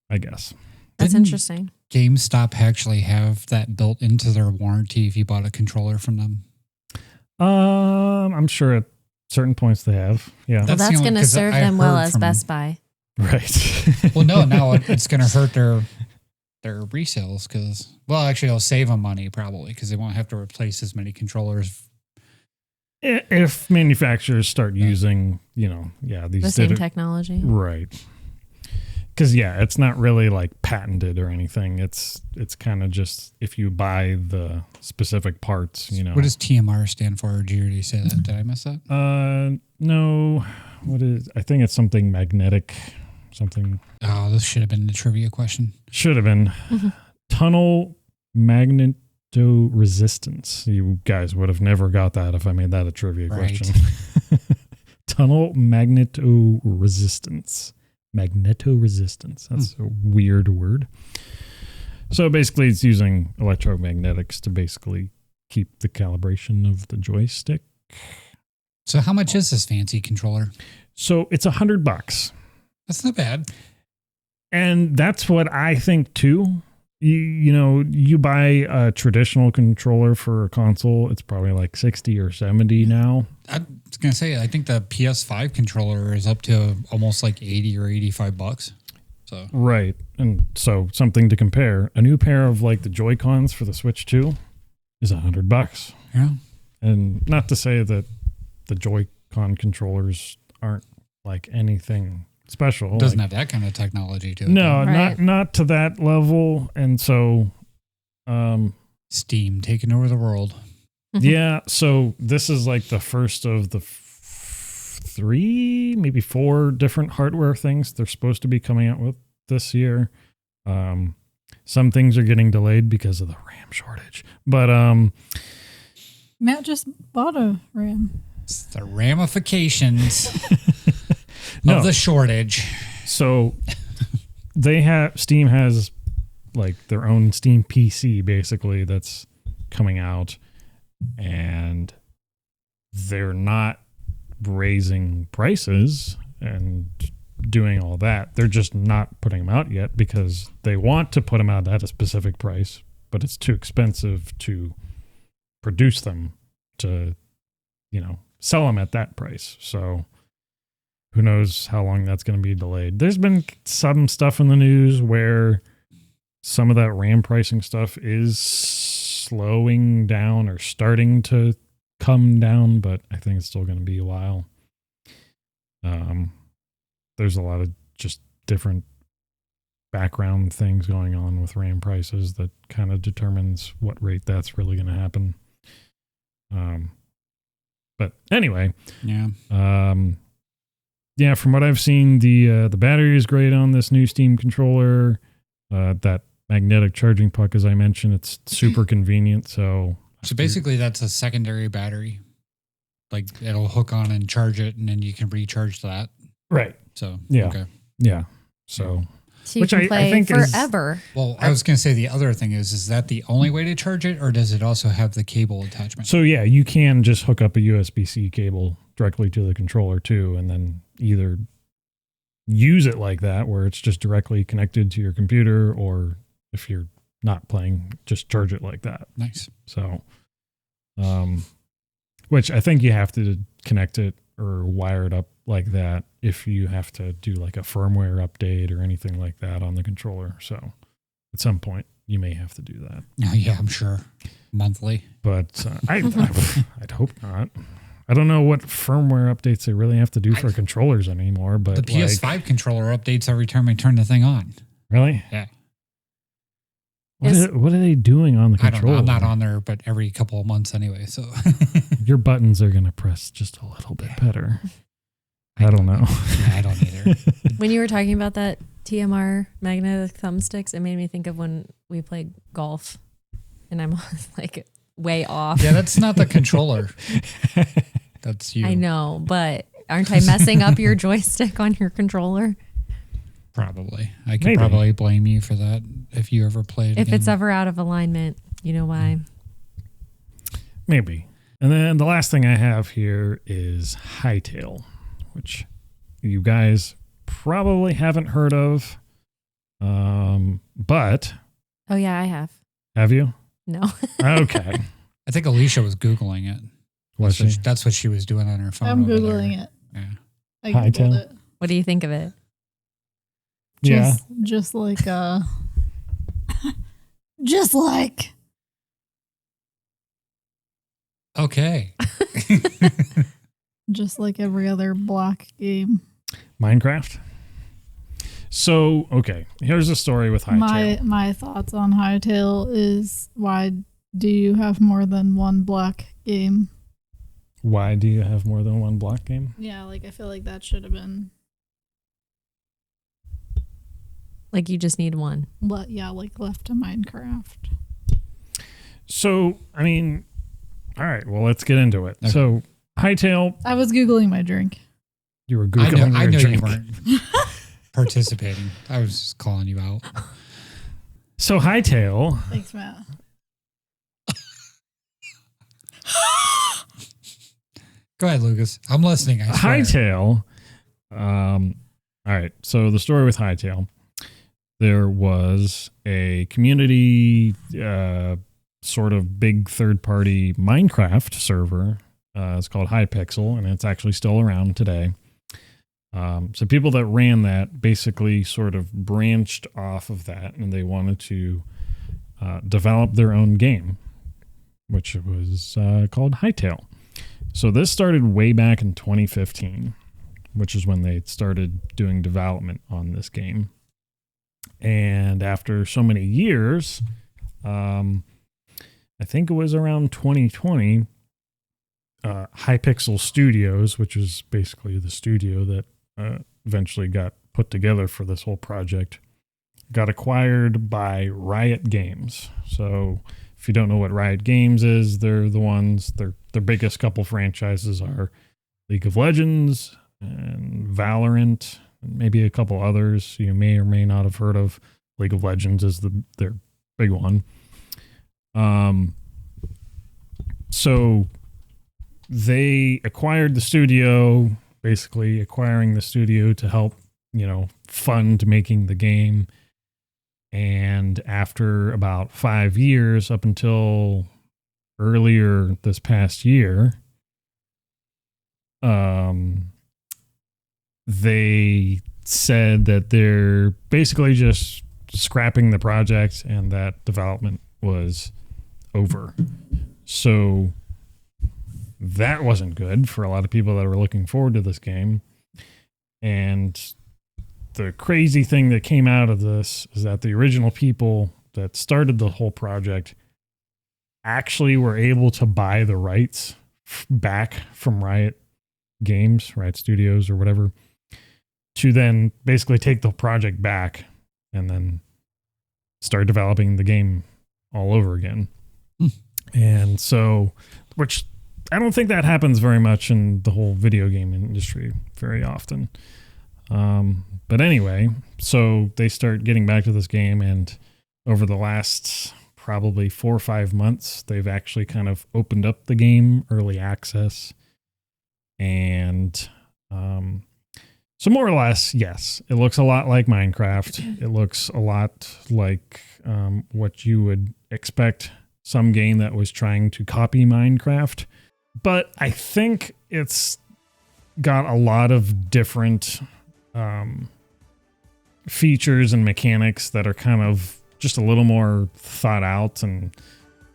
[SPEAKER 2] I guess.
[SPEAKER 4] That's interesting.
[SPEAKER 1] GameStop actually have that built into their warranty if you bought a controller from them?
[SPEAKER 2] I'm sure at certain points they have. Yeah.
[SPEAKER 4] Well, that's going to serve them well as Best Buy.
[SPEAKER 2] Right.
[SPEAKER 1] Well, no, now it's going to hurt their resales because, well, actually, it'll save them money probably because they won't have to replace as many controllers.
[SPEAKER 2] If manufacturers start using, you know, these
[SPEAKER 4] the same technology.
[SPEAKER 2] Right. Because, it's not really like patented or anything. It's kind of just if you buy the specific parts, you know.
[SPEAKER 1] What does TMR stand for? Did you already say that? Did I miss that?
[SPEAKER 2] No. I think it's something magnetic. Something.
[SPEAKER 1] Oh, this should have been the trivia question.
[SPEAKER 2] Should have been. Tunnel magnetoresistance. You guys would have never got that if I made that a trivia question. Tunnel magnetoresistance. Magnetoresistance. That's a weird word. So basically it's using electromagnetics to basically keep the calibration of the joystick.
[SPEAKER 1] So how much is this fancy controller?
[SPEAKER 2] So it's $100.
[SPEAKER 1] That's not bad.
[SPEAKER 2] And that's what I think too. You know, you buy a traditional controller for a console, it's probably like 60 or 70 now.
[SPEAKER 1] I was going to say, I think the PS5 controller is up to almost like 80 or $85. So
[SPEAKER 2] right. And so something to compare. A new pair of like the Joy-Cons for the Switch 2 is $100.
[SPEAKER 1] Yeah.
[SPEAKER 2] And not to say that the Joy-Con controllers aren't like anything special.
[SPEAKER 1] It doesn't have that kind of technology to it.
[SPEAKER 2] No, not to that level. And so
[SPEAKER 1] Steam taking over the world.
[SPEAKER 2] Yeah, so this is like the first of the 3, maybe 4 different hardware things they're supposed to be coming out with this year. Some things are getting delayed because of the RAM shortage. But
[SPEAKER 3] Matt just bought a RAM.
[SPEAKER 1] It's the ramifications of the shortage.
[SPEAKER 2] So Steam has like their own Steam PC basically that's coming out. And they're not raising prices and doing all that. They're just not putting them out yet because they want to put them out at a specific price, but it's too expensive to produce them to, you know, sell them at that price. So who knows how long that's going to be delayed. There's been some stuff in the news where some of that RAM pricing stuff is slowing down or starting to come down, but I think it's still going to be a while. There's a lot of just different background things going on with RAM prices that kind of determines what rate that's really going to happen. But anyway, from what I've seen, the battery is great on this new Steam controller. That magnetic charging puck, as I mentioned, it's super convenient. So
[SPEAKER 1] basically that's a secondary battery. Like it'll hook on and charge it, and then you can recharge that.
[SPEAKER 2] Right.
[SPEAKER 1] So
[SPEAKER 2] yeah. So
[SPEAKER 4] you can play I think forever.
[SPEAKER 1] I was going to say the other thing is that the only way to charge it, or does it also have the cable attachment?
[SPEAKER 2] So yeah, you can just hook up a USB-C cable directly to the controller too, and then either use it like that where it's just directly connected to your computer, or if you're not playing, just charge it like that.
[SPEAKER 1] Nice.
[SPEAKER 2] So, which I think you have to connect it or wire it up like that if you have to do like a firmware update or anything like that on the controller. So at some point you may have to do that.
[SPEAKER 1] Yeah, I'm sure. Monthly.
[SPEAKER 2] But I'd hope not. I don't know what firmware updates they really have to do for controllers anymore, but
[SPEAKER 1] the PS5 controller updates every time I turn the thing on.
[SPEAKER 2] Really?
[SPEAKER 1] Yeah.
[SPEAKER 2] What are they doing on the controller?
[SPEAKER 1] I don't know. I'm not on there, but every couple of months anyway. So
[SPEAKER 2] your buttons are going to press just a little bit better. I don't know.
[SPEAKER 1] Yeah, I don't either.
[SPEAKER 4] When you were talking about that TMR magnetic thumbsticks, it made me think of when we played golf, and I'm like way off.
[SPEAKER 1] Yeah, that's not the controller. That's you.
[SPEAKER 4] I know, but aren't I messing up your joystick on your controller?
[SPEAKER 1] Probably. I could probably blame you for that if you ever played.
[SPEAKER 4] If it's ever out of alignment, you know why.
[SPEAKER 2] Maybe. And then the last thing I have here is Hytale, which you guys probably haven't heard of. But.
[SPEAKER 4] Oh, yeah, I have.
[SPEAKER 2] Have you?
[SPEAKER 4] No.
[SPEAKER 2] Okay.
[SPEAKER 1] I think Alysha was Googling it.
[SPEAKER 2] Was she?
[SPEAKER 1] That's what she was doing on her phone.
[SPEAKER 3] I'm Googling it.
[SPEAKER 1] Yeah.
[SPEAKER 3] I Googled it.
[SPEAKER 4] What do you think of it?
[SPEAKER 3] Just like just like
[SPEAKER 1] okay.
[SPEAKER 3] Just like every other block game.
[SPEAKER 2] Minecraft. So, okay, here's the story with Hytale.
[SPEAKER 3] My thoughts on Hytale is, why do you have more than one block game?
[SPEAKER 2] Why do you have more than one block game?
[SPEAKER 3] Yeah, like I feel like that should have been.
[SPEAKER 4] Like you just need one.
[SPEAKER 3] Left to Minecraft.
[SPEAKER 2] So, I mean, all right, well, let's get into it. Okay. So, Hytale.
[SPEAKER 3] I was Googling my drink.
[SPEAKER 2] You were Googling
[SPEAKER 1] I
[SPEAKER 2] your
[SPEAKER 1] know
[SPEAKER 2] drink.
[SPEAKER 1] You weren't participating. I was just calling you out.
[SPEAKER 2] So, Hytale.
[SPEAKER 3] Thanks, Matt.
[SPEAKER 1] Go ahead, Lucas. I'm listening. I swear.
[SPEAKER 2] Hytale. All right, so the story with Hytale. There was a community sort of big third-party Minecraft server. It's called Hypixel, and it's actually still around today. So people that ran that basically sort of branched off of that, and they wanted to develop their own game, which was called Hytale. So this started way back in 2015, which is when they started doing development on this game. And after so many years, I think it was around 2020, Hypixel Studios, which is basically the studio that eventually got put together for this whole project, got acquired by Riot Games. So if you don't know what Riot Games is, they're the ones, their biggest couple franchises are League of Legends and Valorant, maybe a couple others you may or may not have heard of. League of Legends is their big one. So they acquired the studio, basically acquiring the studio to help, fund making the game. And after about 5 years, up until earlier this past year, they said that they're basically just scrapping the project and that development was over. So that wasn't good for a lot of people that were looking forward to this game. And the crazy thing that came out of this is that the original people that started the whole project actually were able to buy the rights back from Riot Games, Riot Studios or whatever, to then basically take the project back and then start developing the game all over again. And so, which I don't think that happens very much in the whole video game industry very often. But anyway, so they start getting back to this game, and over the last probably 4 or 5 months, they've actually kind of opened up the game, early access, and So more or less, yes, it looks a lot like Minecraft. It looks a lot like what you would expect some game that was trying to copy Minecraft. But I think it's got a lot of different features and mechanics that are kind of just a little more thought out, and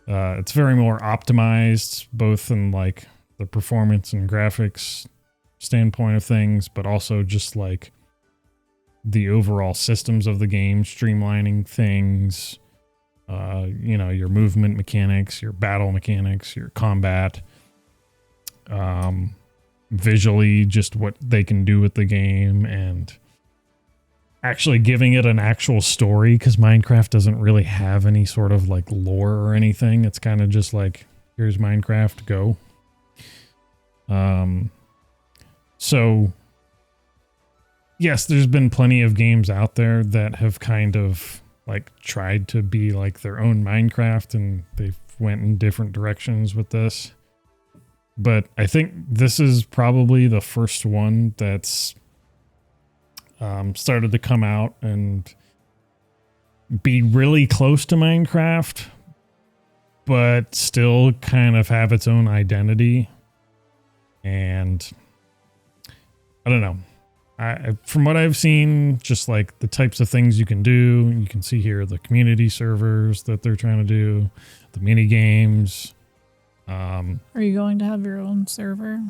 [SPEAKER 2] it's very more optimized, both in like the performance and graphics standpoint of things, but also just like the overall systems of the game, streamlining things, your movement mechanics, your battle mechanics, your combat, visually just what they can do with the game, and actually giving it an actual story, because Minecraft doesn't really have any sort of like lore or anything. It's kind of just like, here's Minecraft, go. So yes, there's been plenty of games out there that have kind of like tried to be like their own Minecraft, and they've went in different directions with this. But I think this is probably the first one that's started to come out and be really close to Minecraft, but still kind of have its own identity. And I don't know. From what I've seen, just like the types of things you can do, you can see here the community servers that they're trying to do, the mini games.
[SPEAKER 3] Are you going to have your own server?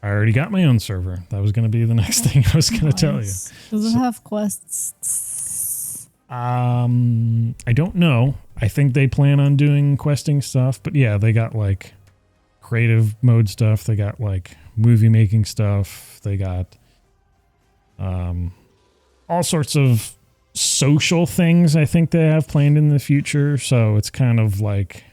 [SPEAKER 2] I already got my own server. That was going to be the next thing I was going to tell you.
[SPEAKER 3] Does it have quests?
[SPEAKER 2] I don't know. I think they plan on doing questing stuff, but yeah, they got like creative mode stuff. They got like movie making stuff. They got all sorts of social things I think they have planned in the future. So it's kind of like,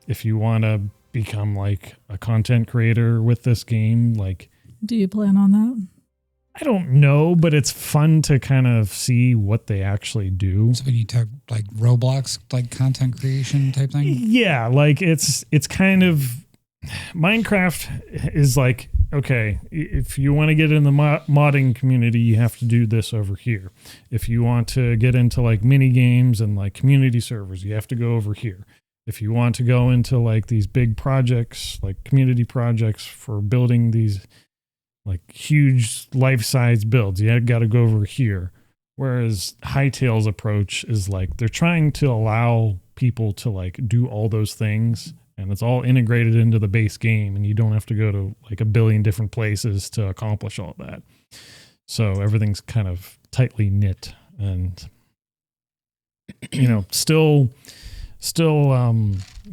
[SPEAKER 2] if you want to become like a content creator with this game, like,
[SPEAKER 3] do you plan on that?
[SPEAKER 2] I don't know, but it's fun to kind of see what they actually do.
[SPEAKER 1] So when you talk like Roblox, like content creation type thing?
[SPEAKER 2] Yeah, like it's kind of, Minecraft is like, okay, if you want to get in the modding community, you have to do this over here. If you want to get into like mini games and like community servers, you have to go over here. If you want to go into like these big projects, like community projects for building these like huge life-size builds, you got to go over here. Whereas Hytale's approach is like, they're trying to allow people to like do all those things, and it's all integrated into the base game, and you don't have to go to like a billion different places to accomplish all that. So everything's kind of tightly knit, and still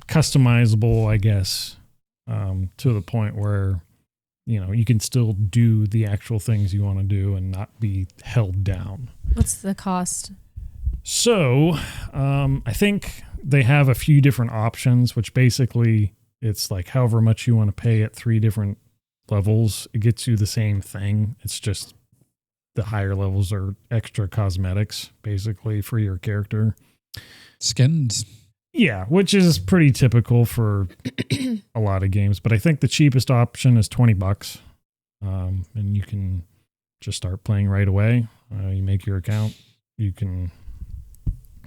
[SPEAKER 2] customizable, I guess, to the point where you can still do the actual things you want to do and not be held down.
[SPEAKER 4] What's the cost?
[SPEAKER 2] So I think they have a few different options, which basically it's like however much you want to pay at 3 different levels, it gets you the same thing. It's just the higher levels are extra cosmetics basically for your character.
[SPEAKER 1] Skins.
[SPEAKER 2] Yeah, which is pretty typical for a lot of games. But I think the cheapest option is $20. And you can just start playing right away. You make your account. You can...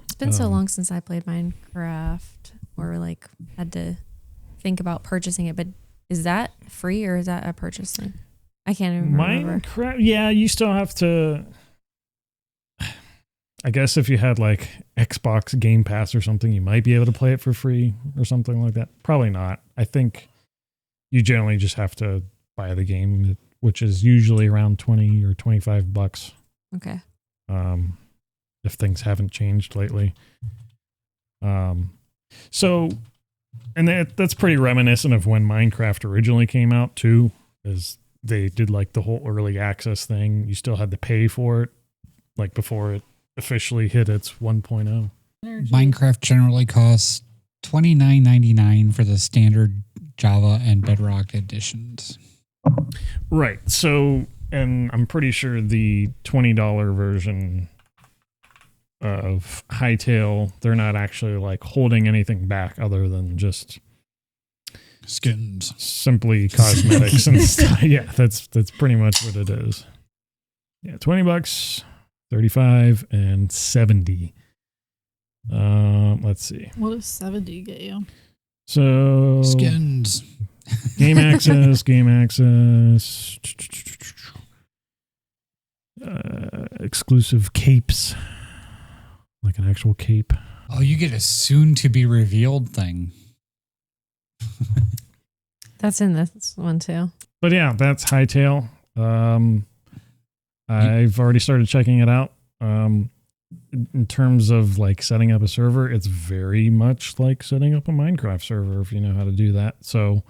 [SPEAKER 4] It's been so long since I played Minecraft or like had to think about purchasing it. But is that free or is that a purchase thing? I can't even remember.
[SPEAKER 2] Minecraft, yeah, you still have to... I guess if you had like Xbox Game Pass or something, you might be able to play it for free or something like that. Probably not. I think you generally just have to buy the game, which is usually around $20 or $25.
[SPEAKER 4] Okay.
[SPEAKER 2] If things haven't changed lately. So, and that's pretty reminiscent of when Minecraft originally came out too, is they did like the whole early access thing. You still had to pay for it, like before it officially hit its 1.0.
[SPEAKER 1] Minecraft generally costs $29.99 for the standard Java and Bedrock editions.
[SPEAKER 2] Right. So, and I'm pretty sure the $20 version of Hytale, they're not actually like holding anything back other than just
[SPEAKER 1] skins,
[SPEAKER 2] simply cosmetics and stuff. Yeah, that's pretty much what it is. Yeah, $20, 35, and 70. Let's see.
[SPEAKER 3] What does 70 get you?
[SPEAKER 2] So
[SPEAKER 1] Skins.
[SPEAKER 2] game access. Exclusive capes, like an actual cape.
[SPEAKER 1] Oh, you get a soon to be revealed thing.
[SPEAKER 4] That's in this one too.
[SPEAKER 2] But yeah, that's Hytale. I've already started checking it out. In terms of like setting up a server, it's very much like setting up a Minecraft server if you know how to do that. So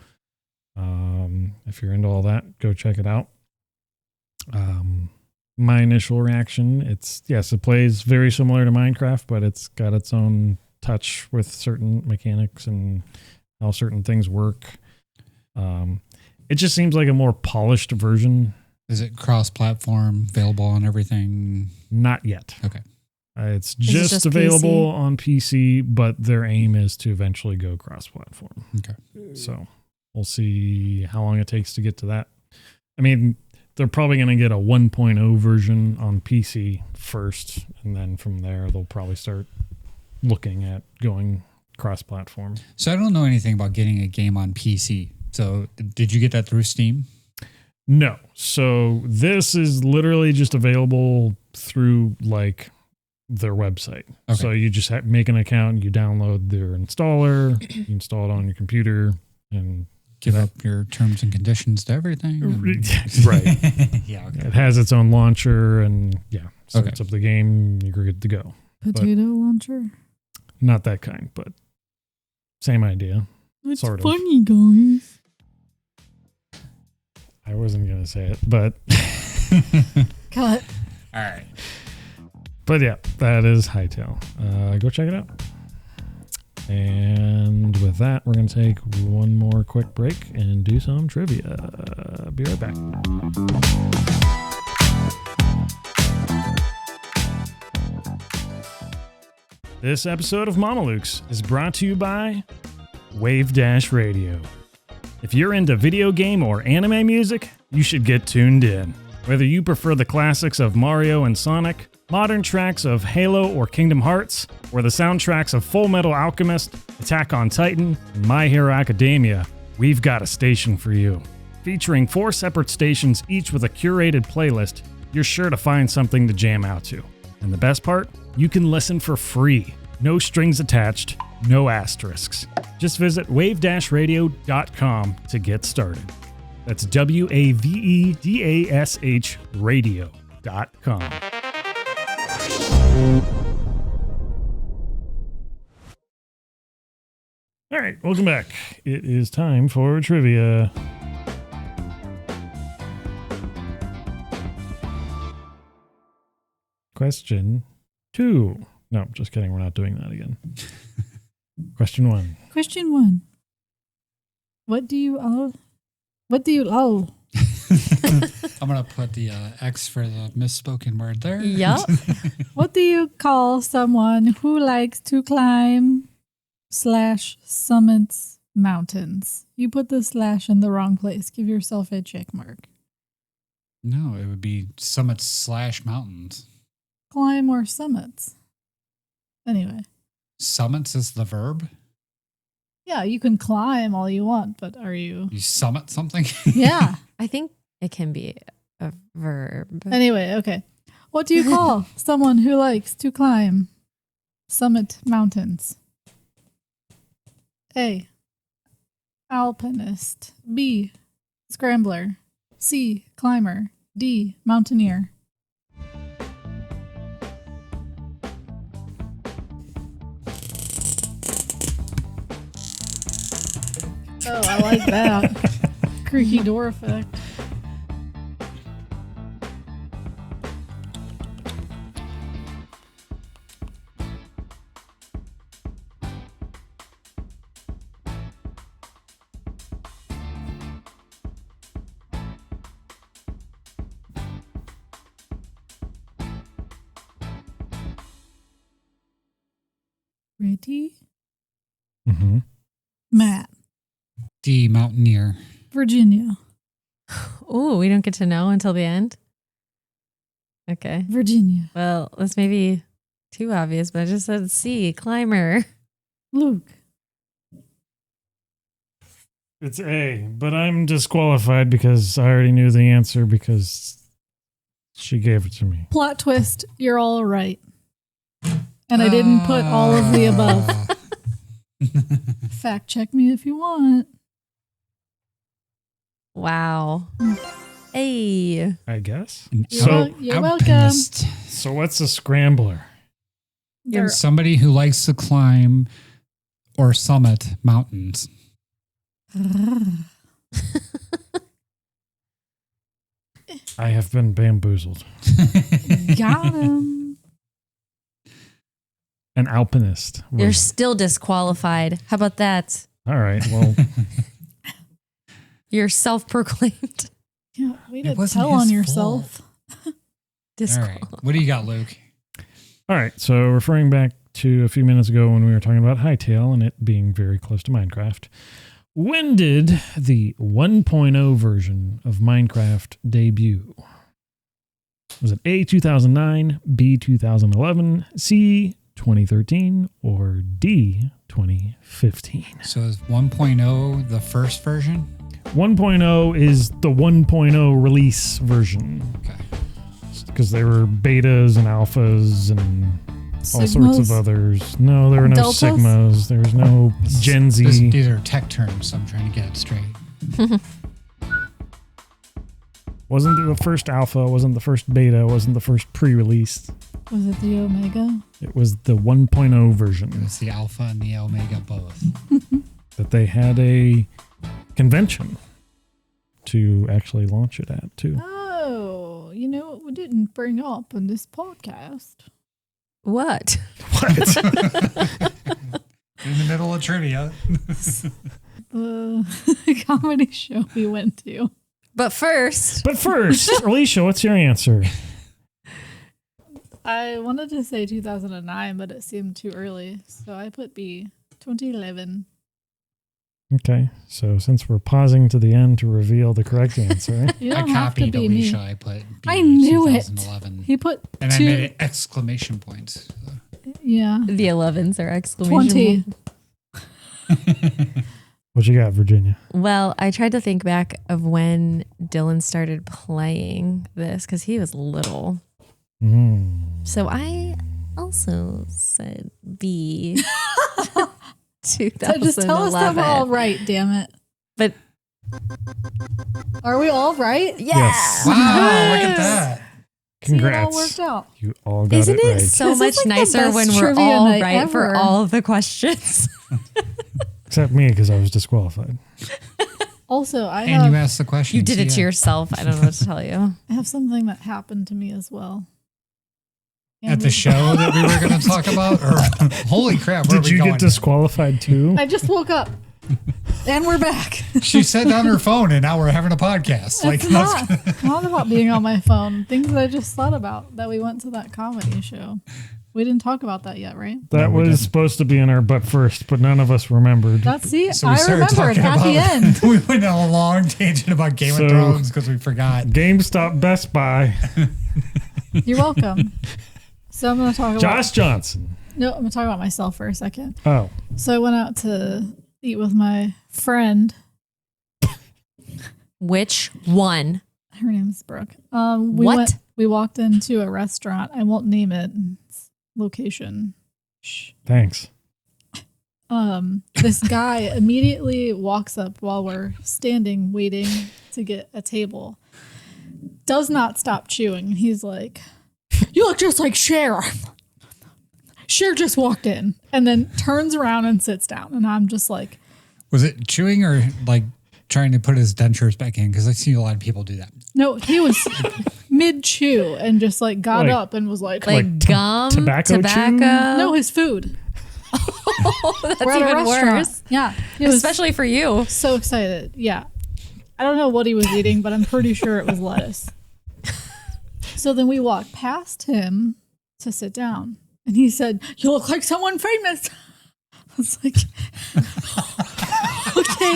[SPEAKER 2] if you're into all that, go check it out. My initial reaction, it plays very similar to Minecraft, but it's got its own touch with certain mechanics and how certain things work. It just seems like a more polished version.
[SPEAKER 1] Is it cross-platform, available on everything?
[SPEAKER 2] Not yet.
[SPEAKER 1] Okay.
[SPEAKER 2] It's just available on PC, but their aim is to eventually go cross-platform.
[SPEAKER 1] Okay.
[SPEAKER 2] So we'll see how long it takes to get to that. I mean, they're probably going to get a 1.0 version on PC first, and then from there they'll probably start looking at going cross-platform.
[SPEAKER 1] So I don't know anything about getting a game on PC. So did you get that through Steam?
[SPEAKER 2] No. So this is literally just available through like their website.
[SPEAKER 1] Okay.
[SPEAKER 2] So you just make an account, you download their installer, you install it on your computer, and
[SPEAKER 1] Give up your terms and conditions to everything.
[SPEAKER 2] right.
[SPEAKER 1] Yeah. Okay.
[SPEAKER 2] It has its own launcher, and starts
[SPEAKER 1] Okay.
[SPEAKER 2] up the game. You're good to go.
[SPEAKER 3] Potato launcher?
[SPEAKER 2] Not that kind, but same idea.
[SPEAKER 3] It's
[SPEAKER 2] Sort of.
[SPEAKER 3] funny, guys.
[SPEAKER 2] I wasn't gonna say it, but
[SPEAKER 3] Cut.
[SPEAKER 1] All right.
[SPEAKER 2] but yeah, that is Hytale. Go check it out. And with that, we're going to take one more quick break and do some trivia. Be right back. This episode of Mamalukes is brought to you by Wave Dash Radio. If you're into video game or anime music, you should get tuned in. Whether you prefer the classics of Mario and Sonic, modern tracks of Halo or Kingdom Hearts, or the soundtracks of Full Metal Alchemist, Attack on Titan, and My Hero Academia, we've got a station for you. Featuring 4 separate stations, each with a curated playlist, you're sure to find something to jam out to. And the best part? You can listen for free. No strings attached, no asterisks. Just visit wave-radio.com to get started. That's WAVEDASH radio.com. All right, welcome back. It is time for trivia. Question 2. No, just kidding. We're not doing that again. Question 1.
[SPEAKER 3] Question 1. What do you all?
[SPEAKER 1] I'm going to put the X for the misspoken word there.
[SPEAKER 4] Yup.
[SPEAKER 3] What do you call someone who likes to climb / summits mountains? You put the slash in the wrong place. Give yourself a check mark.
[SPEAKER 1] No, it would be summits / mountains.
[SPEAKER 3] Climb or summits. Anyway.
[SPEAKER 1] Summits is the verb?
[SPEAKER 3] Yeah, you can climb all you want, but are you?
[SPEAKER 1] You summit something?
[SPEAKER 3] Yeah.
[SPEAKER 4] I think it can be a verb.
[SPEAKER 3] Anyway, okay. What do you call someone who likes to climb summit mountains? A. Alpinist. B. Scrambler. C. Climber. D. Mountaineer. Oh, I like that. Creaky door effect. Ready?
[SPEAKER 2] Mm-hmm.
[SPEAKER 3] Matt.
[SPEAKER 1] D, mountaineer.
[SPEAKER 3] Virginia.
[SPEAKER 4] Oh, we don't get to know until the end. Okay.
[SPEAKER 3] Virginia.
[SPEAKER 4] Well, this may be too obvious, but I just said C, climber.
[SPEAKER 3] Luke.
[SPEAKER 2] It's A, but I'm disqualified because I already knew the answer because she gave it to me.
[SPEAKER 3] Plot twist, you're all right. And I didn't put all of the above. Fact check me if you want.
[SPEAKER 4] Wow. Hey.
[SPEAKER 2] I guess.
[SPEAKER 3] You're welcome.
[SPEAKER 2] So what's a scrambler?
[SPEAKER 1] Somebody who likes to climb or summit mountains.
[SPEAKER 2] I have been bamboozled.
[SPEAKER 3] Got him.
[SPEAKER 2] An alpinist.
[SPEAKER 4] You're still disqualified. How about that?
[SPEAKER 2] All right. Well,
[SPEAKER 4] You're self-proclaimed.
[SPEAKER 3] Yeah, way to
[SPEAKER 1] wasn't
[SPEAKER 3] tell on
[SPEAKER 1] his
[SPEAKER 3] yourself.
[SPEAKER 1] All right. What do you got, Luke?
[SPEAKER 2] all right. So referring back to a few minutes ago when we were talking about Hytale and it being very close to Minecraft, when did the 1.0 version of Minecraft debut? Was it A, 2009, B, 2011, C, 2013, or D, 2015?
[SPEAKER 1] So is 1.0 the first version?
[SPEAKER 2] 1.0 is the 1.0 release version
[SPEAKER 1] Okay.
[SPEAKER 2] because there were betas and alphas and all sorts of
[SPEAKER 3] Sigmas?
[SPEAKER 2] others. No, there were no
[SPEAKER 3] Deltas?
[SPEAKER 2] Sigmas. There was no Gen Z.
[SPEAKER 1] These are tech terms, so I'm trying to get it straight.
[SPEAKER 2] Wasn't the first alpha, wasn't the first beta, wasn't the first pre-release.
[SPEAKER 3] Was it the Omega?
[SPEAKER 2] It was the 1.0 version
[SPEAKER 1] It's the alpha and the omega both.
[SPEAKER 2] that they had a convention to actually launch it at, too.
[SPEAKER 3] Oh, you know what we didn't bring up in this podcast?
[SPEAKER 4] What?
[SPEAKER 2] What?
[SPEAKER 1] In the middle of trivia.
[SPEAKER 3] The comedy show we went to.
[SPEAKER 4] But first,
[SPEAKER 2] Alysha, what's your answer?
[SPEAKER 3] I wanted to say 2009, but it seemed too early. So I put B, 2011.
[SPEAKER 2] Okay, so since we're pausing to the end to reveal the correct answer,
[SPEAKER 3] You
[SPEAKER 1] I
[SPEAKER 3] don't have to
[SPEAKER 1] copied
[SPEAKER 3] be
[SPEAKER 1] Alysha.
[SPEAKER 3] me.
[SPEAKER 1] I put B,
[SPEAKER 3] I knew it.
[SPEAKER 1] 2011.
[SPEAKER 3] He put
[SPEAKER 1] And I
[SPEAKER 3] two.
[SPEAKER 1] made it exclamation points.
[SPEAKER 3] Yeah.
[SPEAKER 4] the 11s are exclamation
[SPEAKER 3] 20.
[SPEAKER 2] what you got, Virginia?
[SPEAKER 4] Well, I tried to think back of when Dylan started playing this because he was little. So I also said B. 2011.
[SPEAKER 3] So just tell us that we're all right, damn it.
[SPEAKER 4] But
[SPEAKER 3] Are we all right?
[SPEAKER 4] yeah.
[SPEAKER 2] Yes.
[SPEAKER 1] Wow, look at that.
[SPEAKER 2] Congrats.
[SPEAKER 3] See, it all worked out.
[SPEAKER 2] You all got
[SPEAKER 4] Isn't
[SPEAKER 2] it
[SPEAKER 4] it
[SPEAKER 2] right.
[SPEAKER 4] so
[SPEAKER 3] This
[SPEAKER 4] much
[SPEAKER 3] is like the
[SPEAKER 4] nicer
[SPEAKER 3] best
[SPEAKER 4] when we're
[SPEAKER 3] trivia
[SPEAKER 4] all
[SPEAKER 3] night
[SPEAKER 4] right for
[SPEAKER 3] ever.
[SPEAKER 4] all of the questions?
[SPEAKER 2] Except me, because I was disqualified.
[SPEAKER 3] Also, I
[SPEAKER 1] And you
[SPEAKER 3] have,
[SPEAKER 1] asked the question.
[SPEAKER 4] You did it to yourself. I don't know what to tell you.
[SPEAKER 3] I have something that happened to me as well.
[SPEAKER 1] At the show that we were going to talk about? Or, holy crap, where are
[SPEAKER 2] Did
[SPEAKER 1] we
[SPEAKER 2] you
[SPEAKER 1] going?
[SPEAKER 2] get disqualified too?
[SPEAKER 3] I just woke up. And we're back.
[SPEAKER 1] She set down her phone and now we're having a podcast. Like,
[SPEAKER 3] It's not about being on my phone. Things that I just thought about that we went to that comedy show. We didn't talk about that yet, right?
[SPEAKER 2] That
[SPEAKER 1] No, we
[SPEAKER 2] was
[SPEAKER 1] didn't.
[SPEAKER 2] supposed to be in our butt first, but none of us remembered.
[SPEAKER 3] That's see,
[SPEAKER 1] So we
[SPEAKER 3] I
[SPEAKER 1] started
[SPEAKER 3] remembered
[SPEAKER 1] talking
[SPEAKER 3] at
[SPEAKER 1] about,
[SPEAKER 3] the end.
[SPEAKER 1] we went on a long tangent about Game
[SPEAKER 2] So-
[SPEAKER 1] of Thrones because we forgot.
[SPEAKER 2] GameStop, Best Buy,
[SPEAKER 3] You're welcome. So I'm going to talk about.
[SPEAKER 2] Josh Johnson.
[SPEAKER 3] No, I'm going to talk about myself for a second.
[SPEAKER 2] Oh,
[SPEAKER 3] So I went out to eat with my friend.
[SPEAKER 4] Which one?
[SPEAKER 3] Her name's Brooke.
[SPEAKER 4] What?
[SPEAKER 3] We walked into a restaurant. I won't name it. It's location. Shh.
[SPEAKER 2] thanks.
[SPEAKER 3] This guy immediately walks up while we're standing waiting to get a table. Does not stop chewing. He's like, "You look just like Cher." Cher just walked in and then turns around and sits down. And I'm just like,
[SPEAKER 1] Was it chewing or like trying to put his dentures back in? Because I see a lot of people do that.
[SPEAKER 3] no, he was mid chew and just like got
[SPEAKER 2] Like-
[SPEAKER 3] up and was like,
[SPEAKER 4] Like gum?
[SPEAKER 2] tobacco chew?
[SPEAKER 3] no, his food.
[SPEAKER 4] That's
[SPEAKER 3] We're at a
[SPEAKER 4] even
[SPEAKER 3] restaurant.
[SPEAKER 4] worse.
[SPEAKER 3] Yeah. He was
[SPEAKER 4] Especially for you.
[SPEAKER 3] so excited. Yeah. I don't know what he was eating, but I'm pretty sure it was lettuce. So then we walked past him to sit down. And he said, "You look like someone famous." I was like, okay.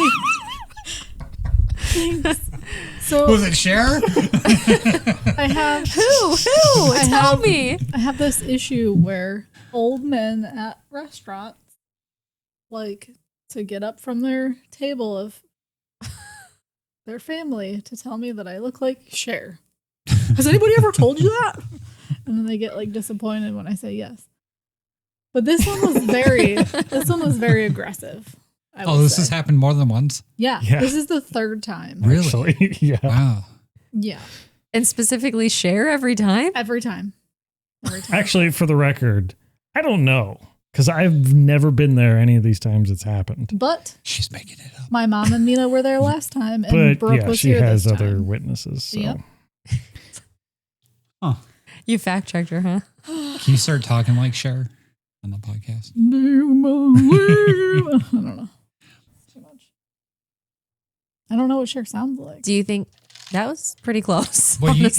[SPEAKER 3] Thanks. So
[SPEAKER 1] Was it Cher?
[SPEAKER 3] I I have
[SPEAKER 4] Who? Tell me.
[SPEAKER 3] I have this issue where old men at restaurants like to get up from their table of their family to tell me that I look like Cher. Has anybody ever told you that? And then they get like disappointed when I say yes. But this one was very aggressive.
[SPEAKER 1] This has happened more than once?
[SPEAKER 3] Yeah. This is the third time.
[SPEAKER 1] Really?
[SPEAKER 2] Actually, yeah.
[SPEAKER 1] Wow.
[SPEAKER 3] Yeah.
[SPEAKER 4] And specifically Cher every time?
[SPEAKER 3] Every time.
[SPEAKER 2] Actually, for the record, I don't know. Because I've never been there any of these times it's happened.
[SPEAKER 3] But
[SPEAKER 1] she's making it up.
[SPEAKER 3] My mom and Mina were there last time, and Brooke was
[SPEAKER 2] she
[SPEAKER 3] here
[SPEAKER 2] has
[SPEAKER 3] this
[SPEAKER 2] other
[SPEAKER 3] time.
[SPEAKER 2] witnesses. So.
[SPEAKER 3] Yep.
[SPEAKER 1] Huh.
[SPEAKER 4] You fact checked her, huh?
[SPEAKER 1] Can you start talking like Cher on the podcast?
[SPEAKER 3] I don't know. Too much. I don't know what Cher sounds like.
[SPEAKER 4] Do you think that was pretty close?
[SPEAKER 1] Well, you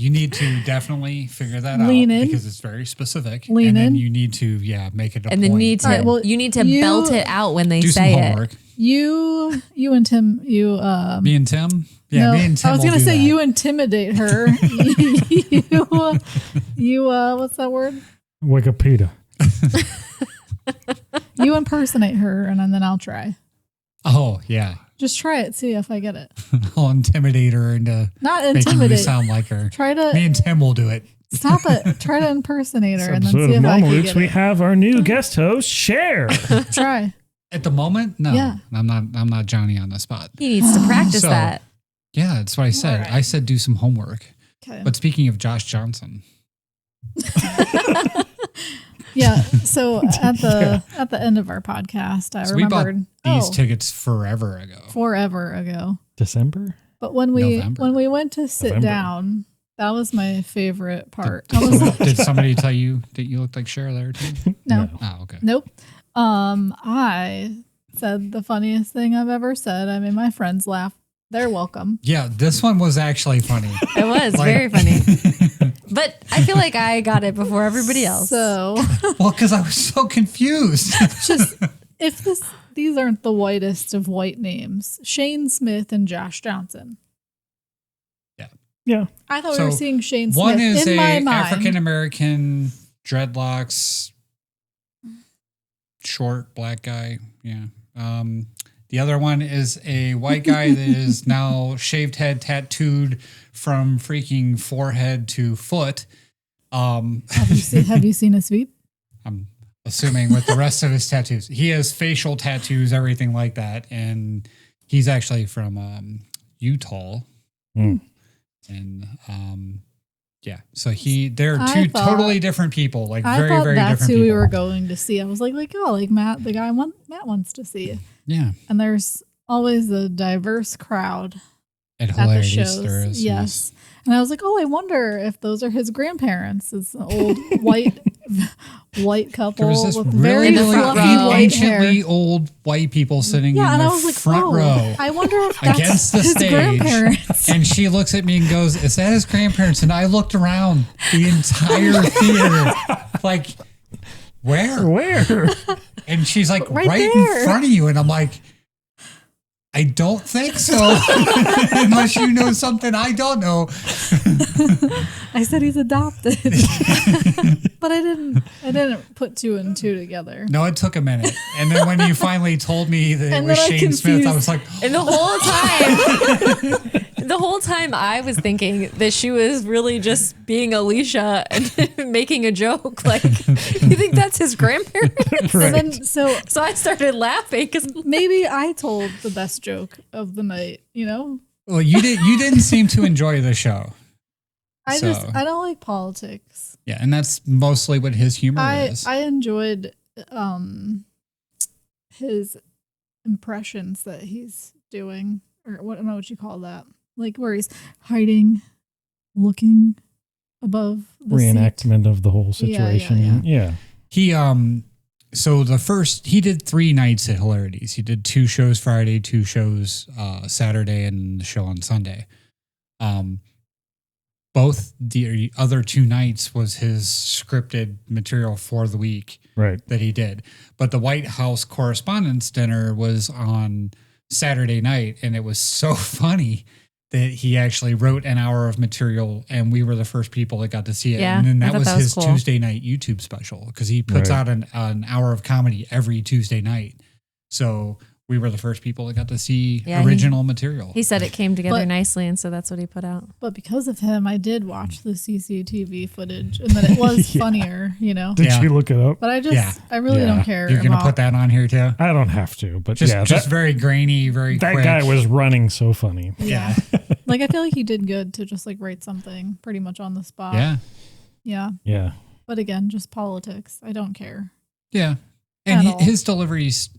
[SPEAKER 1] need to definitely figure that
[SPEAKER 3] Lean
[SPEAKER 1] out
[SPEAKER 3] in.
[SPEAKER 1] because it's very specific.
[SPEAKER 3] Lean
[SPEAKER 1] and then
[SPEAKER 3] in.
[SPEAKER 1] you need to make it a
[SPEAKER 4] and
[SPEAKER 1] point.
[SPEAKER 4] then you need to belt it out when they
[SPEAKER 1] do
[SPEAKER 4] say
[SPEAKER 1] some
[SPEAKER 4] it.
[SPEAKER 1] homework.
[SPEAKER 3] You and Tim,
[SPEAKER 1] Me and Tim? Yeah,
[SPEAKER 3] no,
[SPEAKER 1] me and Tim.
[SPEAKER 3] I was
[SPEAKER 1] going to
[SPEAKER 3] say you intimidate her. you what's that word?
[SPEAKER 2] Wikipedia.
[SPEAKER 3] You impersonate her, and then I'll try.
[SPEAKER 1] Oh, yeah.
[SPEAKER 3] Just try it. See if I get it.
[SPEAKER 1] I'll intimidate her into
[SPEAKER 3] Not
[SPEAKER 1] making me
[SPEAKER 3] intimidate.
[SPEAKER 1] sound like her.
[SPEAKER 3] Try to.
[SPEAKER 1] Me and Tim will do it.
[SPEAKER 3] Stop it. Try to impersonate her, and then
[SPEAKER 2] Episode
[SPEAKER 3] see
[SPEAKER 2] of
[SPEAKER 3] if I can
[SPEAKER 2] Mamalukes,
[SPEAKER 3] get
[SPEAKER 2] we
[SPEAKER 3] it.
[SPEAKER 2] have our new guest host, Cher.
[SPEAKER 3] Try.
[SPEAKER 1] At the moment, no.
[SPEAKER 3] Yeah.
[SPEAKER 1] I'm not Johnny on the spot.
[SPEAKER 4] He needs to practice
[SPEAKER 1] So-
[SPEAKER 4] that.
[SPEAKER 1] Yeah, that's what I said.
[SPEAKER 3] All right.
[SPEAKER 1] I said do some homework.
[SPEAKER 3] Okay.
[SPEAKER 1] But speaking of Josh Johnson,
[SPEAKER 3] Yeah. So at the end of our podcast, I
[SPEAKER 1] we bought
[SPEAKER 3] remembered
[SPEAKER 1] these tickets forever ago.
[SPEAKER 3] forever ago.
[SPEAKER 2] December?
[SPEAKER 3] But when we
[SPEAKER 1] November.
[SPEAKER 3] went to sit
[SPEAKER 2] November.
[SPEAKER 3] down, that was my favorite part.
[SPEAKER 1] Did somebody tell you that you looked like Cher there too?
[SPEAKER 3] No.
[SPEAKER 1] Oh, okay.
[SPEAKER 3] Nope. I said the funniest thing I've ever said. I made my friends laugh. They're welcome.
[SPEAKER 1] Yeah, this one was actually funny.
[SPEAKER 4] It was very funny. But I feel like I got it before everybody else.
[SPEAKER 3] So
[SPEAKER 1] Well, because I was so confused.
[SPEAKER 3] just if these aren't the whitest of white names, Shane Smith and Josh Johnson.
[SPEAKER 2] Yeah.
[SPEAKER 3] I thought
[SPEAKER 1] So,
[SPEAKER 3] we were seeing Shane
[SPEAKER 1] One
[SPEAKER 3] Smith
[SPEAKER 1] is
[SPEAKER 3] in my
[SPEAKER 1] a
[SPEAKER 3] mind.
[SPEAKER 1] African American dreadlocks, short black guy. Yeah. The other one is a white guy that is now shaved head, tattooed from freaking forehead to foot.
[SPEAKER 3] Have you seen a sweep?
[SPEAKER 1] I'm assuming with the rest of his tattoos. He has facial tattoos, everything like that, and he's actually from Hytale.
[SPEAKER 2] Mm.
[SPEAKER 1] And yeah, so they're
[SPEAKER 3] I
[SPEAKER 1] two
[SPEAKER 3] thought-
[SPEAKER 1] totally different people, like
[SPEAKER 3] I
[SPEAKER 1] very,
[SPEAKER 3] thought
[SPEAKER 1] very
[SPEAKER 3] that's
[SPEAKER 1] different
[SPEAKER 3] who
[SPEAKER 1] people.
[SPEAKER 3] we were going to see. I was like Matt, the guy Matt wants to see.
[SPEAKER 1] Yeah,
[SPEAKER 3] And there's always a diverse crowd
[SPEAKER 1] at
[SPEAKER 3] at the
[SPEAKER 1] hilarities
[SPEAKER 3] shows.
[SPEAKER 1] there is.
[SPEAKER 3] Yes. And I was like, I wonder if those are his grandparents. It's an old white couple
[SPEAKER 1] There was this
[SPEAKER 3] with
[SPEAKER 1] really,
[SPEAKER 3] very
[SPEAKER 1] really
[SPEAKER 3] fluffy white hair.
[SPEAKER 1] anciently old white people sitting
[SPEAKER 3] Yeah,
[SPEAKER 1] in
[SPEAKER 3] and
[SPEAKER 1] the
[SPEAKER 3] I was like,
[SPEAKER 1] front row.
[SPEAKER 3] I wonder if that's
[SPEAKER 1] Against the
[SPEAKER 3] his
[SPEAKER 1] stage.
[SPEAKER 3] grandparents.
[SPEAKER 1] And she looks at me and goes, "Is that his grandparents?" And I looked around the entire theater, like, where? And she's like,
[SPEAKER 3] Right
[SPEAKER 1] right
[SPEAKER 3] there.
[SPEAKER 1] in front of you. And I'm like, I don't think so. Unless you know something I don't know.
[SPEAKER 3] I said he's adopted. But I didn't put two and two together.
[SPEAKER 1] No, it took a minute. And then when you finally told me that it
[SPEAKER 3] And
[SPEAKER 1] was
[SPEAKER 3] then I
[SPEAKER 1] Shane Smith, I
[SPEAKER 3] confused-
[SPEAKER 1] was like,
[SPEAKER 4] And the whole time I was thinking that she was really just being Alysha and making a joke. Like, you think that's his grandparents?
[SPEAKER 2] Right.
[SPEAKER 3] And then so
[SPEAKER 4] I started laughing because
[SPEAKER 3] maybe I told the best joke of the night,
[SPEAKER 1] well, you didn't seem to enjoy the show.
[SPEAKER 3] I
[SPEAKER 1] So-
[SPEAKER 3] I don't like politics.
[SPEAKER 1] Yeah, and that's mostly what his humor is.
[SPEAKER 3] I enjoyed his impressions that he's doing, or what I don't know what you call that, like where he's hiding, looking above the seat.
[SPEAKER 2] Reenactment of the whole
[SPEAKER 3] Yeah, yeah,
[SPEAKER 2] situation. Yeah.
[SPEAKER 1] He so he did 3 nights at Hilarities. He did 2 shows Friday, 2 shows Saturday, and the show on Sunday. Both the other 2 nights was his scripted material for the week
[SPEAKER 2] Right.
[SPEAKER 1] that he did. But the White House Correspondents' Dinner was on Saturday night, and it was so funny that he actually wrote an hour of material, and we were the first people that got to see it.
[SPEAKER 4] Yeah,
[SPEAKER 1] and then
[SPEAKER 4] I
[SPEAKER 1] that
[SPEAKER 4] thought
[SPEAKER 1] was
[SPEAKER 4] that was
[SPEAKER 1] his
[SPEAKER 4] cool.
[SPEAKER 1] Tuesday night YouTube special because he puts
[SPEAKER 2] Right.
[SPEAKER 1] out an hour of comedy every Tuesday night. So we were the first people that got to see
[SPEAKER 4] Yeah,
[SPEAKER 1] original material.
[SPEAKER 4] He said it came together
[SPEAKER 3] But-
[SPEAKER 4] nicely, and so that's what he put out.
[SPEAKER 3] But because of him, I did watch the CCTV footage, and then it was
[SPEAKER 2] Yeah.
[SPEAKER 3] funnier, you know.
[SPEAKER 2] Did
[SPEAKER 1] Yeah.
[SPEAKER 2] you look it up?
[SPEAKER 3] But I just,
[SPEAKER 1] Yeah.
[SPEAKER 3] I really
[SPEAKER 2] Yeah.
[SPEAKER 3] don't care.
[SPEAKER 1] You're going to
[SPEAKER 3] about-
[SPEAKER 1] put that on here too?
[SPEAKER 2] I don't have to, but
[SPEAKER 1] Just,
[SPEAKER 2] yeah,
[SPEAKER 1] just
[SPEAKER 2] that,
[SPEAKER 1] very grainy, very
[SPEAKER 2] that
[SPEAKER 1] quick.
[SPEAKER 2] guy was running so funny.
[SPEAKER 1] Yeah.
[SPEAKER 3] Like, I feel like he did good to just like write something pretty much on the spot.
[SPEAKER 1] Yeah.
[SPEAKER 3] Yeah.
[SPEAKER 2] Yeah.
[SPEAKER 3] But again, just politics. I don't care.
[SPEAKER 1] Yeah. And
[SPEAKER 3] At all.
[SPEAKER 1] his delivery's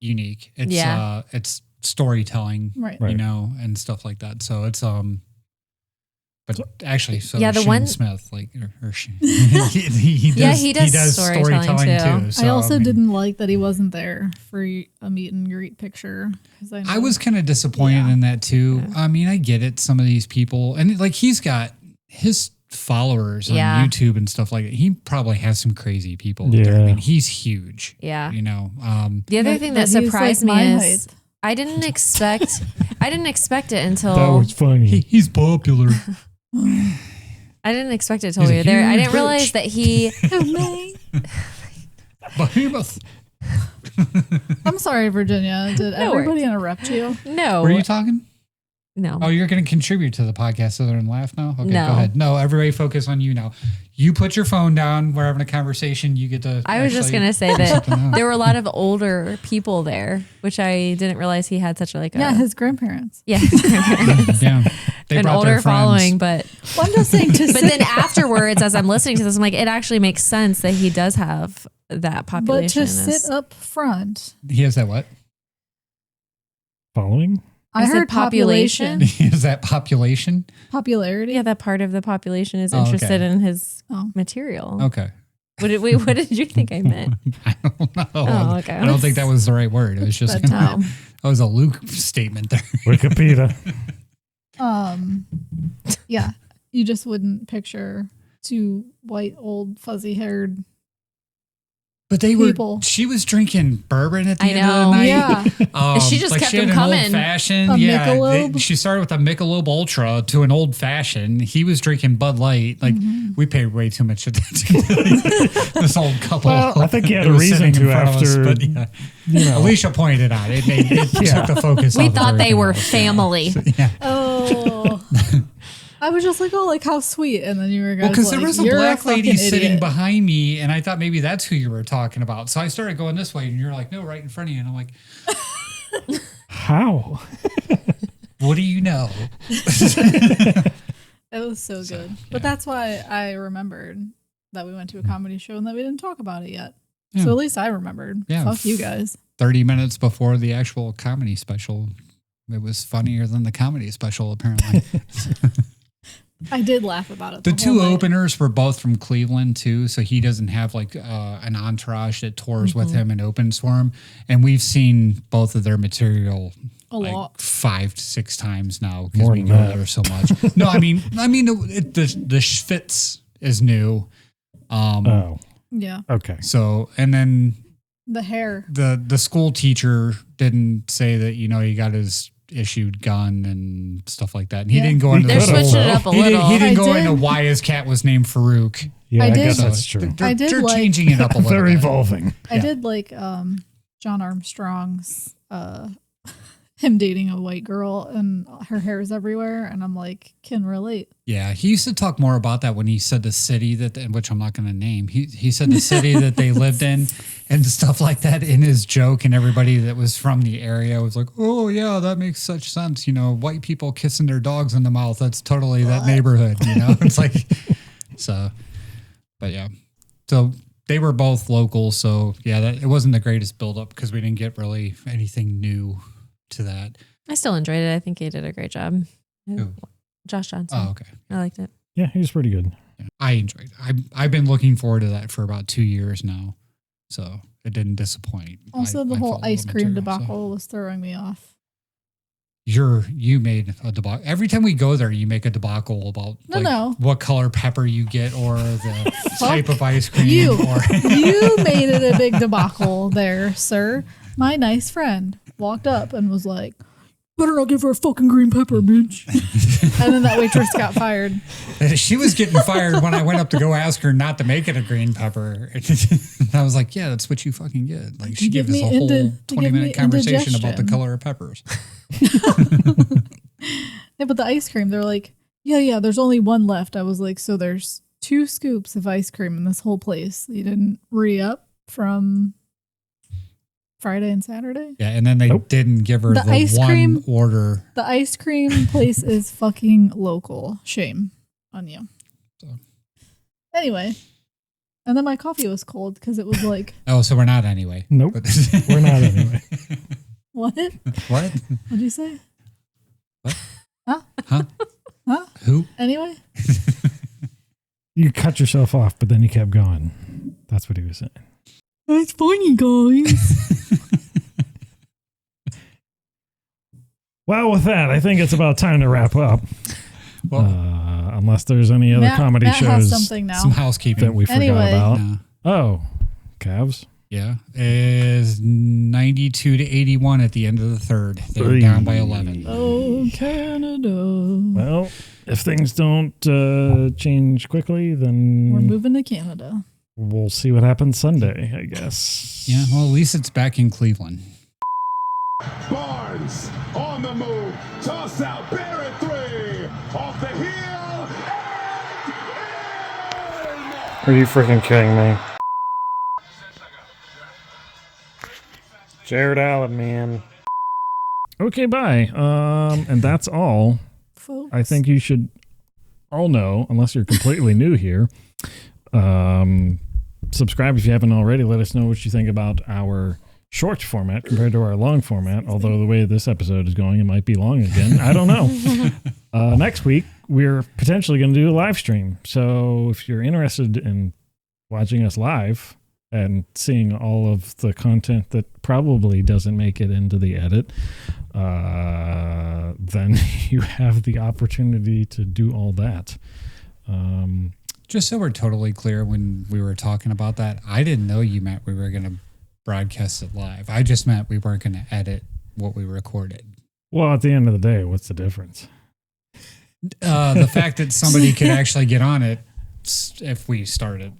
[SPEAKER 1] unique. It's storytelling,
[SPEAKER 3] Right.
[SPEAKER 2] Right.
[SPEAKER 1] you know, and stuff like that. So it's but actually, so
[SPEAKER 4] Yeah, the
[SPEAKER 1] Shane
[SPEAKER 4] one-
[SPEAKER 1] Smith, like, or he does,
[SPEAKER 4] he does storytelling too.
[SPEAKER 1] So,
[SPEAKER 3] I also
[SPEAKER 1] mean,
[SPEAKER 3] didn't like that he wasn't there for a meet and greet picture. 'Cause I
[SPEAKER 1] I
[SPEAKER 3] know-
[SPEAKER 1] was kind of disappointed
[SPEAKER 3] Yeah.
[SPEAKER 1] in that too.
[SPEAKER 4] Yeah.
[SPEAKER 1] I mean, I get it. Some of these people, and like he's got his followers on
[SPEAKER 4] Yeah.
[SPEAKER 1] YouTube and stuff like that. He probably has some crazy people.
[SPEAKER 2] Yeah.
[SPEAKER 1] There. I mean, he's huge.
[SPEAKER 4] Yeah.
[SPEAKER 1] You know,
[SPEAKER 4] The other
[SPEAKER 3] But-
[SPEAKER 4] thing
[SPEAKER 3] but
[SPEAKER 4] that
[SPEAKER 3] he's,
[SPEAKER 4] surprised
[SPEAKER 3] like,
[SPEAKER 4] me
[SPEAKER 3] my
[SPEAKER 4] is
[SPEAKER 3] height.
[SPEAKER 4] I didn't expect it until
[SPEAKER 2] That was funny.
[SPEAKER 1] he's popular.
[SPEAKER 4] I didn't expect it until
[SPEAKER 1] He's
[SPEAKER 4] we
[SPEAKER 1] a
[SPEAKER 4] were there. I
[SPEAKER 1] huge
[SPEAKER 4] didn't realize
[SPEAKER 1] bitch.
[SPEAKER 4] that he
[SPEAKER 1] Behemoth.
[SPEAKER 3] I'm sorry, Virginia. Did
[SPEAKER 4] No
[SPEAKER 3] everybody interrupt you?
[SPEAKER 4] no
[SPEAKER 1] Were you talking?
[SPEAKER 4] no.
[SPEAKER 1] Oh, you're going to contribute to the podcast other than laugh now? Okay,
[SPEAKER 4] No.
[SPEAKER 1] go ahead. No, everybody focus on you now. You put your phone down. We're having a conversation. You get to.
[SPEAKER 4] I was just
[SPEAKER 1] actually-
[SPEAKER 4] gonna say that
[SPEAKER 1] something else.
[SPEAKER 4] there were a lot of older people there, which I didn't realize he had such a
[SPEAKER 3] Yeah, his grandparents.
[SPEAKER 4] yeah
[SPEAKER 1] Yeah. They
[SPEAKER 4] an
[SPEAKER 1] brought
[SPEAKER 4] older
[SPEAKER 1] their friends.
[SPEAKER 4] following, but
[SPEAKER 3] Well, I'm just saying to
[SPEAKER 4] but then afterwards, as I'm listening to this, I'm like, it actually makes sense that he does have that
[SPEAKER 3] but
[SPEAKER 4] population.
[SPEAKER 3] to sit up front,
[SPEAKER 1] He has that what?
[SPEAKER 2] Following?
[SPEAKER 3] I
[SPEAKER 4] said
[SPEAKER 3] heard population,
[SPEAKER 1] He has that population?
[SPEAKER 3] popularity.
[SPEAKER 4] yeah, that part of the population is
[SPEAKER 1] Oh, okay.
[SPEAKER 4] interested in his
[SPEAKER 3] Oh.
[SPEAKER 4] material.
[SPEAKER 1] Okay.
[SPEAKER 4] What did you think I meant?
[SPEAKER 1] I don't know.
[SPEAKER 4] Oh, okay.
[SPEAKER 1] I don't think that was the right word. It was just
[SPEAKER 3] But,
[SPEAKER 4] Oh.
[SPEAKER 1] that was a Luke statement there.
[SPEAKER 2] Wikipedia.
[SPEAKER 3] Yeah, you just wouldn't picture two white, old, fuzzy-haired.
[SPEAKER 1] But they
[SPEAKER 3] People.
[SPEAKER 1] were. She was drinking bourbon at the
[SPEAKER 4] I
[SPEAKER 1] end
[SPEAKER 4] know.
[SPEAKER 1] of the night.
[SPEAKER 3] Yeah,
[SPEAKER 4] She just kept
[SPEAKER 1] she had
[SPEAKER 4] them
[SPEAKER 1] an old
[SPEAKER 4] coming.
[SPEAKER 1] fashioned.
[SPEAKER 3] A
[SPEAKER 1] Yeah,
[SPEAKER 3] Michelob?
[SPEAKER 1] she started with a Michelob Ultra to an old fashioned. He was drinking Bud Light. Like we paid way too much attention to this old couple.
[SPEAKER 2] Well, I think he had
[SPEAKER 1] that
[SPEAKER 2] a
[SPEAKER 1] was
[SPEAKER 2] reason
[SPEAKER 1] sitting in
[SPEAKER 2] to
[SPEAKER 1] front of us,
[SPEAKER 2] after,
[SPEAKER 1] but yeah.
[SPEAKER 2] you know.
[SPEAKER 1] Alysha pointed it out. It
[SPEAKER 2] Yeah.
[SPEAKER 1] took the focus.
[SPEAKER 4] We
[SPEAKER 1] off of
[SPEAKER 4] thought they
[SPEAKER 1] everything
[SPEAKER 4] were
[SPEAKER 1] else.
[SPEAKER 4] family.
[SPEAKER 1] Yeah.
[SPEAKER 3] Oh, I was just like, oh, like how sweet, and then you were guys
[SPEAKER 1] Well, because
[SPEAKER 3] like,
[SPEAKER 1] there was a
[SPEAKER 3] "You're
[SPEAKER 1] black lady
[SPEAKER 3] fucking
[SPEAKER 1] sitting
[SPEAKER 3] idiot."
[SPEAKER 1] behind me, and I thought maybe that's who you were talking about. So I started going this way, and you're like, no, right in front of you. And I'm like,
[SPEAKER 2] How?
[SPEAKER 1] what do you know?
[SPEAKER 3] It was so good, but that's why I remembered that we went to a comedy show and that we didn't talk about it yet.
[SPEAKER 1] Yeah.
[SPEAKER 3] So at least I remembered.
[SPEAKER 1] Yeah.
[SPEAKER 3] Fuck you guys.
[SPEAKER 1] 30 minutes before the actual comedy special. It was funnier than the comedy special, apparently.
[SPEAKER 3] I did laugh about it.
[SPEAKER 1] The
[SPEAKER 3] whole
[SPEAKER 1] two
[SPEAKER 3] night.
[SPEAKER 1] openers were both from Cleveland, too. So he doesn't have like an entourage that tours with him and opens for him. And we've seen both of their material
[SPEAKER 3] a
[SPEAKER 1] like
[SPEAKER 3] lot.
[SPEAKER 1] 5 to 6 times now because
[SPEAKER 2] More
[SPEAKER 1] we
[SPEAKER 2] than
[SPEAKER 1] go
[SPEAKER 2] that.
[SPEAKER 1] there so much. No, I mean, the Schvitz is new.
[SPEAKER 2] Oh,
[SPEAKER 3] Yeah,
[SPEAKER 2] okay.
[SPEAKER 1] So, and then
[SPEAKER 3] the hair.
[SPEAKER 1] the school teacher didn't say that, you know, he got his issued gun and stuff like that. And he
[SPEAKER 3] Yeah.
[SPEAKER 1] didn't go into
[SPEAKER 4] They're
[SPEAKER 1] the whole-
[SPEAKER 4] switching it up a
[SPEAKER 1] he didn't-
[SPEAKER 4] little.
[SPEAKER 1] He didn't
[SPEAKER 3] I
[SPEAKER 1] go
[SPEAKER 3] did.
[SPEAKER 1] into why his cat was named Farouk.
[SPEAKER 2] Yeah,
[SPEAKER 3] I
[SPEAKER 2] I,
[SPEAKER 3] did-
[SPEAKER 2] guess
[SPEAKER 1] So
[SPEAKER 2] that's true.
[SPEAKER 1] They're,
[SPEAKER 3] I did
[SPEAKER 1] they're
[SPEAKER 3] like-
[SPEAKER 1] changing it up a little
[SPEAKER 2] They're
[SPEAKER 1] bit.
[SPEAKER 2] evolving.
[SPEAKER 3] I did like John Armstrong's him dating a white girl and her hair is everywhere, and I'm like, can relate.
[SPEAKER 1] Yeah, he used to talk more about that when he said the city that, which I'm not going to name. He said the city that they lived in and stuff like that in his joke, and everybody that was from the area was like, "Oh yeah, that makes such sense." You know, white people kissing their dogs in the mouth. That's totally that neighborhood. You know, it's like so. But yeah, so they were both local. So yeah, it wasn't the greatest buildup because we didn't get really anything new to that.
[SPEAKER 4] I still enjoyed it. I think he did a great job.
[SPEAKER 1] Who?
[SPEAKER 4] Josh Johnson.
[SPEAKER 1] Oh, okay.
[SPEAKER 4] I liked it.
[SPEAKER 2] Yeah, he was pretty good.
[SPEAKER 1] Yeah, I enjoyed it. I've been looking forward to that for about 2 years now. So it didn't disappoint.
[SPEAKER 3] Also, the
[SPEAKER 1] I
[SPEAKER 3] whole
[SPEAKER 1] followed the
[SPEAKER 3] ice cream
[SPEAKER 1] material, so.
[SPEAKER 3] debacle was throwing me off.
[SPEAKER 1] You made a debacle. Every time we go there, you make a debacle about
[SPEAKER 3] No.
[SPEAKER 1] what color pepper you get or the type of ice cream.
[SPEAKER 3] You.
[SPEAKER 1] Or
[SPEAKER 3] You made it a big debacle there, sir. My nice friend walked up and was like, better not give her a fucking green pepper, bitch. And then that waitress got fired.
[SPEAKER 1] She was getting fired when I went up to go ask her not to make it a green pepper. I was like, yeah, that's what you fucking get. Like, she gave us a whole 20-minute conversation about the color of peppers.
[SPEAKER 3] Yeah, but the ice cream, they're like, yeah, there's only one left. I was like, so there's 2 scoops of ice cream in this whole place. You didn't re-up from Friday and Saturday?
[SPEAKER 1] Yeah, and then they didn't give her the
[SPEAKER 3] ice
[SPEAKER 1] one
[SPEAKER 3] cream
[SPEAKER 1] order.
[SPEAKER 3] The ice cream place is fucking local. Shame on you.
[SPEAKER 1] So.
[SPEAKER 3] Anyway, and then my coffee was cold because it was like...
[SPEAKER 1] Oh, so we're not anyway.
[SPEAKER 2] Nope, we're not anyway.
[SPEAKER 3] What?
[SPEAKER 1] What?
[SPEAKER 3] What'd you say?
[SPEAKER 1] What?
[SPEAKER 3] Huh?
[SPEAKER 1] Huh? Who?
[SPEAKER 3] Anyway?
[SPEAKER 2] You cut yourself off, but then you kept going. That's what he was saying.
[SPEAKER 3] That's funny, guys.
[SPEAKER 2] Well, with that, I think it's about time to wrap up.
[SPEAKER 1] Well,
[SPEAKER 2] unless there's any other comedy
[SPEAKER 3] Matt
[SPEAKER 2] shows
[SPEAKER 3] has something now.
[SPEAKER 1] some housekeeping
[SPEAKER 2] that we forgot about.
[SPEAKER 1] No.
[SPEAKER 2] Oh, Cavs.
[SPEAKER 1] Yeah, is 92 to 81 at the end of the third. They're down by 11.
[SPEAKER 3] Oh, Canada.
[SPEAKER 2] Well, if things don't change quickly, then
[SPEAKER 3] We're moving to Canada.
[SPEAKER 2] we'll see what happens Sunday, I guess.
[SPEAKER 1] Yeah, well, at least it's back in Cleveland.
[SPEAKER 5] Barnes on the move. Toss out. Barrett 3. Off the heel. And
[SPEAKER 2] Are you freaking kidding me? Jared Allen, man. Okay, bye. And that's all.
[SPEAKER 3] Folks.
[SPEAKER 2] I think you should all know, unless you're completely new here. Subscribe if you haven't already. Let us know what you think about our short format compared to our long format. Although the way this episode is going, it might be long again. I don't know. Next week, we're potentially going to do a live stream. So if you're interested in watching us live and seeing all of the content that probably doesn't make it into the edit, then you have the opportunity to do all that.
[SPEAKER 1] Just so we're totally clear, when we were talking about that, I didn't know you meant we were going to broadcast it live. I just meant we weren't going to edit what we recorded.
[SPEAKER 2] Well, at the end of the day, what's the difference?
[SPEAKER 1] The fact that somebody could actually get on it if we start at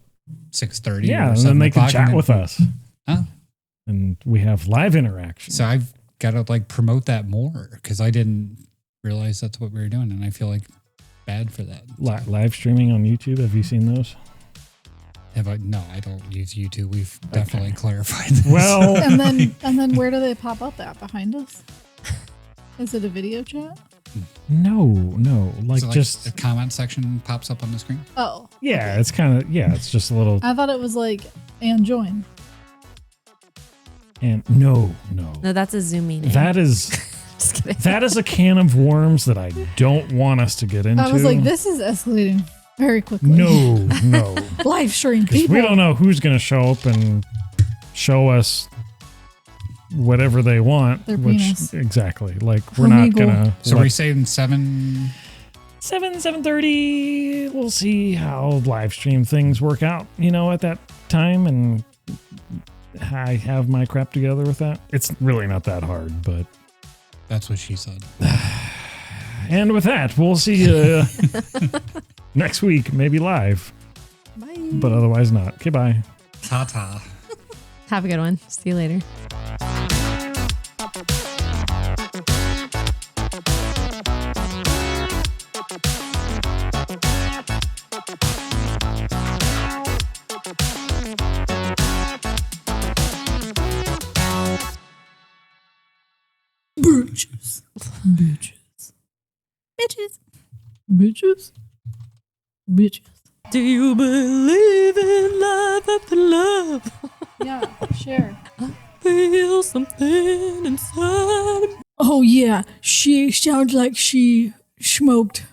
[SPEAKER 1] 6:30.
[SPEAKER 2] Yeah,
[SPEAKER 1] or
[SPEAKER 2] and
[SPEAKER 1] 7
[SPEAKER 2] then they can
[SPEAKER 1] o'clock
[SPEAKER 2] chat
[SPEAKER 1] and
[SPEAKER 2] with us.
[SPEAKER 1] Huh?
[SPEAKER 2] And we have live interaction.
[SPEAKER 1] So I've got to like promote that more because I didn't realize that's what we were doing, and I feel like bad for that.
[SPEAKER 2] Live streaming on YouTube. Have you seen those?
[SPEAKER 1] Have I? No, I don't use YouTube. We've definitely clarified this.
[SPEAKER 2] Well,
[SPEAKER 3] and then where do they pop up at behind us? Is it a video chat?
[SPEAKER 2] no. Like,
[SPEAKER 1] So,
[SPEAKER 2] just
[SPEAKER 1] the comment section pops up on the screen.
[SPEAKER 3] Oh.
[SPEAKER 2] yeah, it's kind of it's just a little.
[SPEAKER 3] I thought it was like, and join.
[SPEAKER 2] And no.
[SPEAKER 4] No, that's a Zoom meeting.
[SPEAKER 2] That is
[SPEAKER 4] Just kidding.
[SPEAKER 2] that is a can of worms that I don't want us to get into.
[SPEAKER 3] I was like, this is escalating very quickly.
[SPEAKER 2] No.
[SPEAKER 3] Live stream
[SPEAKER 2] Because
[SPEAKER 3] people.
[SPEAKER 2] we don't know who's going to show up and show us whatever they want.
[SPEAKER 3] Their penis.
[SPEAKER 2] Exactly. Like, we're not
[SPEAKER 3] Omegle.
[SPEAKER 2] going to.
[SPEAKER 1] So we're saying 7.
[SPEAKER 2] 7:30. We'll see how live stream things work out, at that time. And I have my crap together with that. It's really not that hard, but.
[SPEAKER 1] That's what she said.
[SPEAKER 2] And with that, we'll see you next week, maybe live,
[SPEAKER 3] Bye.
[SPEAKER 2] but otherwise not. Okay, bye.
[SPEAKER 1] Ta-ta.
[SPEAKER 4] Have a good one. See you later.
[SPEAKER 3] Bitches. Bitches. Bitches. Bitches. Bitches.
[SPEAKER 4] Do you believe in love after love?
[SPEAKER 3] Yeah, Cher.
[SPEAKER 4] Feel something inside.
[SPEAKER 3] Oh yeah, she sounds like she smoked